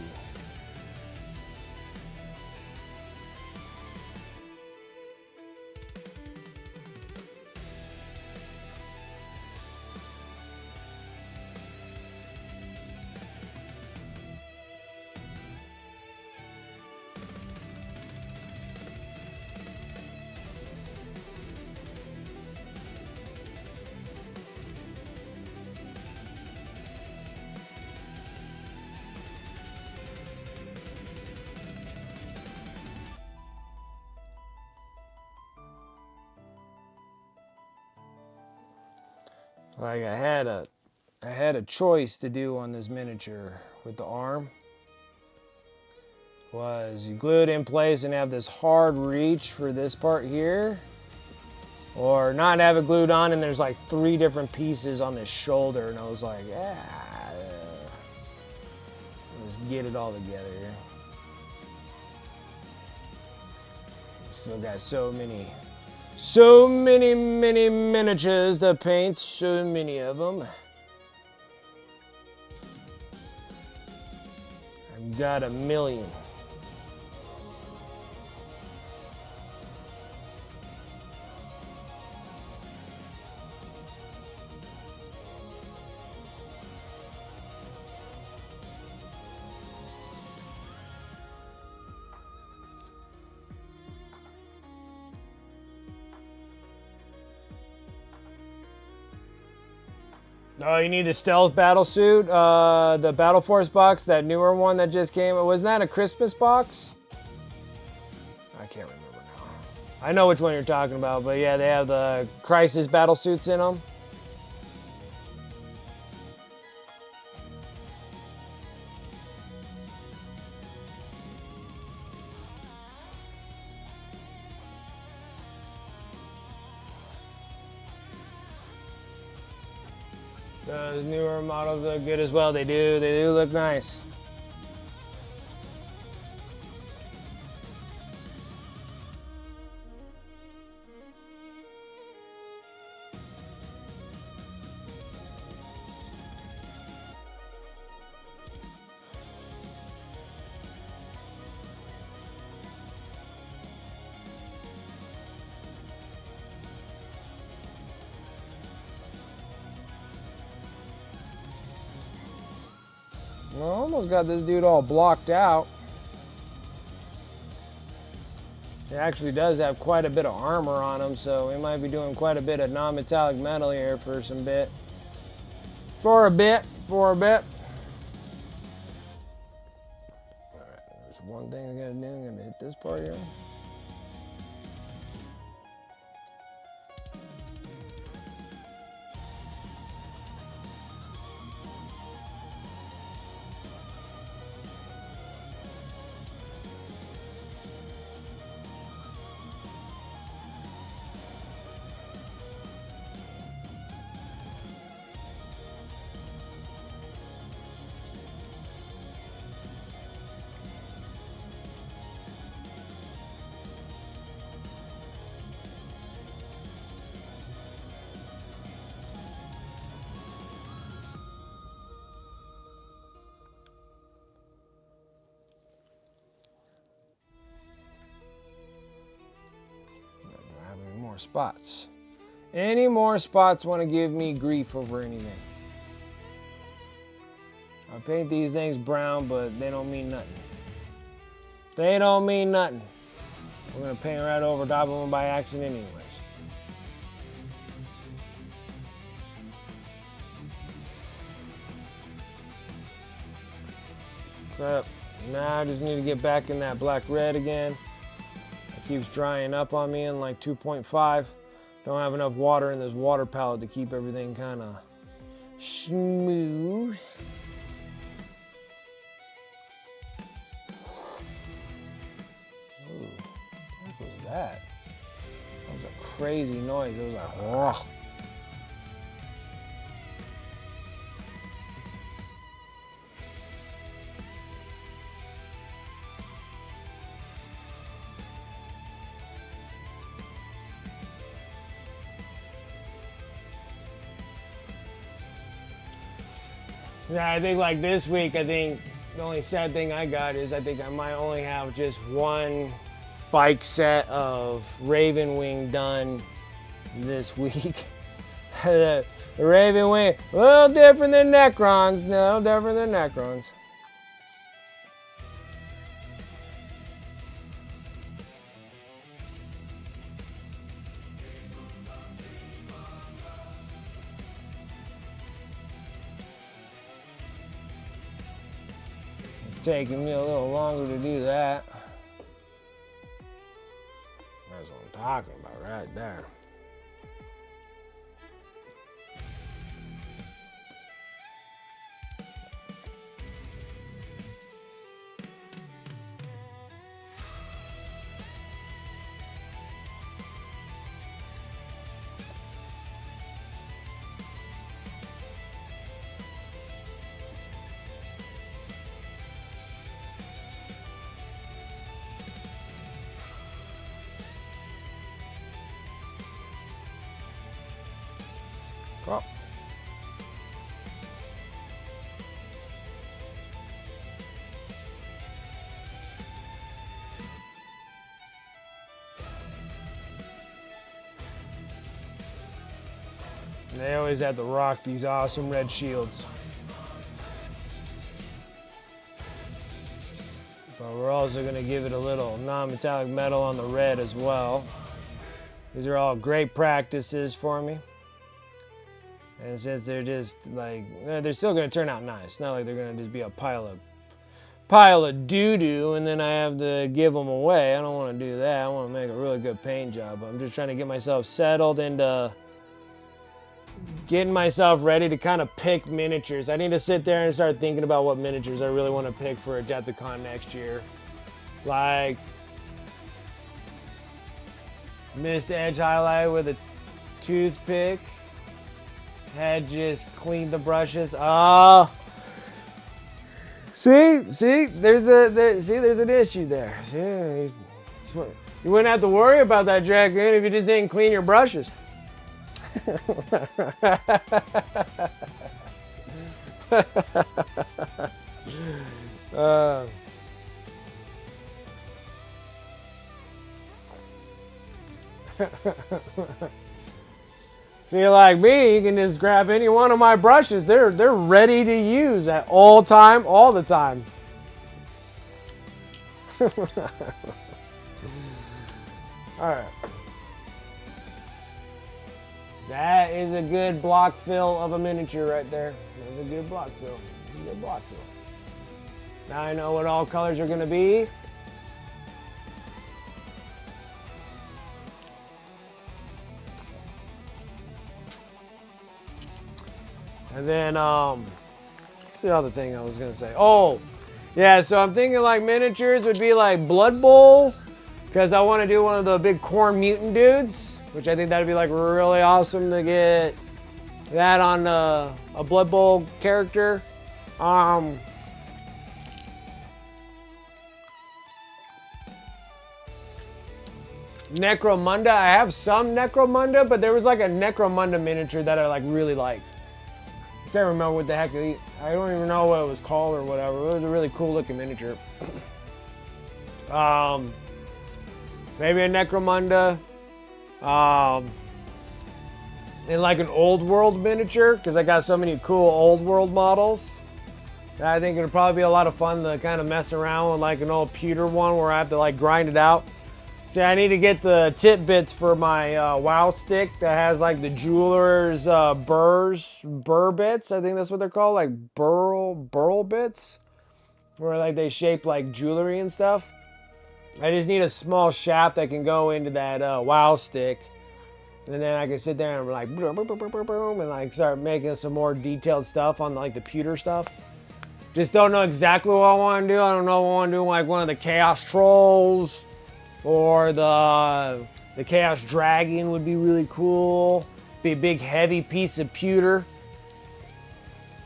Like I had a choice to do on this miniature with the arm. Was you glue it in place and have this hard reach for this part here, or not have it glued on and there's like 3 different pieces on this shoulder, and I was like, let's get it all together here. Still got so many miniatures to paint, so many of them. I've got a million. Oh, you need the stealth battle suit, the Battle Force box, that newer one that just came. Wasn't that a Christmas box? I can't remember now. I know which one you're talking about, but yeah, they have the Crisis battle suits in them. Those newer models look good as well. They do look nice. I almost got this dude all blocked out. He actually does have quite a bit of armor on him, so we might be doing quite a bit of non-metallic metal here for some bit. For a bit. Alright, there's one thing I gotta do. I'm gonna hit this part here. Spots. Any more spots want to give me grief over anything? I paint these things brown, but they don't mean nothing. They don't mean nothing. We're going to paint right over top of them by accident anyways. Crap. Now I just need to get back in that black red again. Keeps drying up on me in like 2.5. Don't have enough water in this water palette to keep everything kind of smooth. Ooh, what was that? That was a crazy noise. It was like, oh. Yeah, I think like this week, I think the only sad thing I got is I think I might only have just one bike set of Raven Wing done this week. The Raven Wing, a little different than Necrons, no, different than Necrons. Taking me a little longer to do that. That's what I'm talking about right there. Oh. They always have to rock these awesome red shields. But we're also going to give it a little non-metallic metal on the red as well. These are all great practices for me. And since they're just like, they're still going to turn out nice. It's not like they're going to just be a pile of doo-doo and then I have to give them away. I don't want to do that. I want to make a really good paint job. I'm just trying to get myself settled into getting myself ready to kind of pick miniatures. I need to sit there and start thinking about what miniatures I really want to pick for Adepticon next year. Like missed edge highlight with a toothpick. Had just cleaned the brushes. Oh. See, there's an issue there. See, you wouldn't have to worry about that, Jack, if you just didn't clean your brushes. See, like me, you can just grab any one of my brushes. They're ready to use at all time, all the time. All right. That is a good block fill of a miniature right there. That's a good block fill. A good block fill. Now I know what all colors are going to be. And then, what's the other thing I was going to say? Oh, yeah, so I'm thinking like miniatures would be like Blood Bowl, because I want to do one of the big corn mutant dudes, which I think that'd be like really awesome to get that on a Blood Bowl character. Necromunda, I have some Necromunda, but there was like a Necromunda miniature that I like really like. I can't remember what the heck I don't even know what it was called or whatever. It was a really cool looking miniature. Maybe a Necromunda. In like an old world miniature, because I got so many cool old world models. I think it'd probably be a lot of fun to kind of mess around with like an old pewter one where I have to like grind it out. See, I need to get the tip bits for my WoW stick that has like the jeweler's burr bits. I think that's what they're called, like burl bits, where like they shape like jewelry and stuff. I just need a small shaft that can go into that WoW stick, and then I can sit there and like boom, boom, boom, boom, boom, and like start making some more detailed stuff on like the pewter stuff. Just don't know exactly what I want to do. I don't know if I want to do like one of the Chaos Trolls. Or the Chaos Dragon would be really cool. Be a big heavy piece of pewter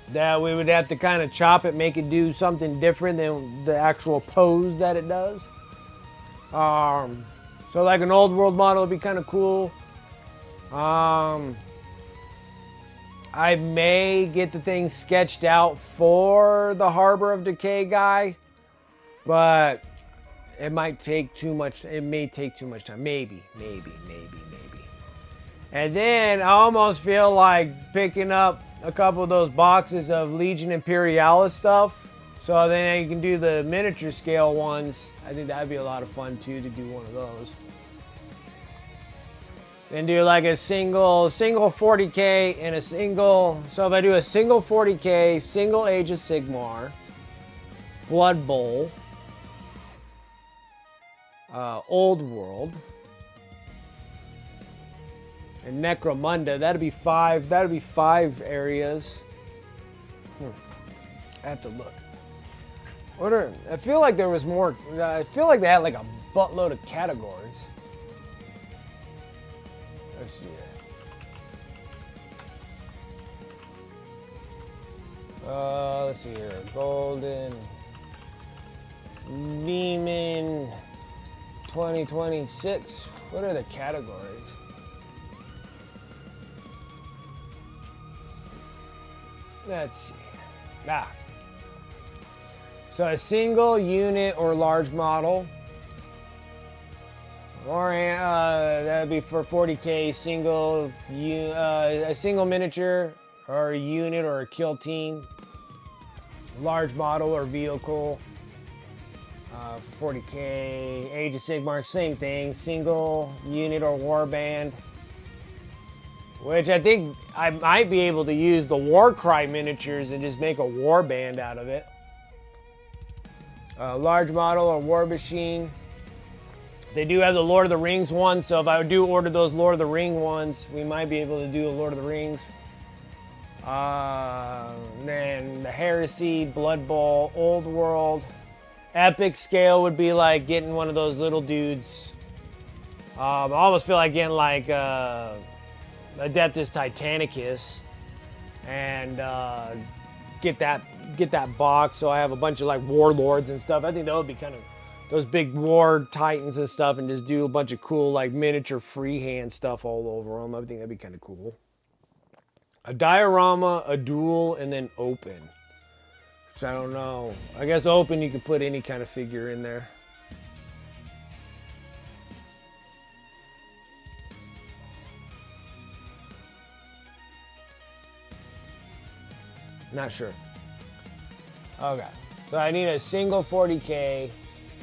that we would have to kind of chop it, make it do something different than the actual pose that it does. So like an old world model would be kind of cool. I may get the thing sketched out for the Harbor of Decay guy, but it might take too much. It may take too much time. Maybe. And then I almost feel like picking up a couple of those boxes of Legion Imperialis stuff. So then you can do the miniature scale ones. I think that'd be a lot of fun too, to do one of those. Then do like a single 40K and a single. So if I do a single 40K, single Age of Sigmar, Blood Bowl, Old World, and Necromunda. That'd be 5. That'd be 5 areas. I have to look. I feel like there was more. I feel like they had like a buttload of categories. Let's see. Let's see here. Golden, Beeman, 2026. What are the categories? Let's see. So a single unit or large model. Or that'd be for 40K, a single miniature or a unit or a kill team. Large model or vehicle. For 40K, Age of Sigmar, same thing. Single unit or warband. Which I think I might be able to use the Warcry miniatures and just make a warband out of it. Large model or war machine. They do have the Lord of the Rings one, so if I do order those Lord of the Ring ones, we might be able to do a Lord of the Rings. Then the Heresy, Blood Bowl, Old World. Epic scale would be like getting one of those little dudes. I almost feel like getting like Adeptus Titanicus. and get that box. So I have a bunch of like warlords and stuff. I think that would be kind of those big war titans and stuff, and just do a bunch of cool like miniature freehand stuff all over them. I think that'd be kind of cool. A diorama, a duel, and then open. Which I don't know. I guess open you could put any kind of figure in there. Not sure. Okay. So I need a single 40K,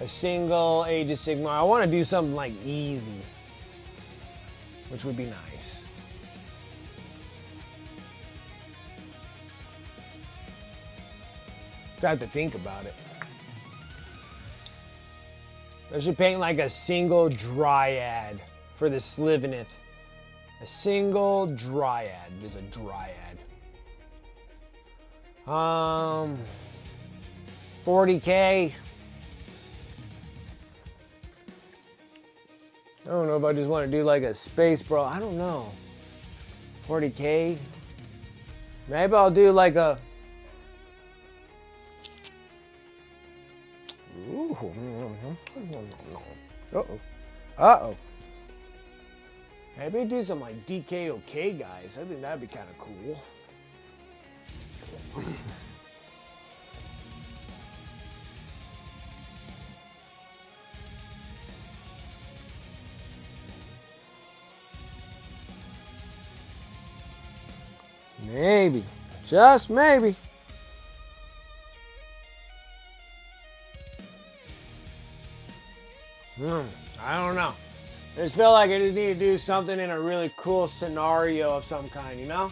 a single Age of Sigmar. I want to do something like easy, which would be nice. I have to think about it. I should paint like a single dryad for the Sliveneth. A single dryad. Just a dryad. 40K. I don't know if I just want to do like a space bro. I don't know. 40K. Maybe I'll do like a. Ooh. Uh-oh. Uh-oh. Maybe do some like DKOK guys. I think that'd be kind of cool. Maybe. Just maybe. I don't know. I just feel like I just need to do something in a really cool scenario of some kind, you know?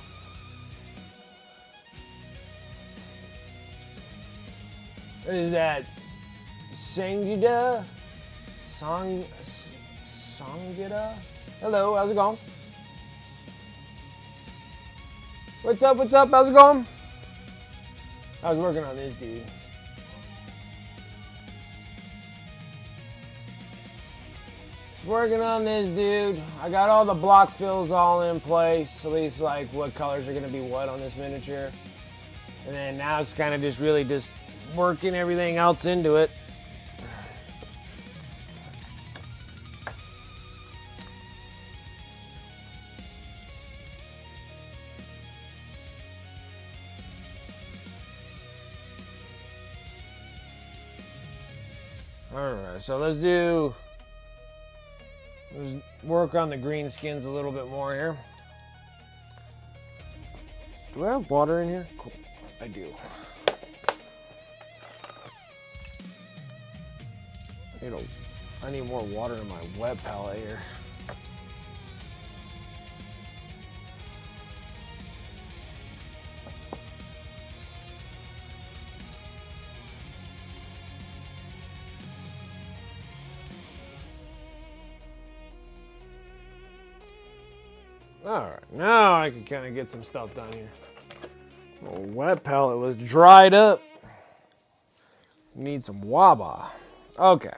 What is that? Sangita? Sangita? Hello, how's it going? What's up, what's up, how's it going? I was working on this dude. Working on this dude. I got all the block fills all in place, at least like what colors are gonna be what on this miniature. And then now it's kind of just really just working everything else into it. Alright, so let's work on the green skins a little bit more here. Do I have water in here? Cool. I do. I need more water in my wet palette here. Alright, now I can kind of get some stuff done here. The wet palette was dried up. Need some waba. Okay.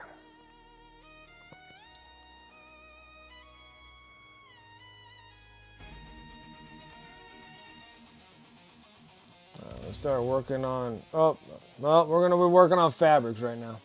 Let's start working on. Oh, well, we're gonna be working on fabrics right now.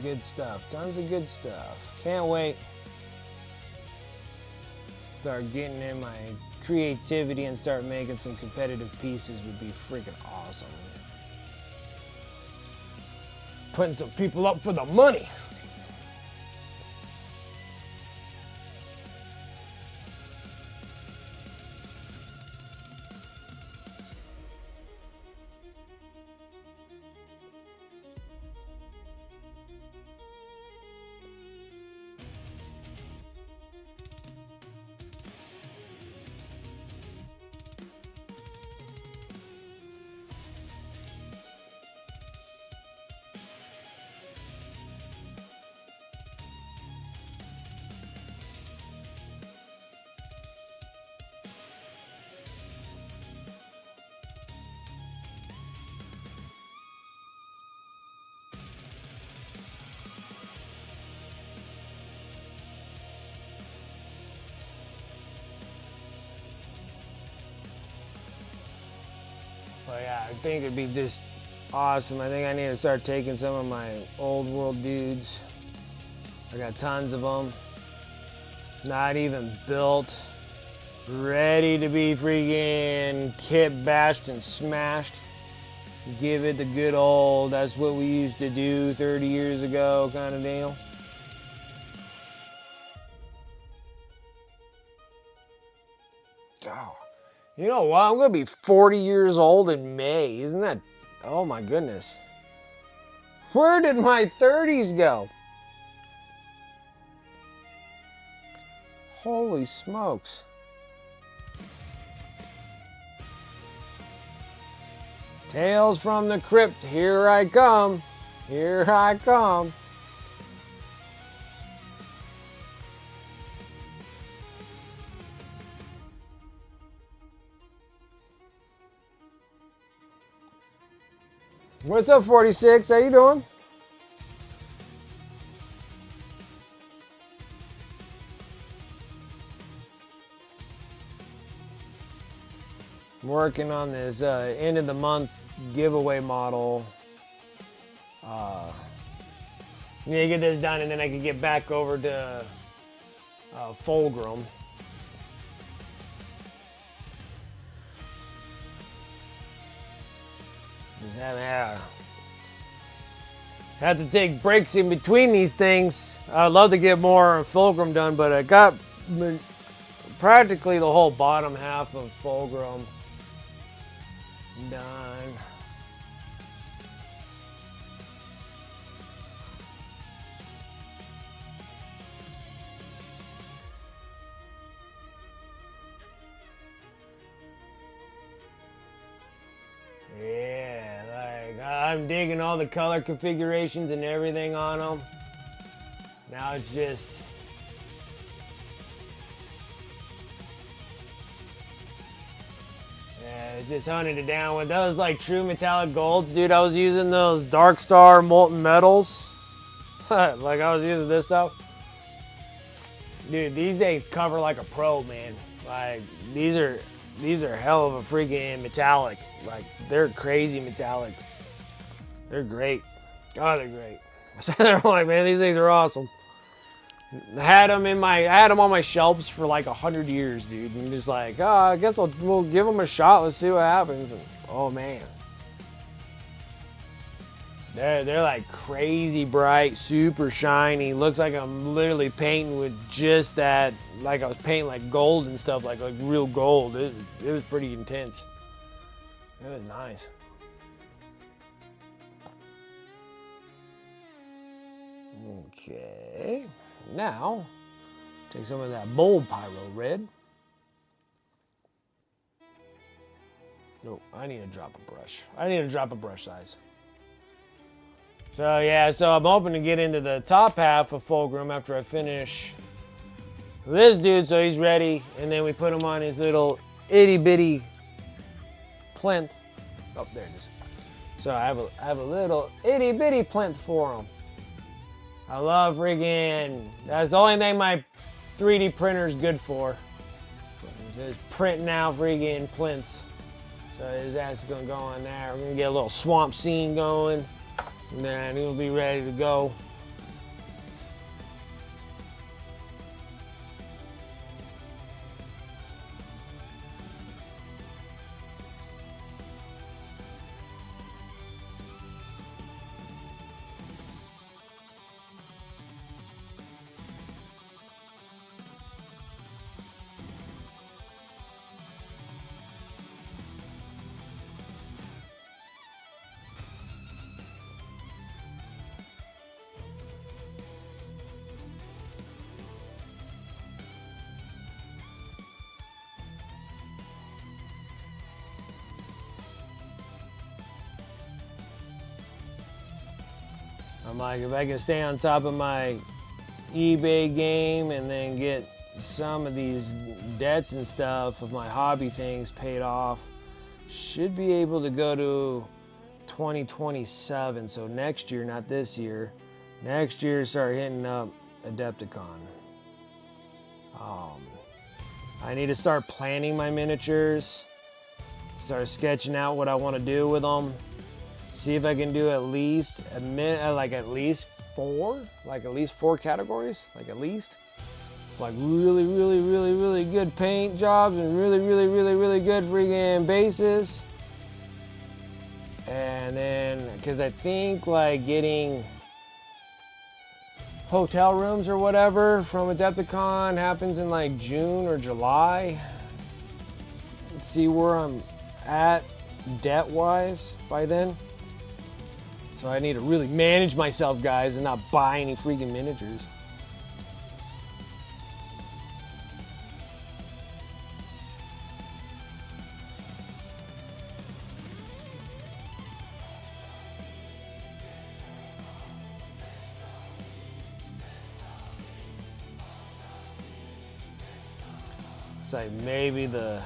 good stuff. Tons of good stuff. Can't wait. Start getting in my creativity and start making some competitive pieces would be freaking awesome. Putting some people up for the money. But yeah, I think it'd be just awesome. I think I need to start taking some of my old world dudes. I got tons of them. Not even built. Ready to be freaking kit bashed and smashed. Give it the good old, that's what we used to do 30 years ago kind of deal. Oh. You know what? I'm going to be 40 years old in May. Isn't that... Oh my goodness. Where did my 30s go? Holy smokes. Tales from the Crypt. Here I come. Here I come. What's up, 46? How you doing? I'm working on this end of the month giveaway model. Yeah, get this done and then I can get back over to Fulgrim. Have to take breaks in between these things. I'd love to get more Fulgrim done, but I got practically the whole bottom half of Fulgrim done. Yeah, like I'm digging all the color configurations and everything on them. Now it's just just hunted it down with those like true metallic golds, dude. I was using those Dark Star molten metals. Like I was using this stuff. Dude, these days cover like a pro, man. Like these are hell of a freaking metallic. Like they're crazy metallic. They're great. Oh, they're great. So they're like, man, these things are awesome. I had them on my shelves for like 100 years, dude. And just like, oh, I guess we'll give them a shot. Let's see what happens. And, oh man, they're like crazy bright, super shiny. Looks like I'm literally painting with just that. Like I was painting like gold and stuff, like real gold. It was pretty intense. It was nice. Okay. Now, take some of that bold pyro red. No, I need to drop a brush. I need to drop a brush size. So yeah, so I'm hoping to get into the top half of Fulgrim after I finish this dude, so he's ready. And then we put him on his little itty bitty plinth. Oh, there it is. So I have a little itty bitty plinth for him. I love friggin', that's the only thing my 3D printer is good for. It's printing out friggin' plinths. So his ass is gonna go on there. We're gonna get a little swamp scene going. And then he'll be ready to go. I'm like, if I can stay on top of my eBay game and then get some of these debts and stuff of my hobby things paid off, should be able to go to 2027. So next year, not this year. Next year, start hitting up Adepticon. I need to start planning my miniatures. Start sketching out what I want to do with them. See if I can do at least at least four categories, like really good paint jobs and really good freaking bases. And then, because I think like getting hotel rooms or whatever from Adepticon happens in like June or July. Let's see where I'm at debt-wise by then. So I need to really manage myself, guys, and not buy any freaking miniatures. It's like maybe the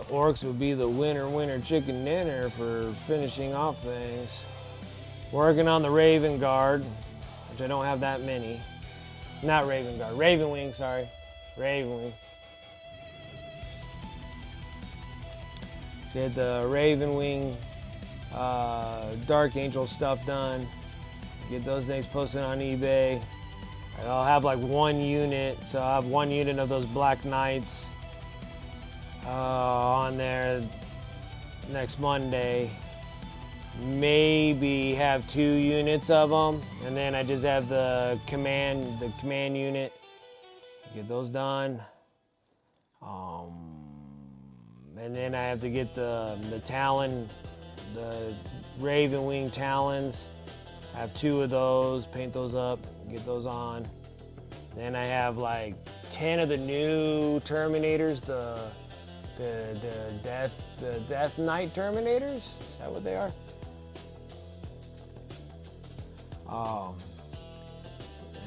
orcs would be the winner chicken dinner for finishing off things. Working on the Raven Guard, which I don't have that many. Not Raven Guard, Raven Wing, sorry. Raven Wing. Get the Raven Wing Dark Angel stuff done. Get those things posted on eBay. I'll have like one unit, so I'll have one unit of those Black Knights on there next Monday. Maybe have 2 units of them, and then I just have the command unit. Get those done. And then I have to get the Talon, the Raven Wing Talons. I have 2 of those, paint those up, get those on. Then I have like 10 of the new Terminators, the Death Knight Terminators. Is that what they are?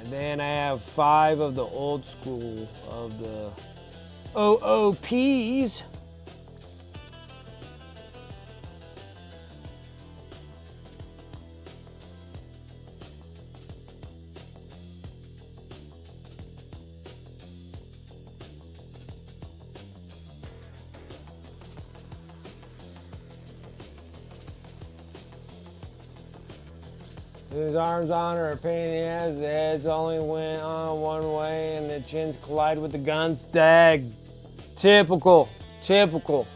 And then I have 5 of the old school of the OOPs. His arms on are a pain in the ass. The heads only went on one way and the chins collide with the guns. Dag. Typical. Typical.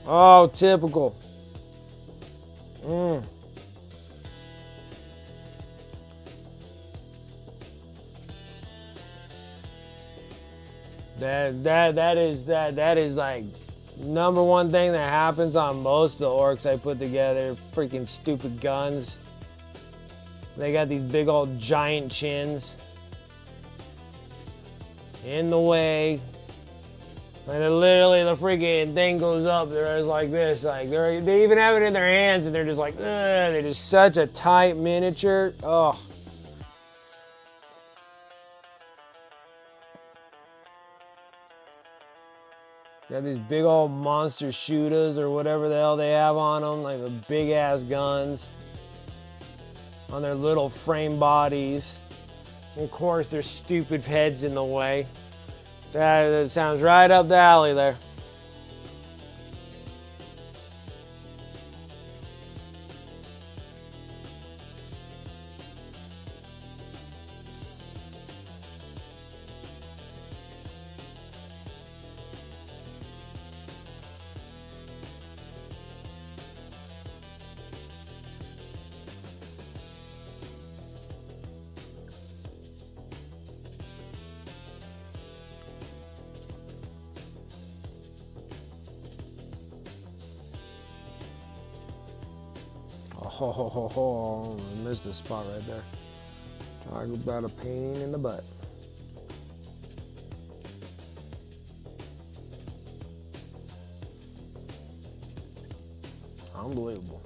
Oh, typical. That is like number one thing that happens on most of the orcs I put together. Freaking stupid guns. They got these big old giant chins in the way. And then literally the freaking thing goes up, they're just like this. Like they even have it in their hands and they're just like, ugh, they're just such a tight miniature. Oh. Got these big old monster shooters or whatever the hell they have on them, like the big ass guns on their little frame bodies. And of course, their stupid heads in the way. That sounds right up the alley there. Oh, I missed a spot right there. Talk about a pain in the butt. Unbelievable.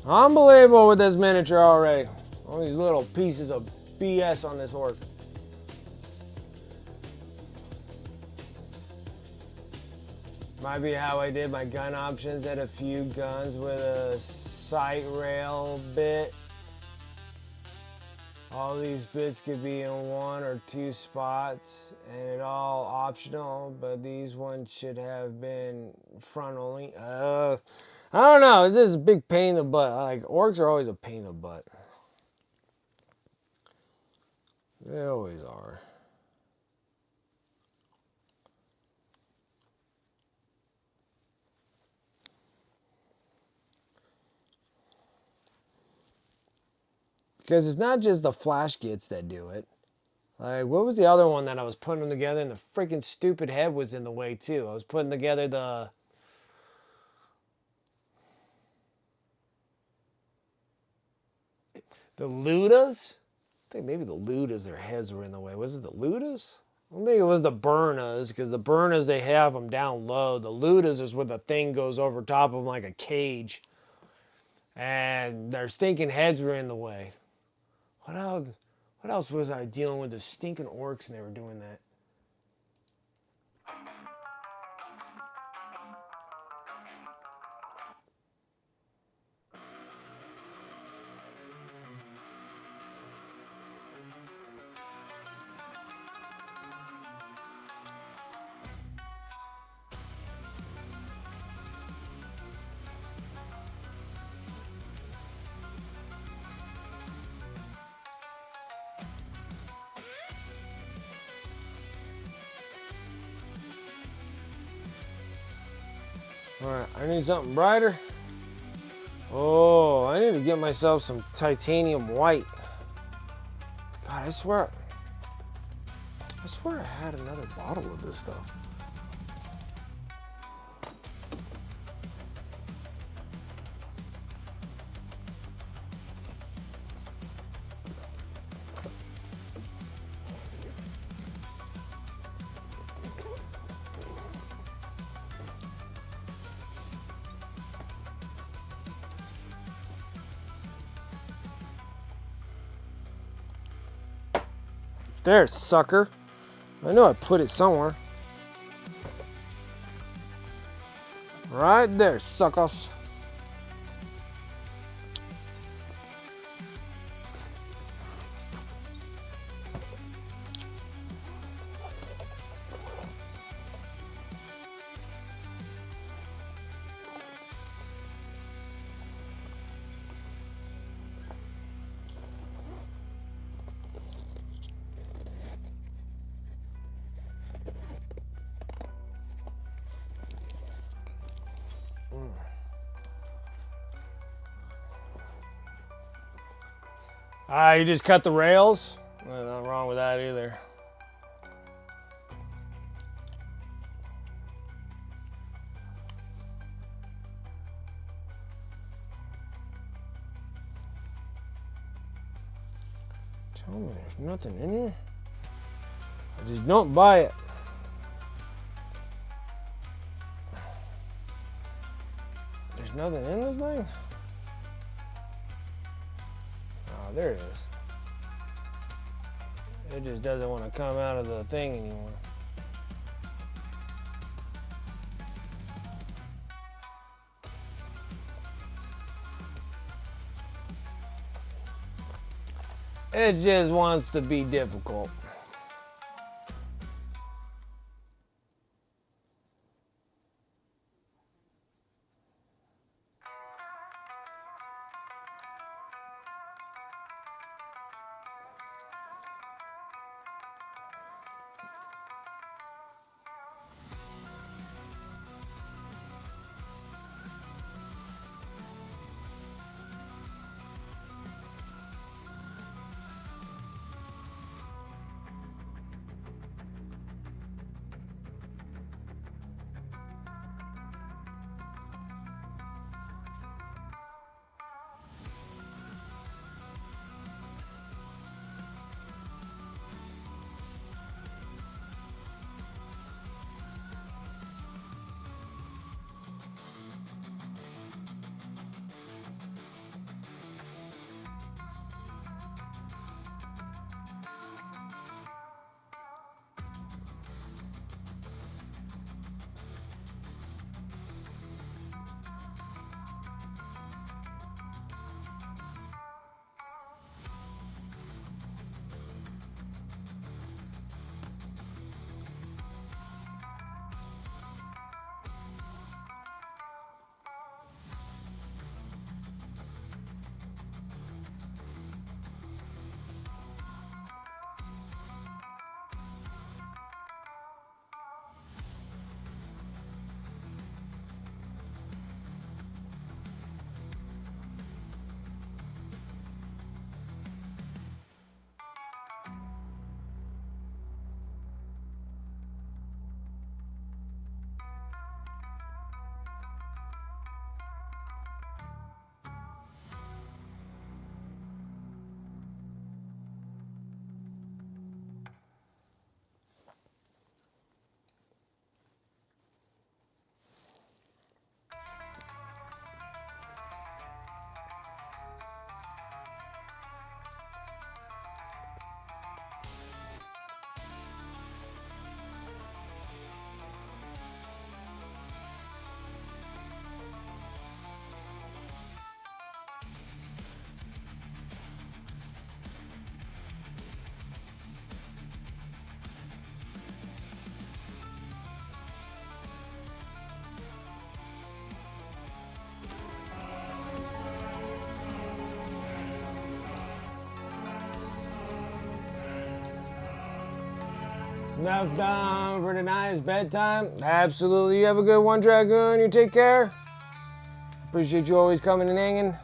Unbelievable with this miniature already. All these little pieces of BS on this orc. Might be how I did my gun options. Had a few guns with a sight rail bit. All these bits could be in 1 or 2 spots, and it all optional, but these ones should have been front only. I don't know, it's just a big pain in the butt. Like, orcs are always a pain in the butt. They always are. Because it's not just the flash kits that do it. Like, what was the other one that I was putting them together and the freaking stupid head was in the way too? I was putting together the Ludas? I think maybe the Ludas, their heads were in the way. Was it the Ludas? I think it was the Burnas, because the Burnas, they have them down low. The Ludas is where the thing goes over top of them like a cage. And their stinking heads were in the way. What else was I dealing with? The stinking orcs and they were doing that. Alright, I need something brighter. Oh, I need to get myself some titanium white. God, I swear I had another bottle of this stuff. There, sucker. I know I put it somewhere. Right there, suckers. You just cut the rails? Nothing wrong with that either. Tell me there's nothing in here? I just don't buy it. There's nothing in this thing? Oh, there it is. It just doesn't want to come out of the thing anymore. It just wants to be difficult. Enough done for tonight's bedtime. Absolutely. You have a good one, Dragoon. You take care. Appreciate you always coming and hanging.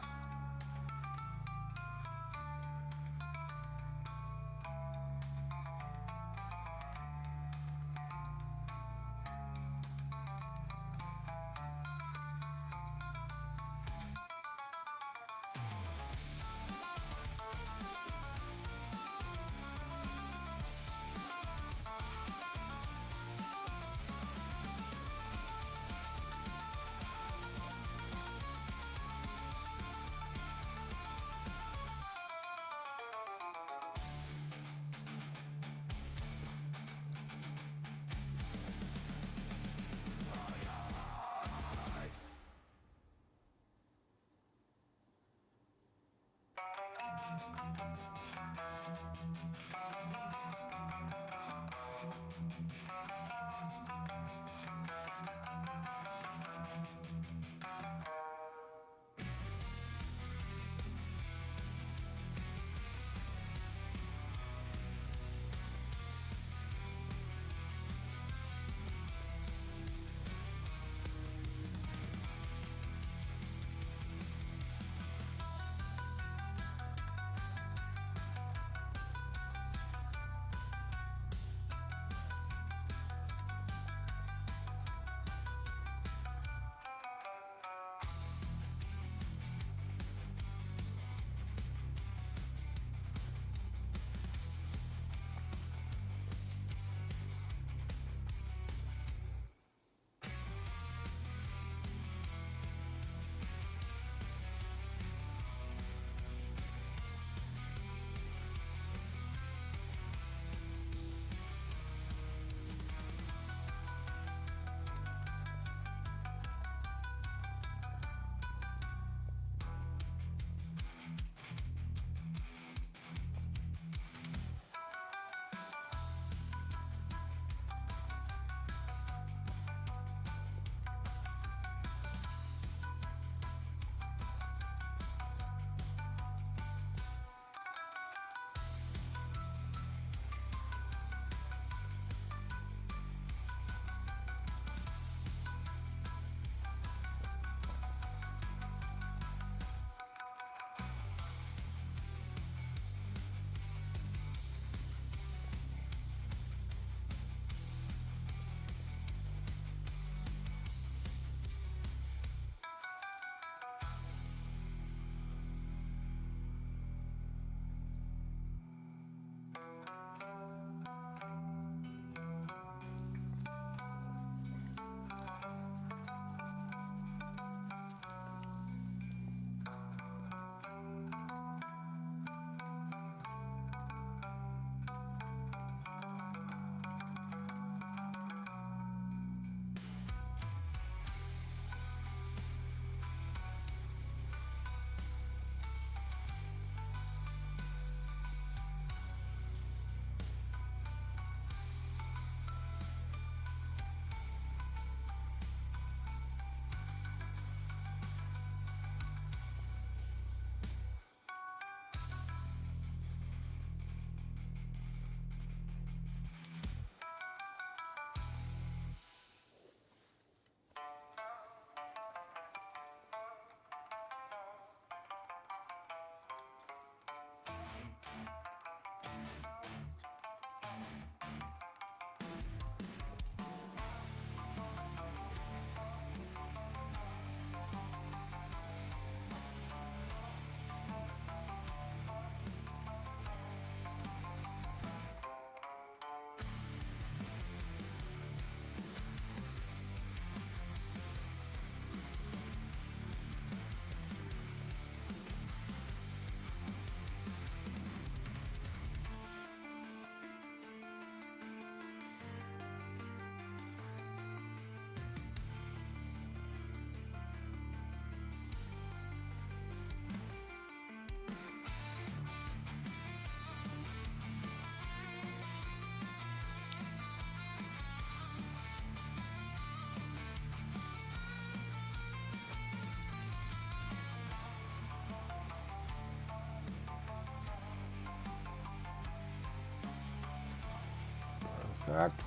Correct.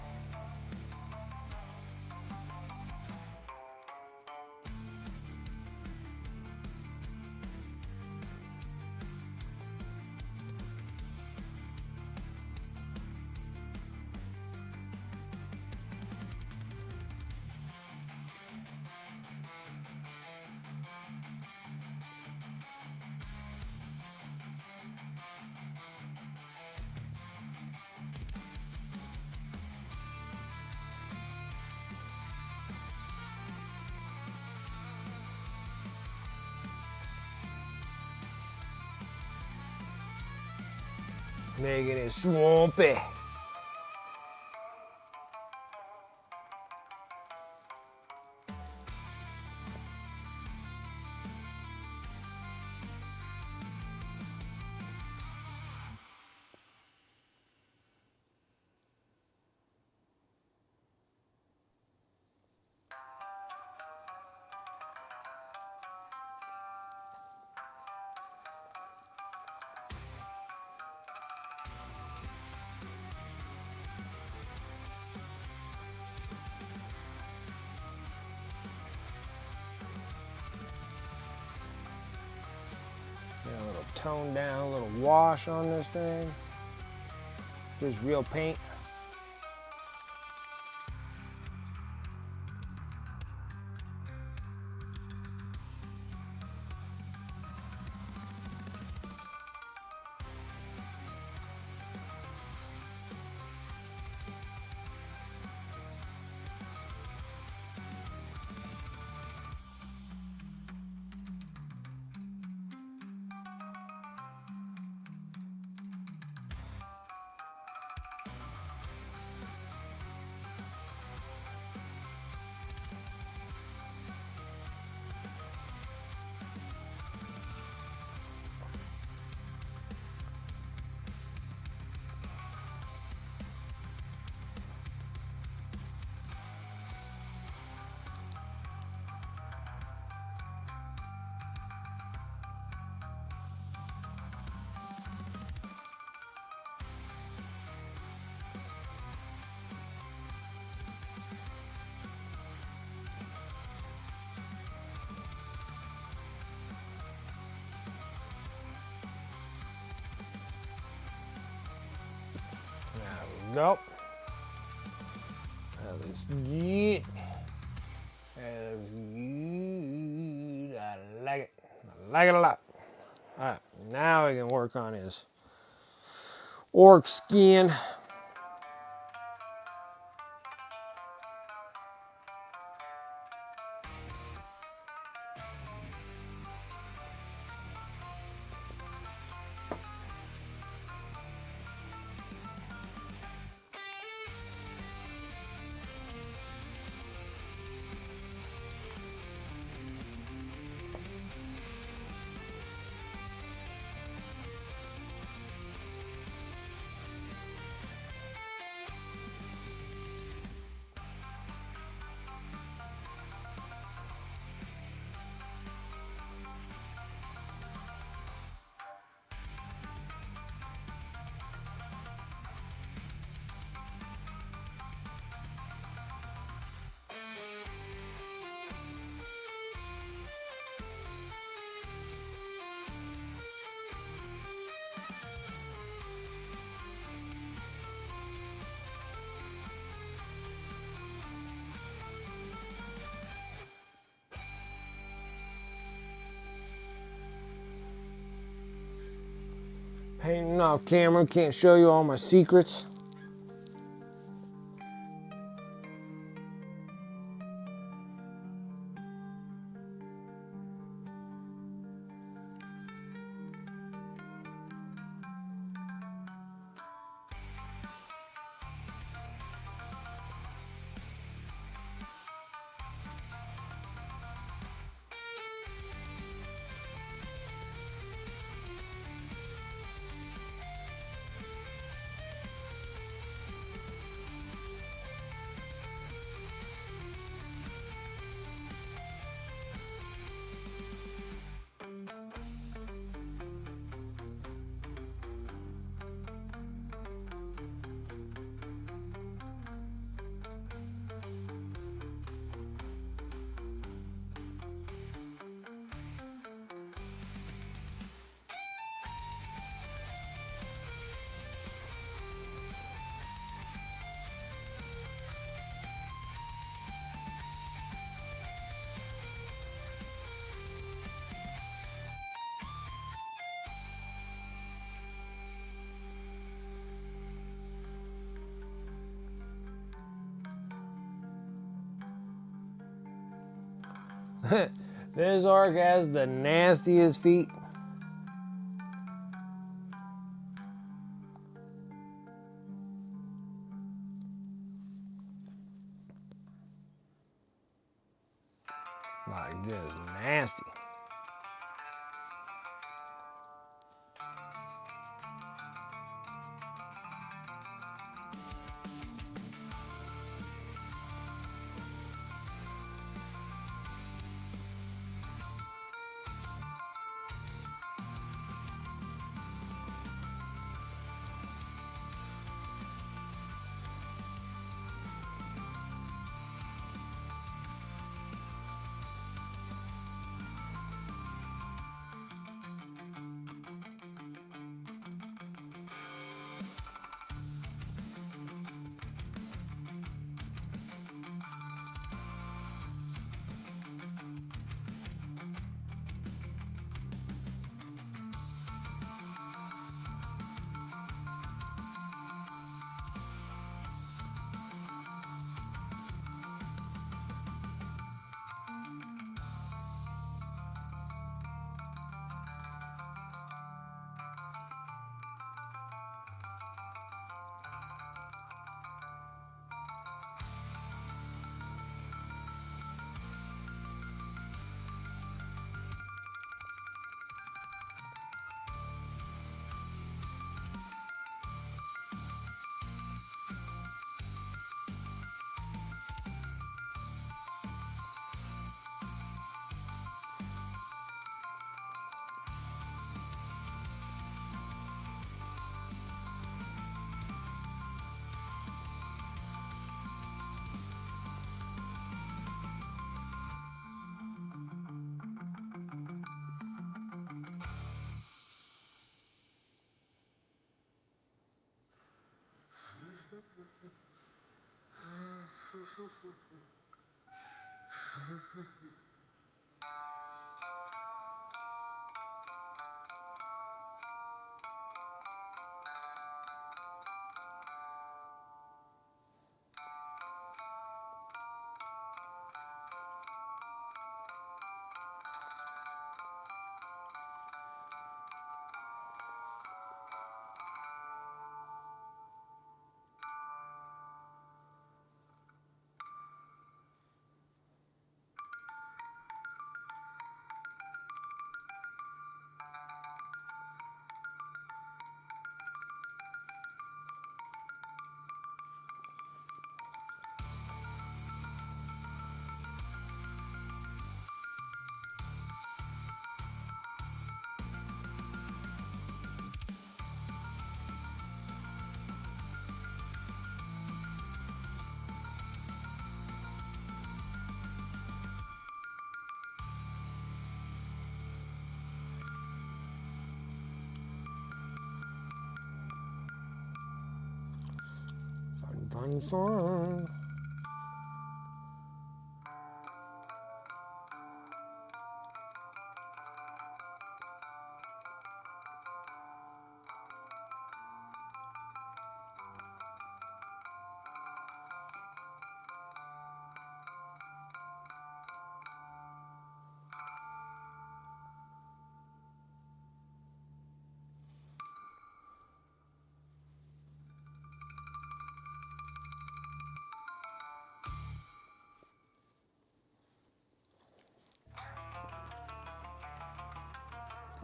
Making it swampy. A little tone down, a little wash on this thing. Just real paint. Go. That looks good. That looks good. I like it. I like it a lot. All right, now we can work on his orc skin. Painting off camera, can't show you all my secrets. This orc has the nastiest feet. Like, just nasty. Fun.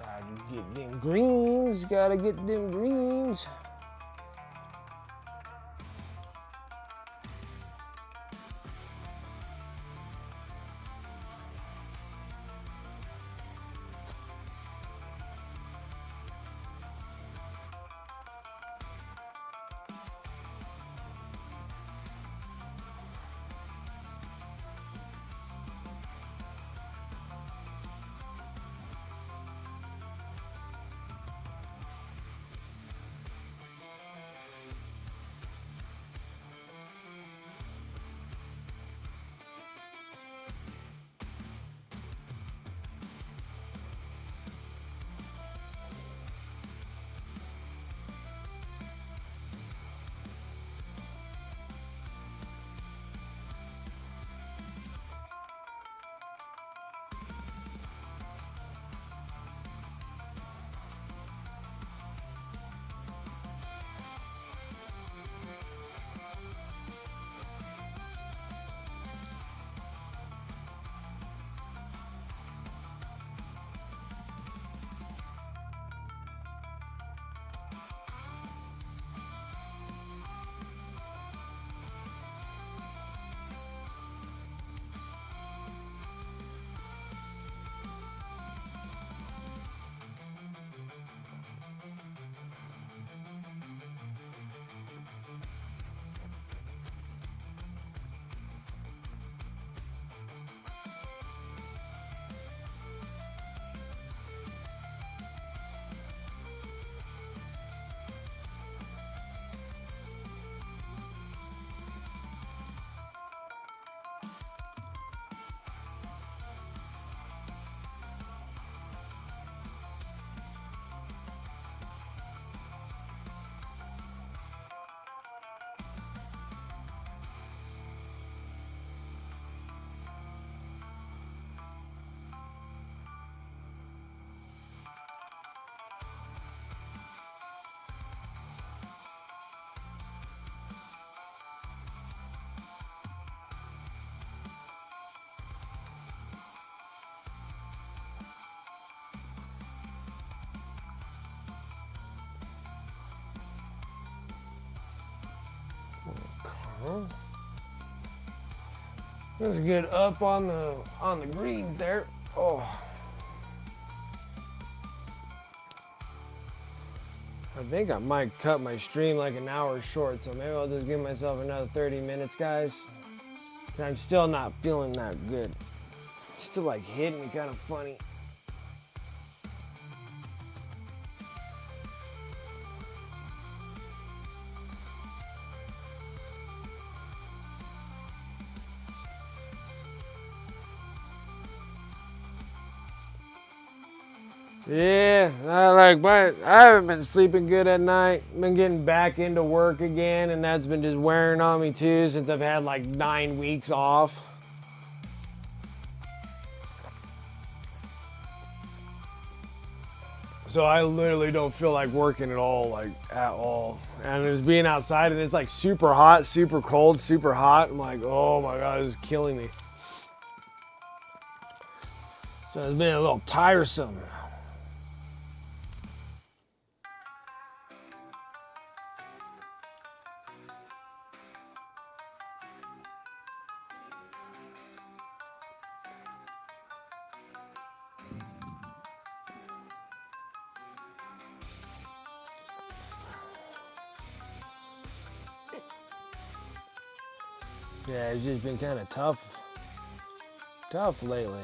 Gotta get them greens, gotta get them greens. That's a good up on the greens there. Oh. I think I might cut my stream like an hour short, so maybe I'll just give myself another 30 minutes, guys. I'm still not feeling that good. It's still like hitting me kind of funny. Yeah, I haven't been sleeping good at night. Been getting back into work again, and that's been just wearing on me too since I've had like 9 weeks off. So I literally don't feel like working at all, like at all. And just being outside and it's like super hot, super cold, super hot. I'm like, oh my God, this is killing me. So it's been a little tiresome. Yeah, it's just been kind of tough lately.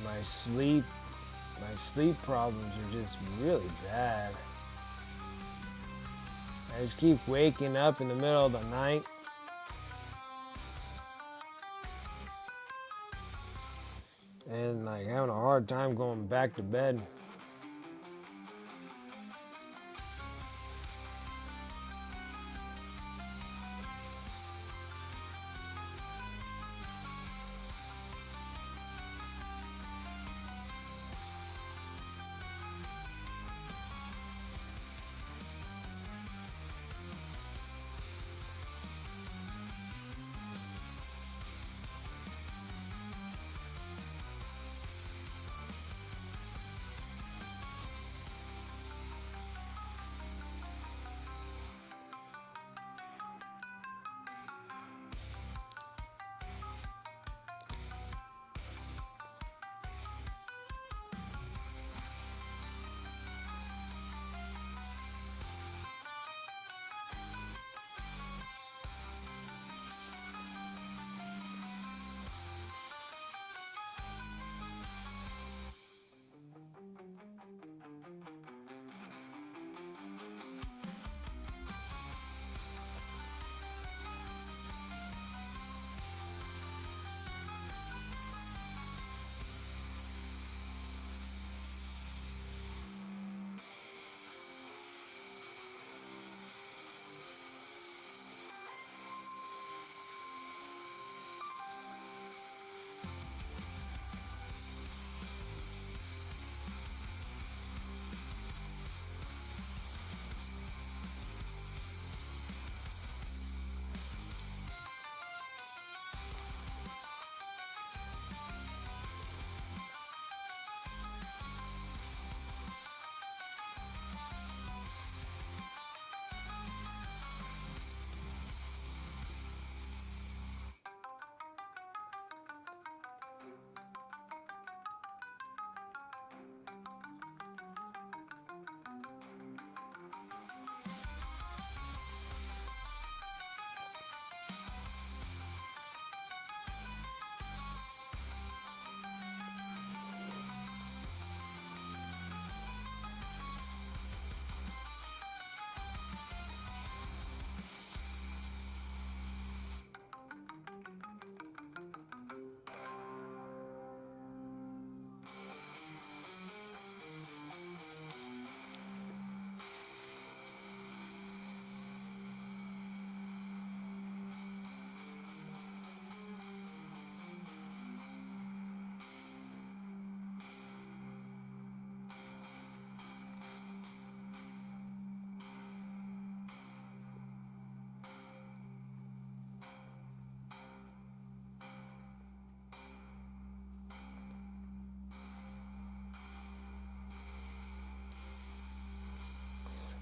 My sleep problems are just really bad. I just keep waking up in the middle of the night. And like having a hard time going back to bed.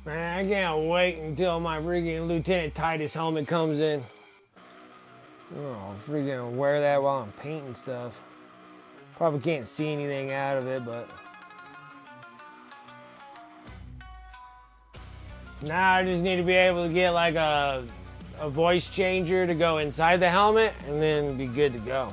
Man, I can't wait until my freaking Lieutenant Titus helmet comes in. Oh, freaking wear that while I'm painting stuff. Probably can't see anything out of it, but now I just need to be able to get like a voice changer to go inside the helmet and then be good to go.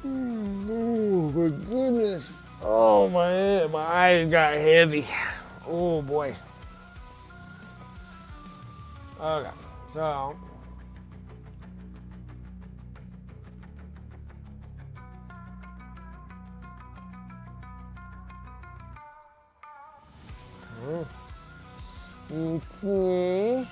Oh my goodness. Oh my head, my eyes got heavy. Oh boy. Okay, so okay.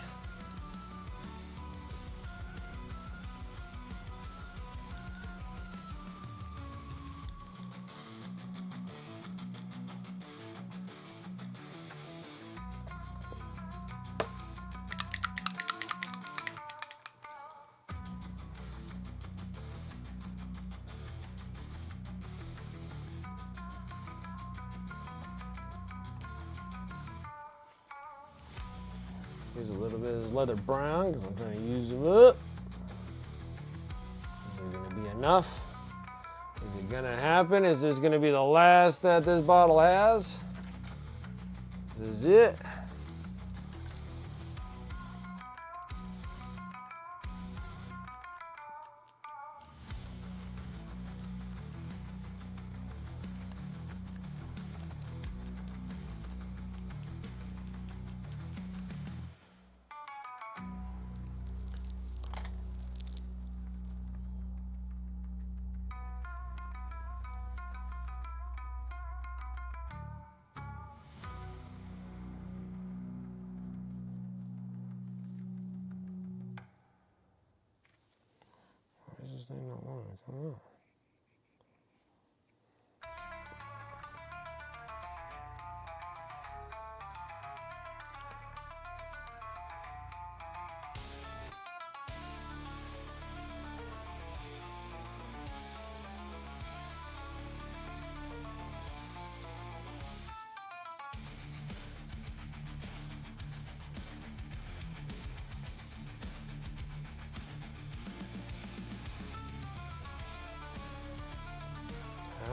Use a little bit of this leather brown because I'm trying to use it up. Is it going to be enough? Is it going to happen? Is this going to be the last that this bottle has? This is it. Why is this thing not wanting to come out?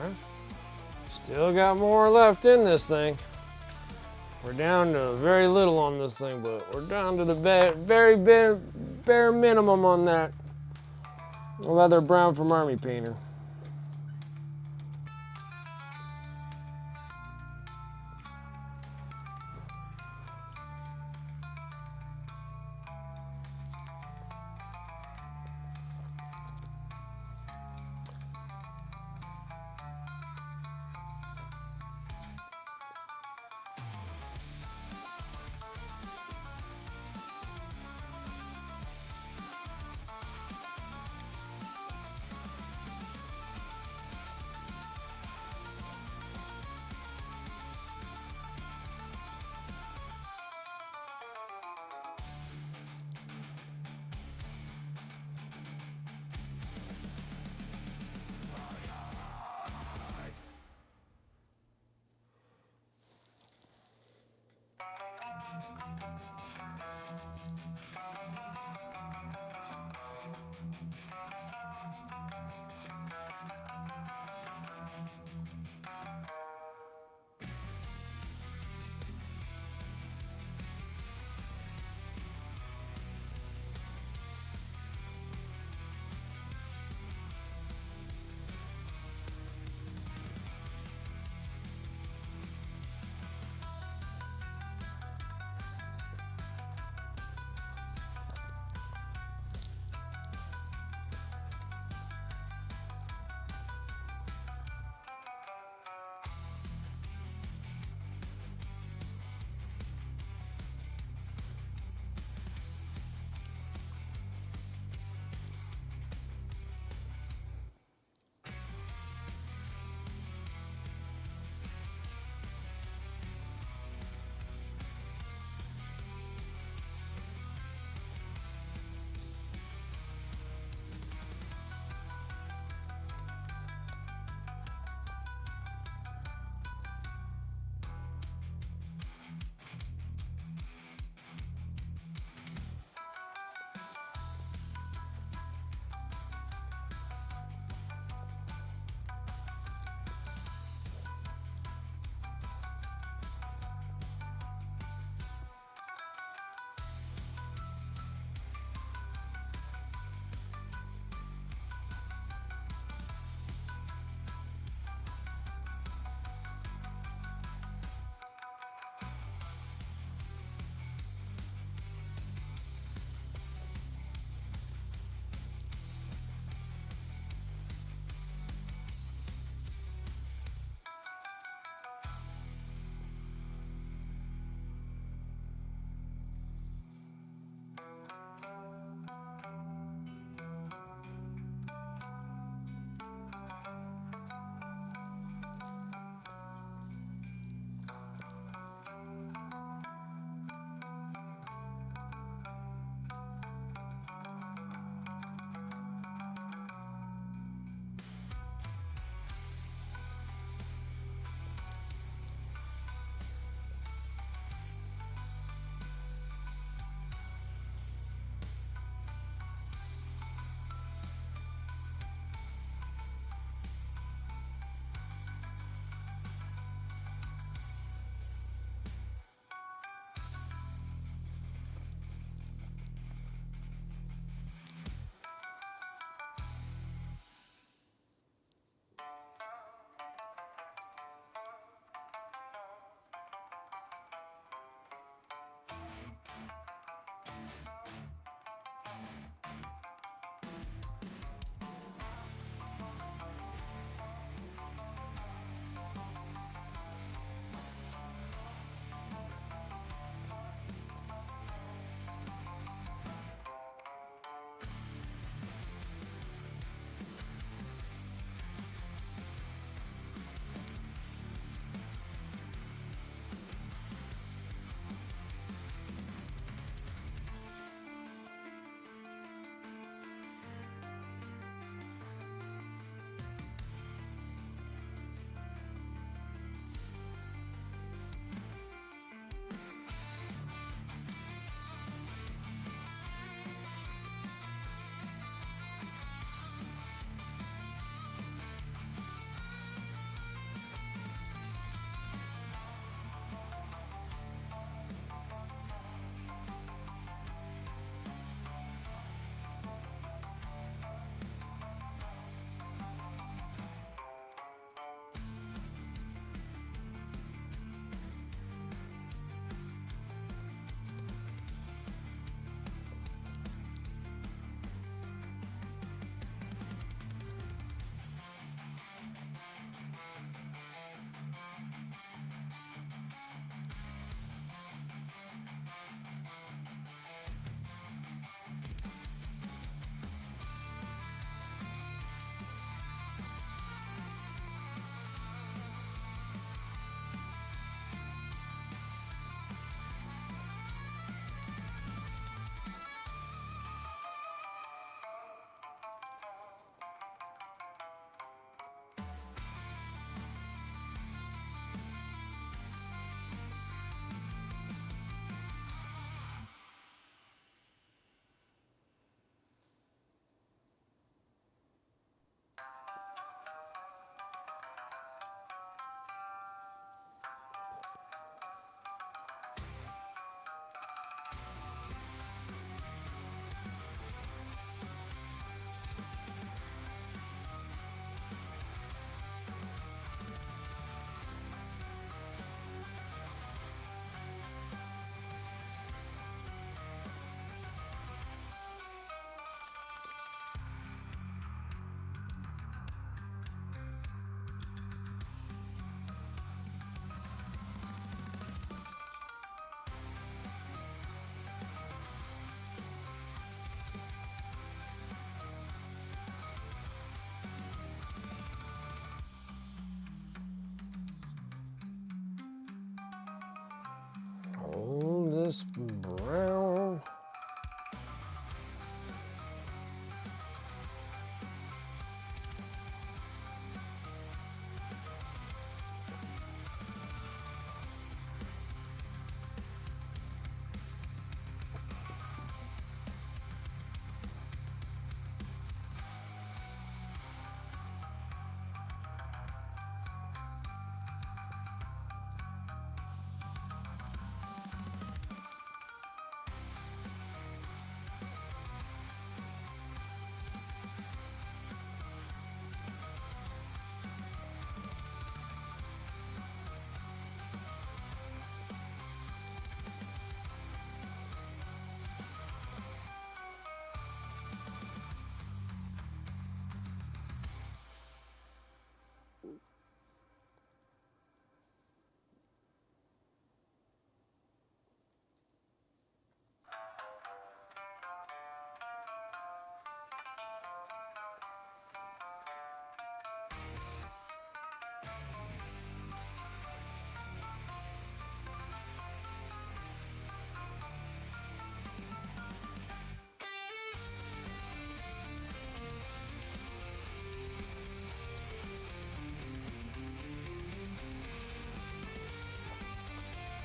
Alright. Still got more left in this thing. We're down to very little on this thing, but we're down to the very bare minimum on that leather brown from Army Painter.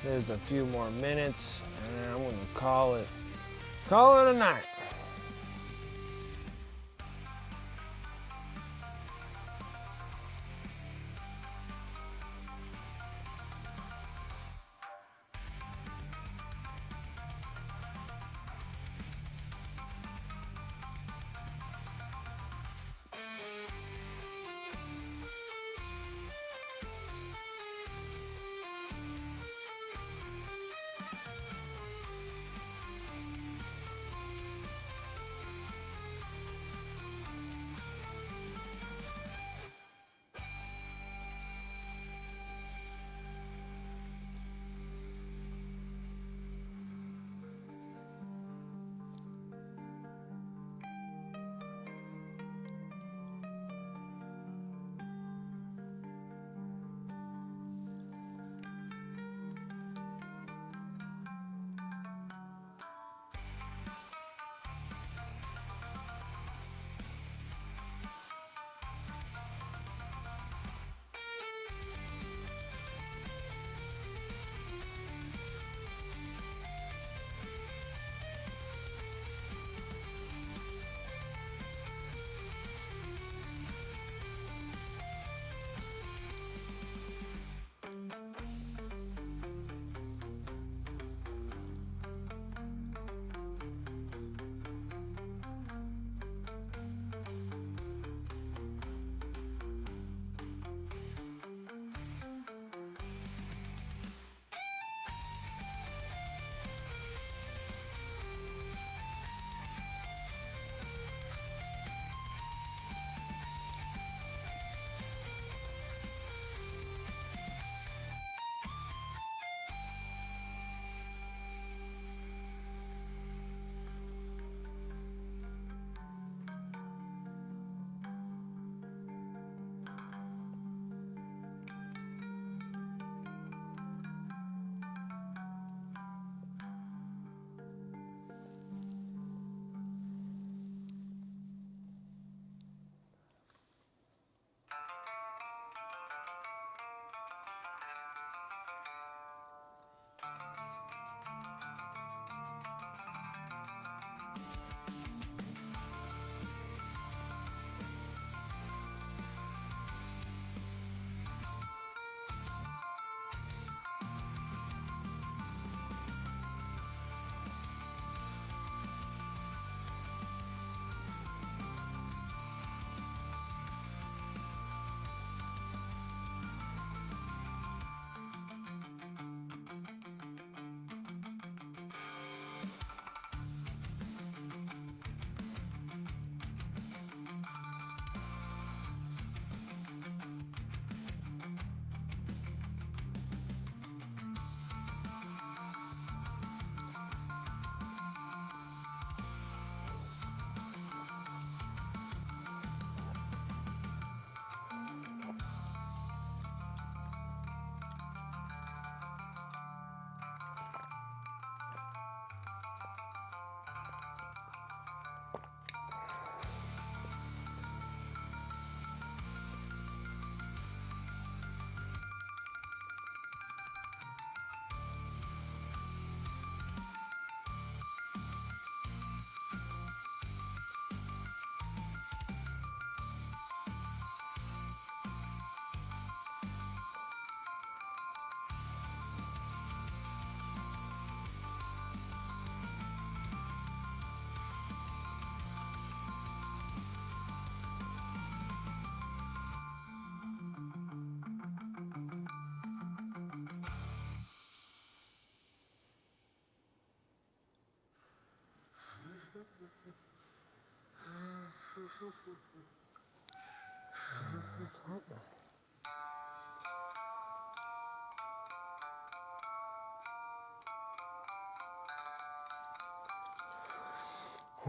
There's a few more minutes, and then I'm gonna call it a night.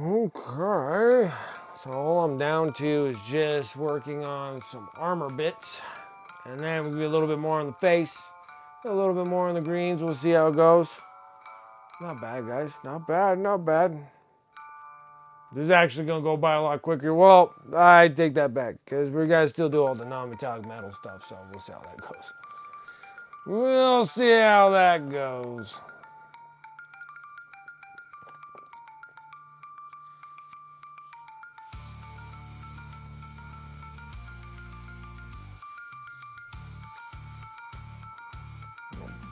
Okay, so all I'm down to is just working on some armor bits, and then we'll do a little bit more on the face, a little bit more on the greens. We'll see how it goes. Not bad, guys. Not bad, not bad. This is actually gonna go by a lot quicker. Well, I take that back, because we gotta still do all the non-metallic metal stuff, so we'll see how that goes. We'll see how that goes.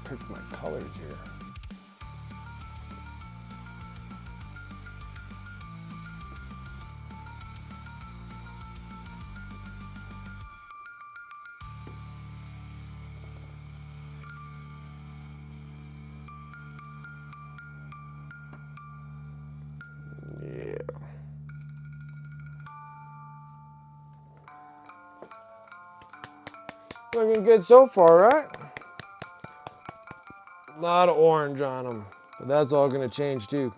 Pick my colors here. Yeah. Looking good so far, right? A lot of orange on them, but that's all going to change too.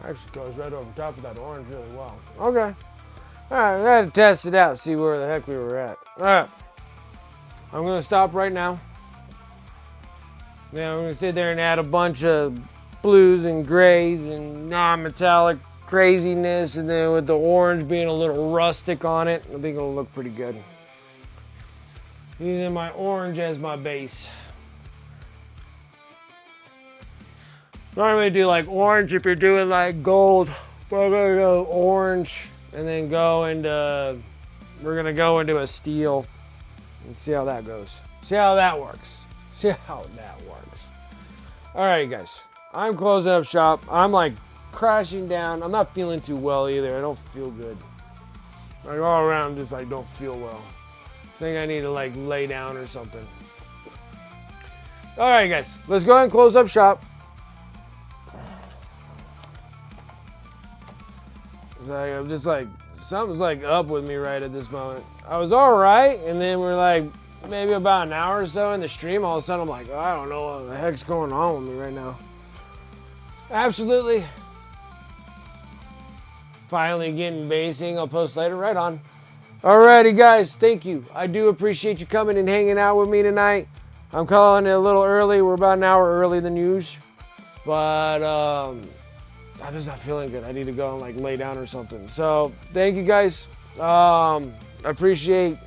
Actually goes right over top of that orange really well. Okay. All right, we had to test it out, see where the heck we were at. All right. I'm going to stop right now. Now we're going to sit there and add a bunch of blues and grays and non-metallic craziness, and then with the orange being a little rustic on it, I think it'll look pretty good. Using my orange as my base. Normally do like orange if you're doing like gold. We're gonna go orange and then we're gonna go into a steel and see how that goes. See how that works. See how that works. All right, guys, I'm closing up shop. I'm like crashing down. I'm not feeling too well either. I don't feel good. Like all around, just like don't feel well. I think I need to like lay down or something. All right, guys, let's go ahead and close up shop. Like, I'm just like, something's like up with me right at this moment. I was all right, and then we're like maybe about an hour or so in the stream, all of a sudden I'm like, oh, I don't know what the heck's going on with me right now. Absolutely. Finally getting basing. I'll post later. Right on. Alrighty, guys, thank you. I do appreciate you coming and hanging out with me tonight. I'm calling it a little early. We're about an hour early than usual, but I'm just not feeling good. I need to go and like lay down or something. So thank you guys. I appreciate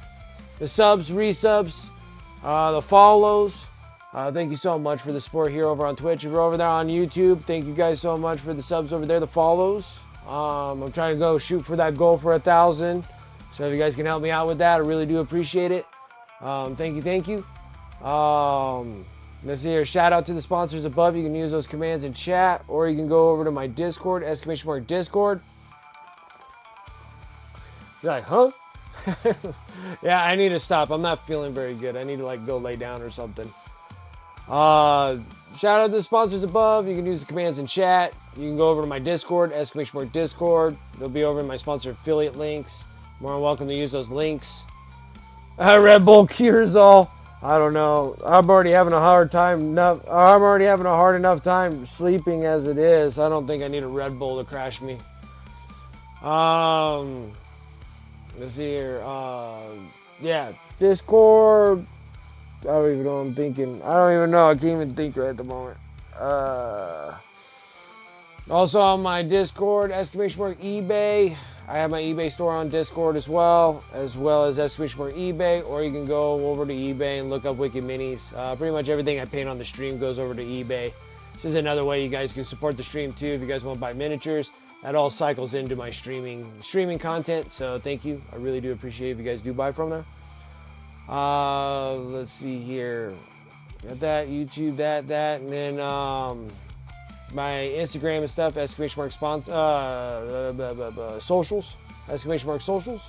the subs, resubs, the follows. Thank you so much for the support here over on Twitch. If you're over there on YouTube, thank you guys so much for the subs over there, the follows. I'm trying to go shoot for that goal for 1,000. So if you guys can help me out with that, I really do appreciate it. Thank you. Let's see here. Shout out to the sponsors above. You can use those commands in chat, or you can go over to my Discord, !Discord. You're like, huh? Yeah, I need to stop. I'm not feeling very good. I need to like go lay down or something. Shout out to the sponsors above. You can use the commands in chat. You can go over to my Discord, !Discord. They'll be over in my sponsor affiliate links. More than welcome to use those links. Red Bull cures all. I don't know. I'm already having a hard enough time sleeping as it is. I don't think I need a Red Bull to crash me. Let's see here. Yeah, Discord. I don't even know what I'm thinking. I don't even know. I can't even think right at the moment. Also on my Discord, eBay. I have my eBay store on Discord as well as eBay, or you can go over to eBay and look up Wicked Minis. Pretty much everything I paint on the stream goes over to eBay. This is another way you guys can support the stream too. If you guys want to buy miniatures, that all cycles into my streaming content. So thank you. I really do appreciate it if you guys do buy from there. Let's see here. Got that, YouTube, that, and then my Instagram and stuff, socials, !Socials.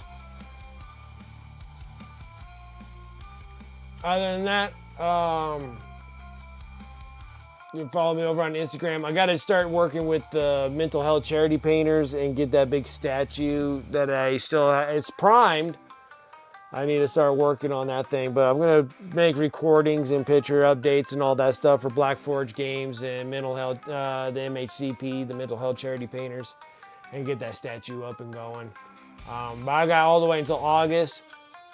Other than that, You can follow me over on Instagram. I got to start working with the mental health charity painters and get that big statue that I still have. It's primed. I need to start working on that thing, but I'm going to make recordings and picture updates and all that stuff for Black Forge Games and mental health, the MHCP, the mental health charity painters, and get that statue up and going. But I got all the way until August,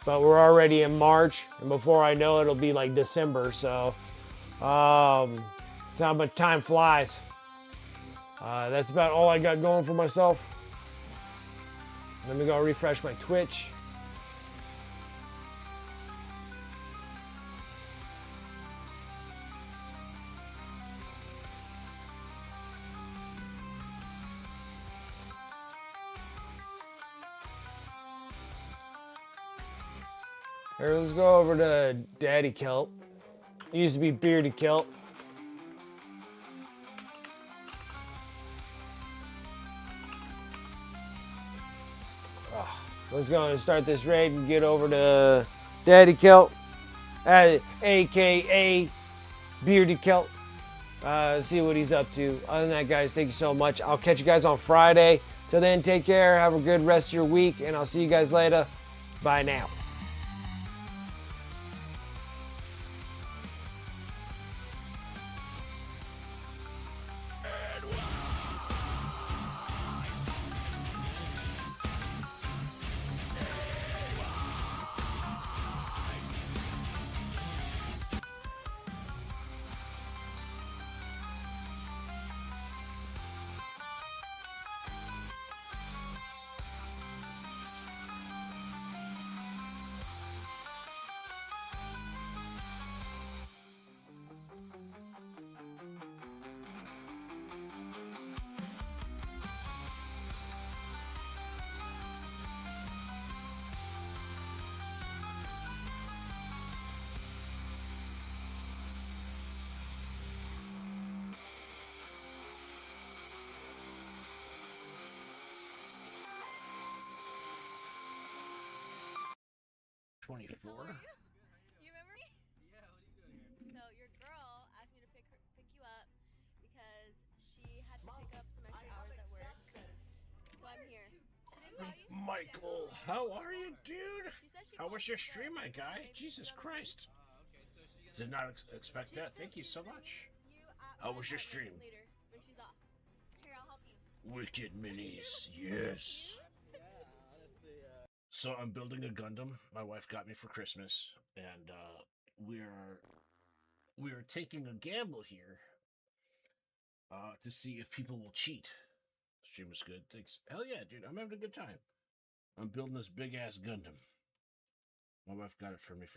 but we're already in March, and before I know it, it'll be like December, so it's how much time flies. That's about all I got going for myself. Let me go refresh my Twitch. All right, let's go over to Daddy Kelp. It used to be Beardy Kelp. Let's go and start this raid and get over to Daddy Kelp, aka Beardy Kelp. See what he's up to. Other than that, guys, thank you so much. I'll catch you guys on Friday. Till then, take care. Have a good rest of your week, and I'll see you guys later. Bye now. You remember me? Yeah, what are you doing here? So your girl asked me to pick you up because she had to pick up some extra hours at work. So I'm here. She didn't tell you? Michael, how are you, dude? She said she How called was you your stream, my today. guy? Maybe Jesus you Christ. Okay, so she Did not expect that. Thank you so much. How was your stream? Later when she's off. Here, I'll help you. Wicked minis, yes. Yeah, honestly, So I'm building a Gundam. My wife got me for Christmas, and we are taking a gamble here to see if people will cheat. Stream is good. Thanks. Hell yeah, dude. I'm having a good time. I'm building this big ass Gundam. My wife got it for me for